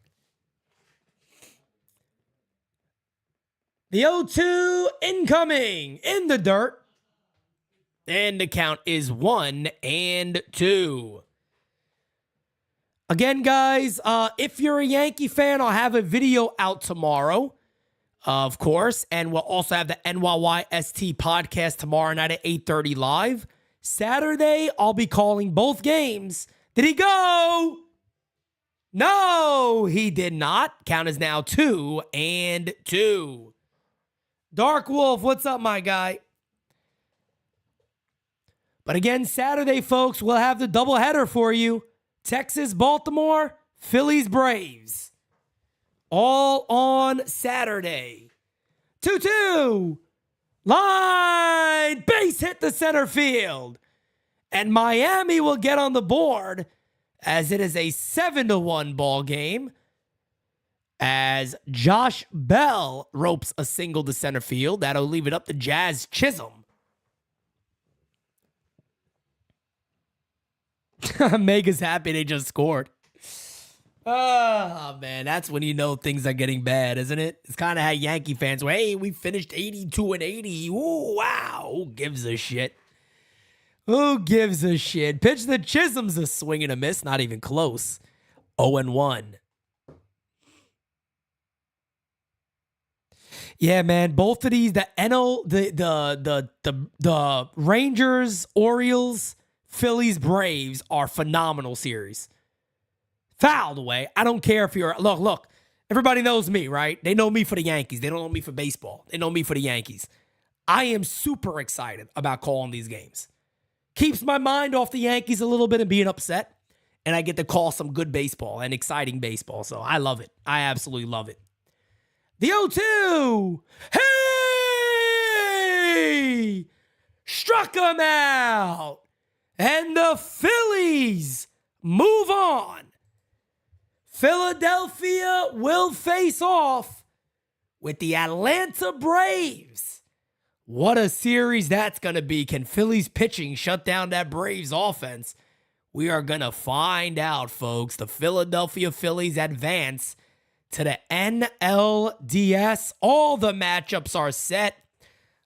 Speaker 3: The 0-2 incoming in the dirt. And the count is 1-2. Again, guys, if you're a Yankee fan, I'll have a video out tomorrow, of course. And we'll also have the NYYST podcast tomorrow night at 8:30 live. Saturday, I'll be calling both games. Did he go? No, he did not. Count is now 2-2. Dark Wolf, what's up, my guy? But again, Saturday, folks, we'll have the doubleheader for you. Texas, Baltimore, Phillies, Braves. All on Saturday. 2-2. Line. Base hit the center field. And Miami will get on the board as it is a 7-1 ball game. As Josh Bell ropes a single to center field. That'll leave it up to Jazz Chisholm. Mega's happy they just scored. Oh, man, that's when you know things are getting bad, isn't it? It's kind of how Yankee fans were, hey, we finished 82-80. Ooh, wow, who gives a shit? Who gives a shit? Pitch the Chisholm's a swing and a miss, not even close. 0-1. Yeah, man, both of these, the Rangers, Orioles, Phillies, Braves are phenomenal series. Fouled away. I don't care if you're, look, everybody knows me, right? They know me for the Yankees. They don't know me for baseball. They know me for the Yankees. I am super excited about calling these games. Keeps my mind off the Yankees a little bit and being upset. And I get to call some good baseball and exciting baseball. So I love it. I absolutely love it. The 0-2. Hey! Struck him out. And the Phillies move on. Philadelphia will face off with the Atlanta Braves. What a series that's going to be. Can Phillies pitching shut down that Braves offense? We are going to find out, folks. The Philadelphia Phillies advance to the NLDS. All the matchups are set.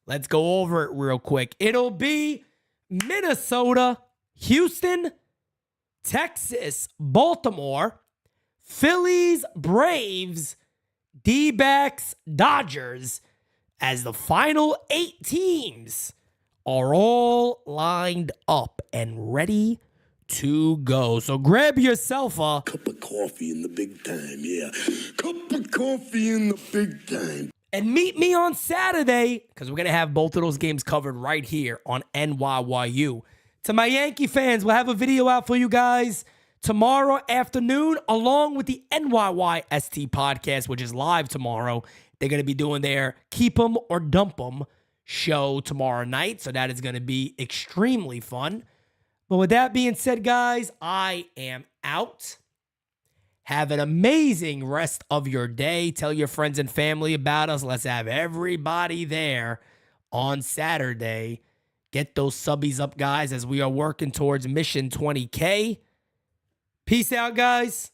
Speaker 3: Let's go over it real quick. It'll be Minnesota, Houston, Texas, Baltimore, Phillies, Braves, D-backs, Dodgers, as the final 8 teams are all lined up and ready to go. So grab yourself a
Speaker 4: Cup of coffee in the big time, yeah. Cup of coffee in the big time.
Speaker 3: and meet me on Saturday, because we're going to have both of those games covered right here on NYYU. To my Yankee fans, we'll have a video out for you guys tomorrow afternoon, along with the NYYST podcast, which is live tomorrow. They're going to be doing their Keep 'em or Dump 'em show tomorrow night, so that is going to be extremely fun. But with that being said, guys, I am out. Have an amazing rest of your day. Tell your friends and family about us. Let's have everybody there on Saturday. Get those subbies up, guys, as we are working towards Mission 20K. Peace out, guys.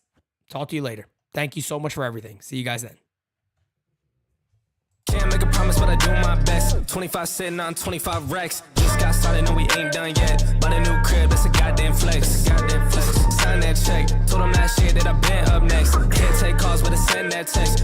Speaker 3: Talk to you later. Thank you so much for everything. See you guys then.
Speaker 8: Can't make a promise, but I do my best. 25 sitting on 25 racks. Just got started, no, we ain't done yet. Bought a new crib, that's a goddamn flex. Sign that check. Told them last year that I been up next. Can't take calls, but I send that text.